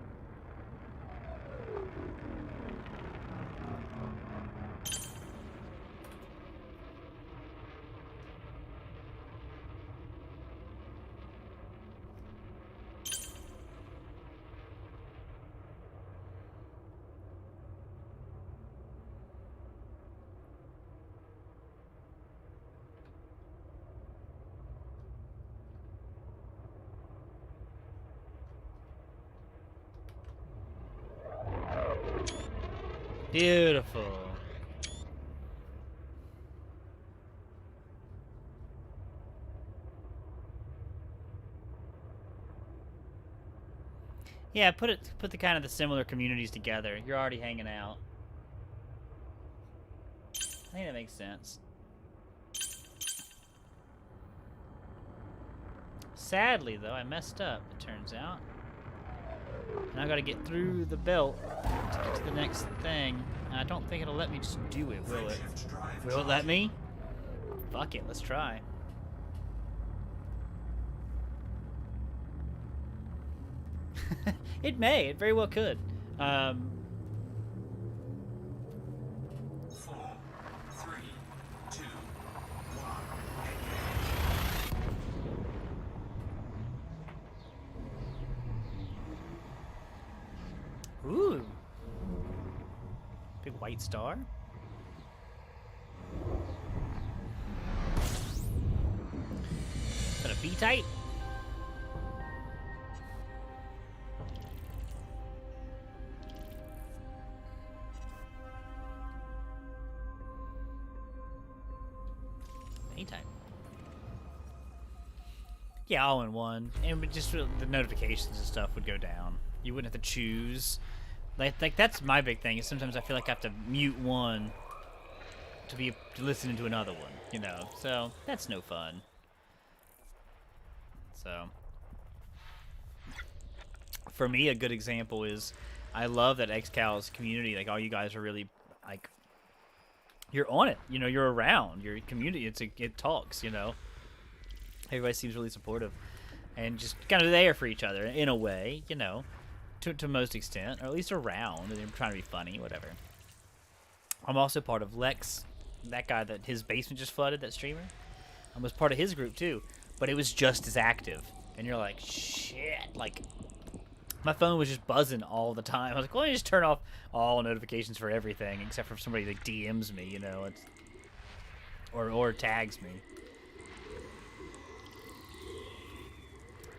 Beautiful. Yeah, put the kind of the similar communities together. You're already hanging out. I think that makes sense. Sadly, though, I messed up, it turns out. And I gotta get through the belt to get to the next thing. And I don't think it'll let me just do it, will it? Will it let me? Fuck it, let's try. It may, it very well could. 4, 3, 2, 1. Ooh. Big white star. Is that a B-type? A-type. Yeah, all in one. And just the notifications and stuff would go down. You wouldn't have to choose. Like that's my big thing. Is sometimes I feel like I have to mute one to listen to another one, you know. So that's no fun. So for me, a good example is I love that XCal's community. Like all you guys are really like you're on it. You know, you're around your community. It talks. You know, Everybody seems really supportive and just kind of there for each other in a way, you know, to most extent, or at least around. And they're trying to be funny, whatever. I'm also part of Lex, that guy that his basement just flooded, that streamer. I was part of his group too, but it was just as active. And you're like, shit, like, my phone was just buzzing all the time. I was like, why don't you just turn off all notifications for everything, except for if somebody like DMs me, you know, it's, or tags me.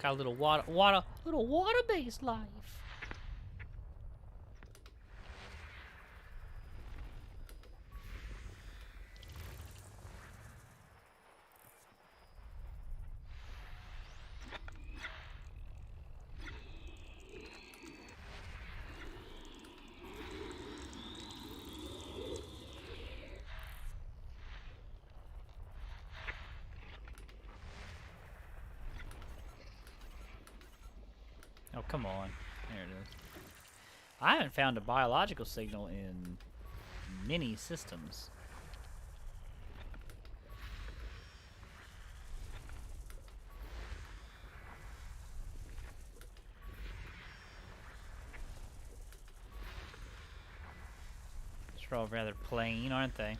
Got a little water-based life. Oh, come on. There it is. I haven't found a biological signal in many systems. They're all rather plain, aren't they?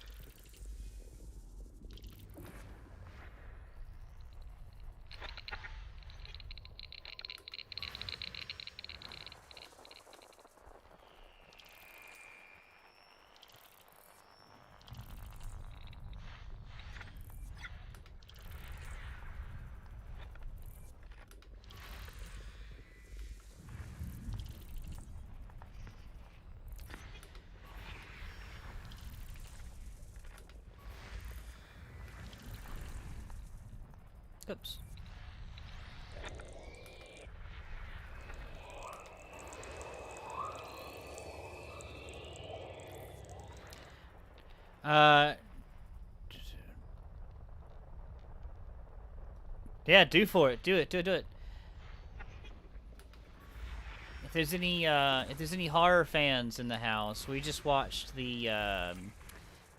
Oops. Yeah, do for it. Do it. Do it. If there's any horror fans in the house, we just watched the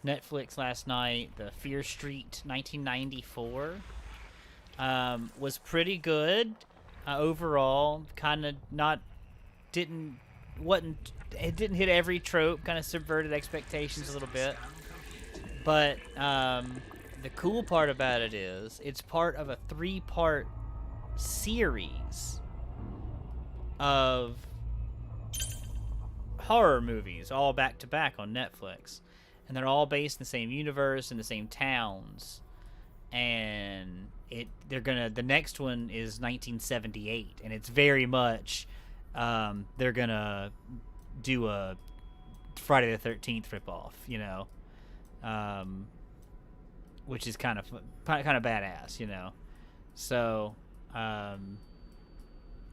Netflix last night, the Fear Street 1994. Was pretty good overall. Kind of it didn't hit every trope. Kind of subverted expectations a little bit. But the cool part about it is it's part of a 3-part series of horror movies, all back to back on Netflix, and they're all based in the same universe in the same towns. And the next one is 1978, and it's very much they're gonna do a Friday the 13th ripoff, you know, which is kind of badass, you know. So it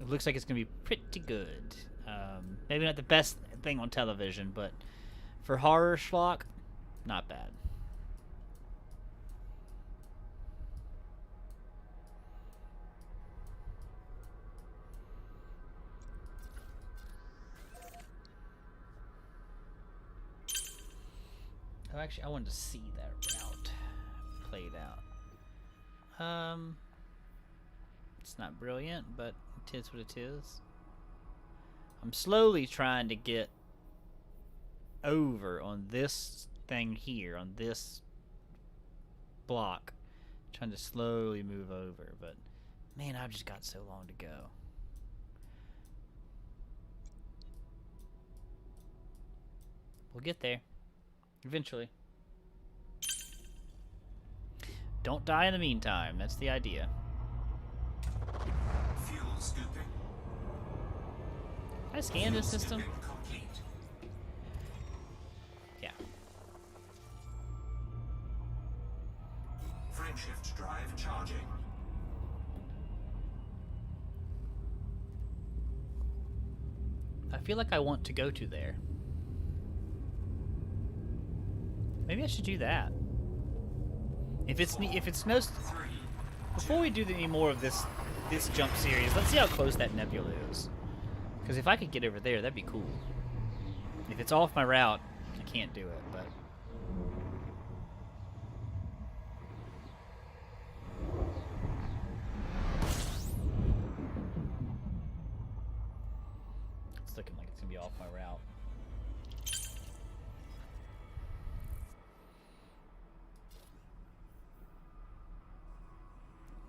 looks like it's gonna be pretty good. Maybe not the best thing on television, but for horror schlock, not bad. Oh, actually, I wanted to see that route played out. It's not brilliant, but it is what it is. I'm slowly trying to get over on this thing here, on this block. Trying to slowly move over, but man, I've just got so long to go. We'll get there. Eventually. Don't die in the meantime. That's the idea. Fuel scooping. Can I scan this system? Complete. Yeah. Frameshift drive charging. I feel like I want to go to there. Maybe I should do that. If it's no. Before we do any more of this jump series, let's see how close that nebula is. Because if I could get over there, that'd be cool. If it's off my route, I can't do it. But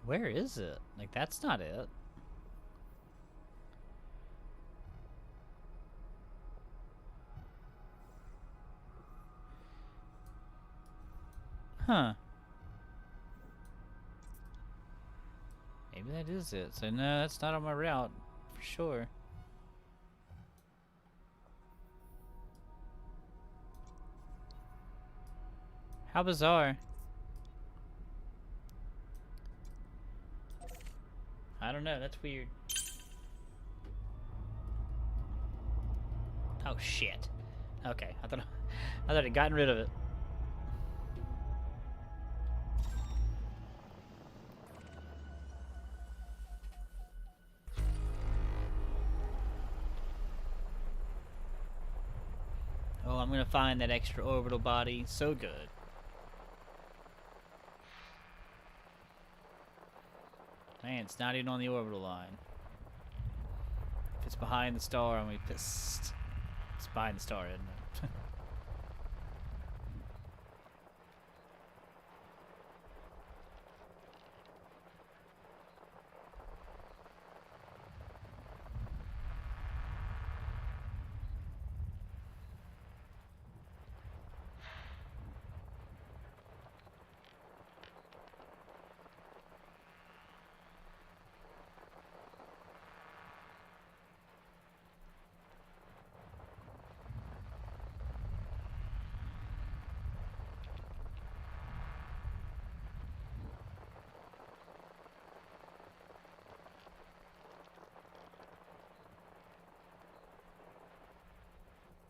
Where is it? Like, that's not it. Huh. Maybe that is it. So no, that's not on my route, for sure. How bizarre. I don't know, that's weird. Oh shit. Okay, I thought I'd gotten rid of it. Oh, I'm gonna find that extra orbital body. So good. Man, it's not even on the orbital line. If it's behind the star, I'm gonna be pissed. It's behind the star, isn't it?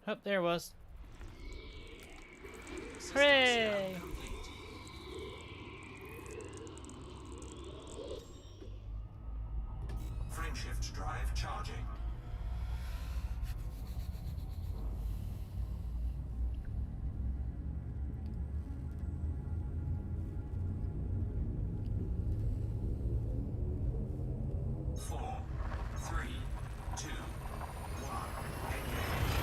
Oh, there it was. Systems Hooray! now complete. Frameshift drive charging. Four, three, two, one. Engage.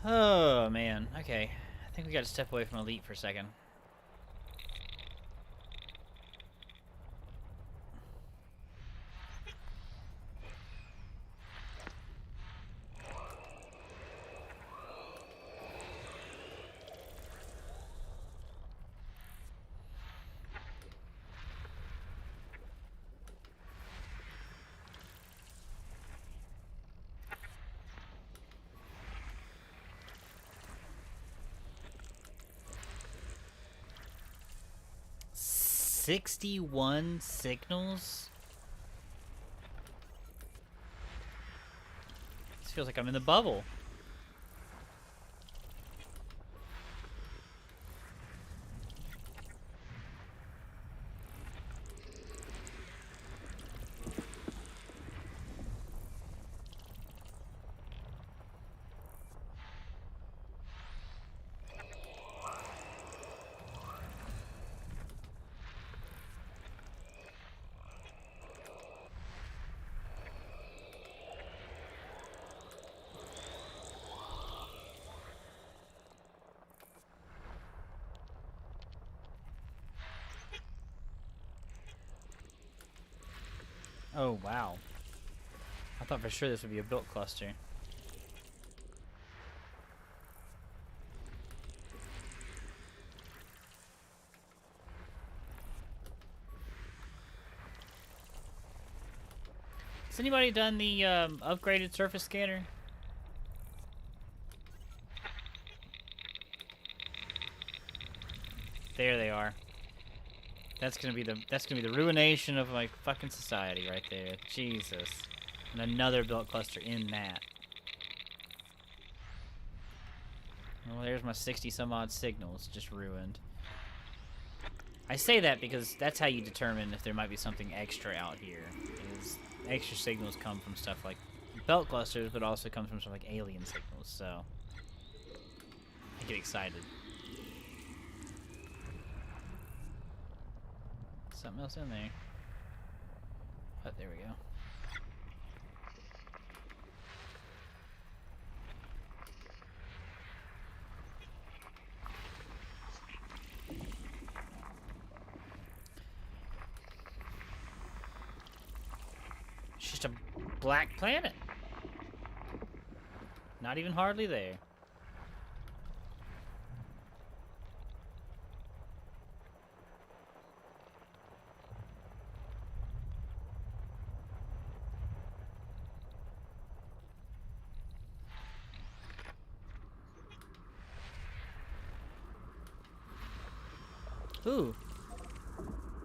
Oh man, okay. I think we gotta step away from Elite for a second. $61 signals? This feels like I'm in the bubble. Oh, wow. I thought for sure this would be a built cluster. Has anybody done the upgraded surface scanner? There they are. That's gonna be the ruination of my fucking society right there. Jesus. And another built cluster in that. Well, there's my 60 some odd signals just ruined. I say that because that's how you determine if there might be something extra out here. Is extra signals come from stuff like belt clusters, but also comes from stuff like alien signals. So I get excited. Something else in there. Oh, there we go. It's just a black planet. Not even hardly there. Ooh.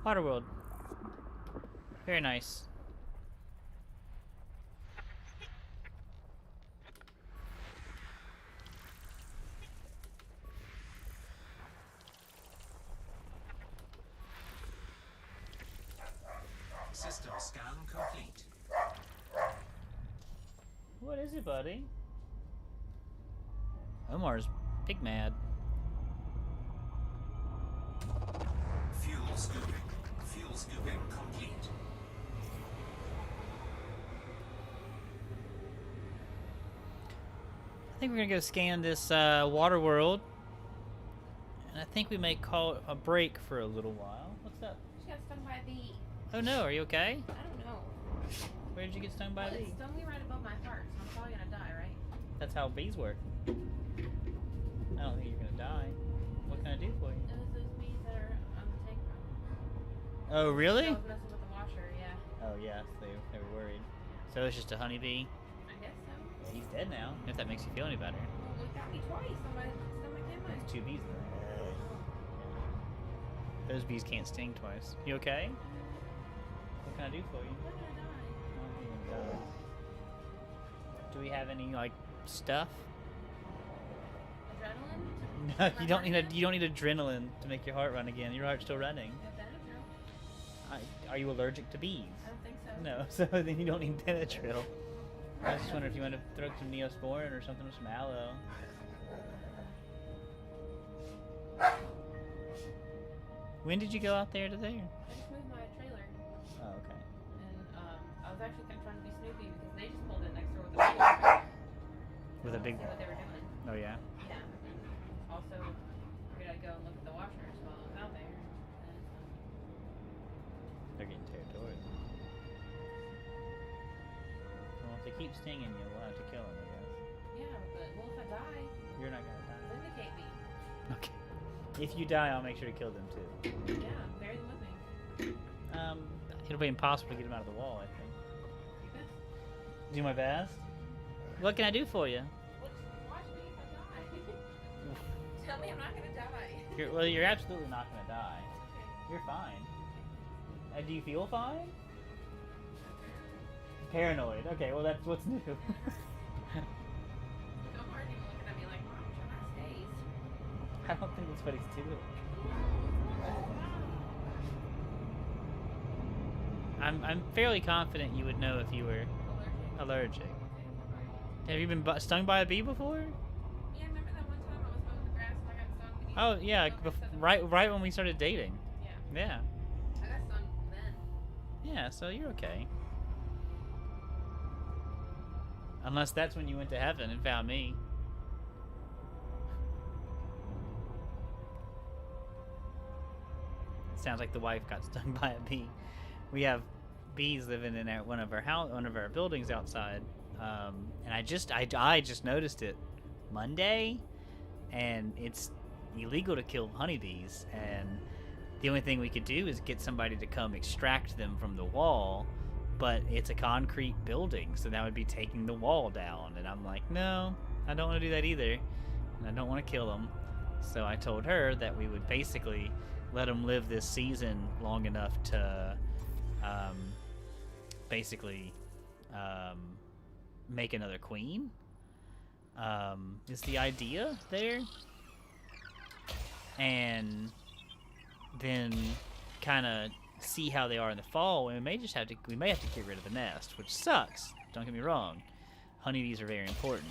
Waterworld. Very nice. System scan complete. What is it, buddy? Omar's big mad. Fuel scooping. Fuel scooping complete. I think we're gonna go scan this water world, and I think we may call a break for a little while. What's up? She got stung by a bee. Oh no, are you okay? I don't know. Where did you get stung by a Well, bee? it stung me right above my heart, so I'm probably gonna die, right? That's how bees work. I don't think you're gonna die. What can I do for you? It was those bees that are on the tank run. Oh really? I was messing with the washer, yeah. Oh yes, they were worried. So it's just a honeybee. I guess so. Well, he's dead now. If that makes you feel any better. Well, it got me twice on my stomach and my... There's 2 bees in there. Those bees can't sting twice. You okay? What can I do for you? I'm gonna die. Oh, you're gonna die. Do we have any like stuff? Adrenaline? No, you don't need adrenaline to make your heart run again. Your heart's still running. Are you allergic to bees? I don't think so. No, so then you don't need Benadryl. I was just wondering if you want to throw some Neosporin or something with some aloe. When did you go out there to there? I just moved my trailer, Oh, okay. and I was actually kind of trying to be snoopy because they just pulled it next door with a big trailer. With a big. See what they were doing. Oh yeah. Yeah. And also, figured I'd go and look at the washers while I was out there. And, They're getting territorial. Well, if they keep stinging you, we'll have to kill them, I guess. yeah, but well, if I die, You're not gonna die. vindicate me. Okay. If you die, I'll make sure to kill them too. Yeah, bury them with me. It'll be impossible to get them out of the wall, I think. You best. Do my best. What can I do for you? Watch me if I die. Tell me I'm not gonna die. Well, you're absolutely not gonna die. Okay. You're fine. Do you feel fine? Paranoid. Okay, well that's what's new. Don't worry, people looking at me like, Mom, show my days. I don't think that's what he's doing. I'm fairly confident you would know if you were Allergic. allergic. Have you been stung by a bee before? Yeah, remember that one time I was mowing the grass and I got stung? And Oh yeah, right when we started dating. Yeah. Yeah. I got stung then. Yeah, so you're okay. Unless that's when you went to heaven and found me. Sounds like the wife got stung by a bee. We have bees living in one of our buildings outside, and I just noticed it Monday, and it's illegal to kill honeybees, and the only thing we could do is get somebody to come extract them from the wall, but it's a concrete building, so that would be taking the wall down, and I'm like, no, I don't want to do that either, and I don't want to kill them. So I told her that we would basically let them live this season long enough to basically make another queen, is the idea there. And then kind of see how they are in the fall. And we may have to get rid of the nest, which sucks. Don't get me wrong. Honeybees are very important,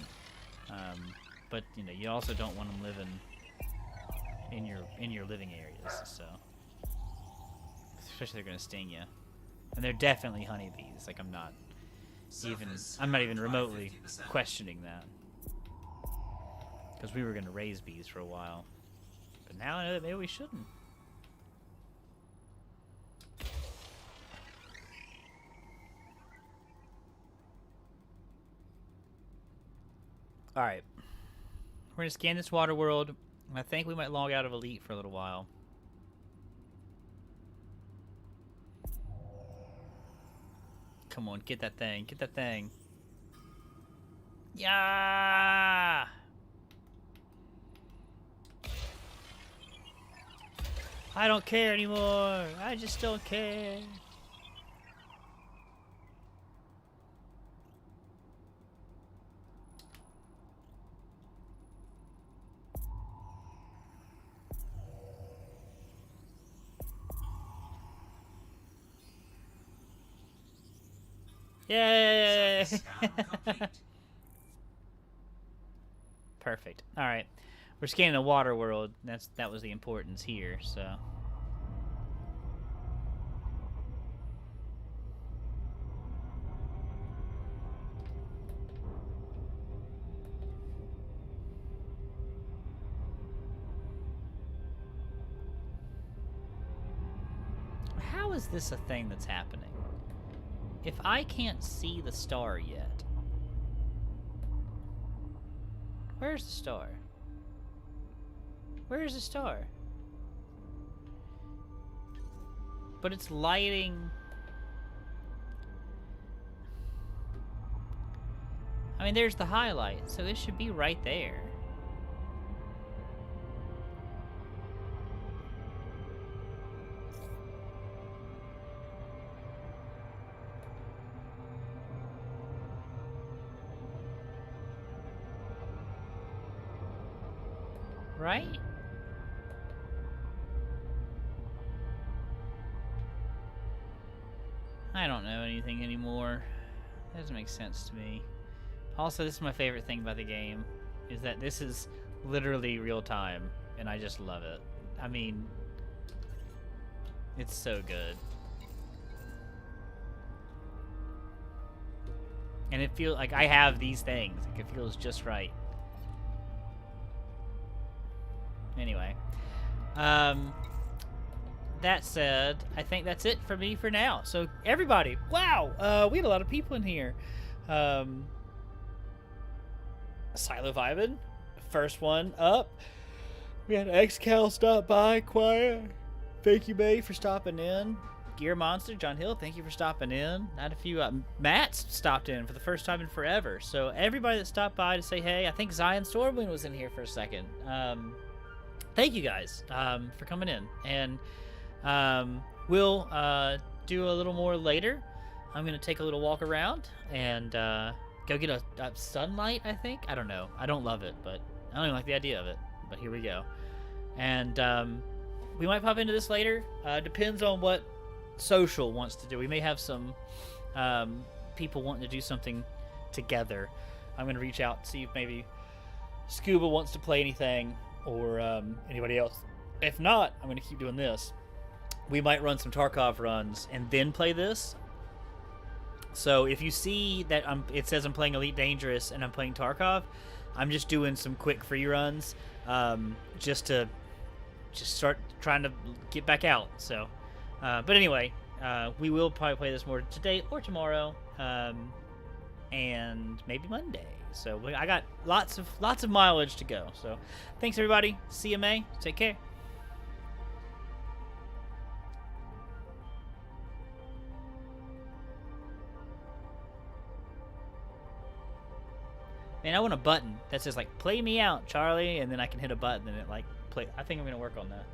but you know, you also don't want them living in your living areas. So, especially if they're gonna sting you, and they're definitely honeybees. Like I'm not even remotely 50%. questioning that, because we were gonna raise bees for a while, but now I know that maybe we shouldn't. Alright. We're going to scan this water world. And I think we might log out of Elite for a little while. Come on, get that thing. Get that thing. Yeah! I don't care anymore. I just don't care. Yay! Surface scan complete. Perfect. All right, we're scanning the water world. That was the importance here. So. How is this a thing that's happening? If I can't see the star yet... Where's the star? Where's the star? But it's lighting... I mean, there's the highlight, so it should be right there. Right? I don't know anything anymore. That doesn't make sense to me. Also, this is my favorite thing about the game, is that this is literally real time, and I just love it. I mean, it's so good. And it feels like I have these things. Like, it feels just right. Anyway, that said, I think that's it for me for now. So everybody, wow, we had a lot of people in here. Silo vibing, first one up. We had XCal stop by, choir. Thank you, May, for stopping in. Gear Monster, John Hill, thank you for stopping in. Not a few, Matt's stopped in for the first time in forever. So everybody that stopped by to say hey, I think Zion Stormwind was in here for a second. Thank you guys for coming in, and we'll do a little more later. I'm gonna take a little walk around and go get a sunlight. I think, I don't know. I don't love it, but I don't even like the idea of it. But here we go, and we might pop into this later. Depends on what social wants to do. We may have some people wanting to do something together. I'm gonna reach out and see if maybe Scuba wants to play anything, or anybody else. If not, I'm going to keep doing this. We might run some Tarkov runs and then play this. So if you see that it says I'm playing Elite Dangerous and I'm playing Tarkov, I'm just doing some quick free runs just to start trying to get back out. So, but anyway, we will probably play this more today or tomorrow, and maybe Monday. So I got lots of mileage to go. So thanks everybody. See you, May. Take care. Man, I want a button that says like "Play me out, Charlie," and then I can hit a button and it like play. I think I'm gonna work on that.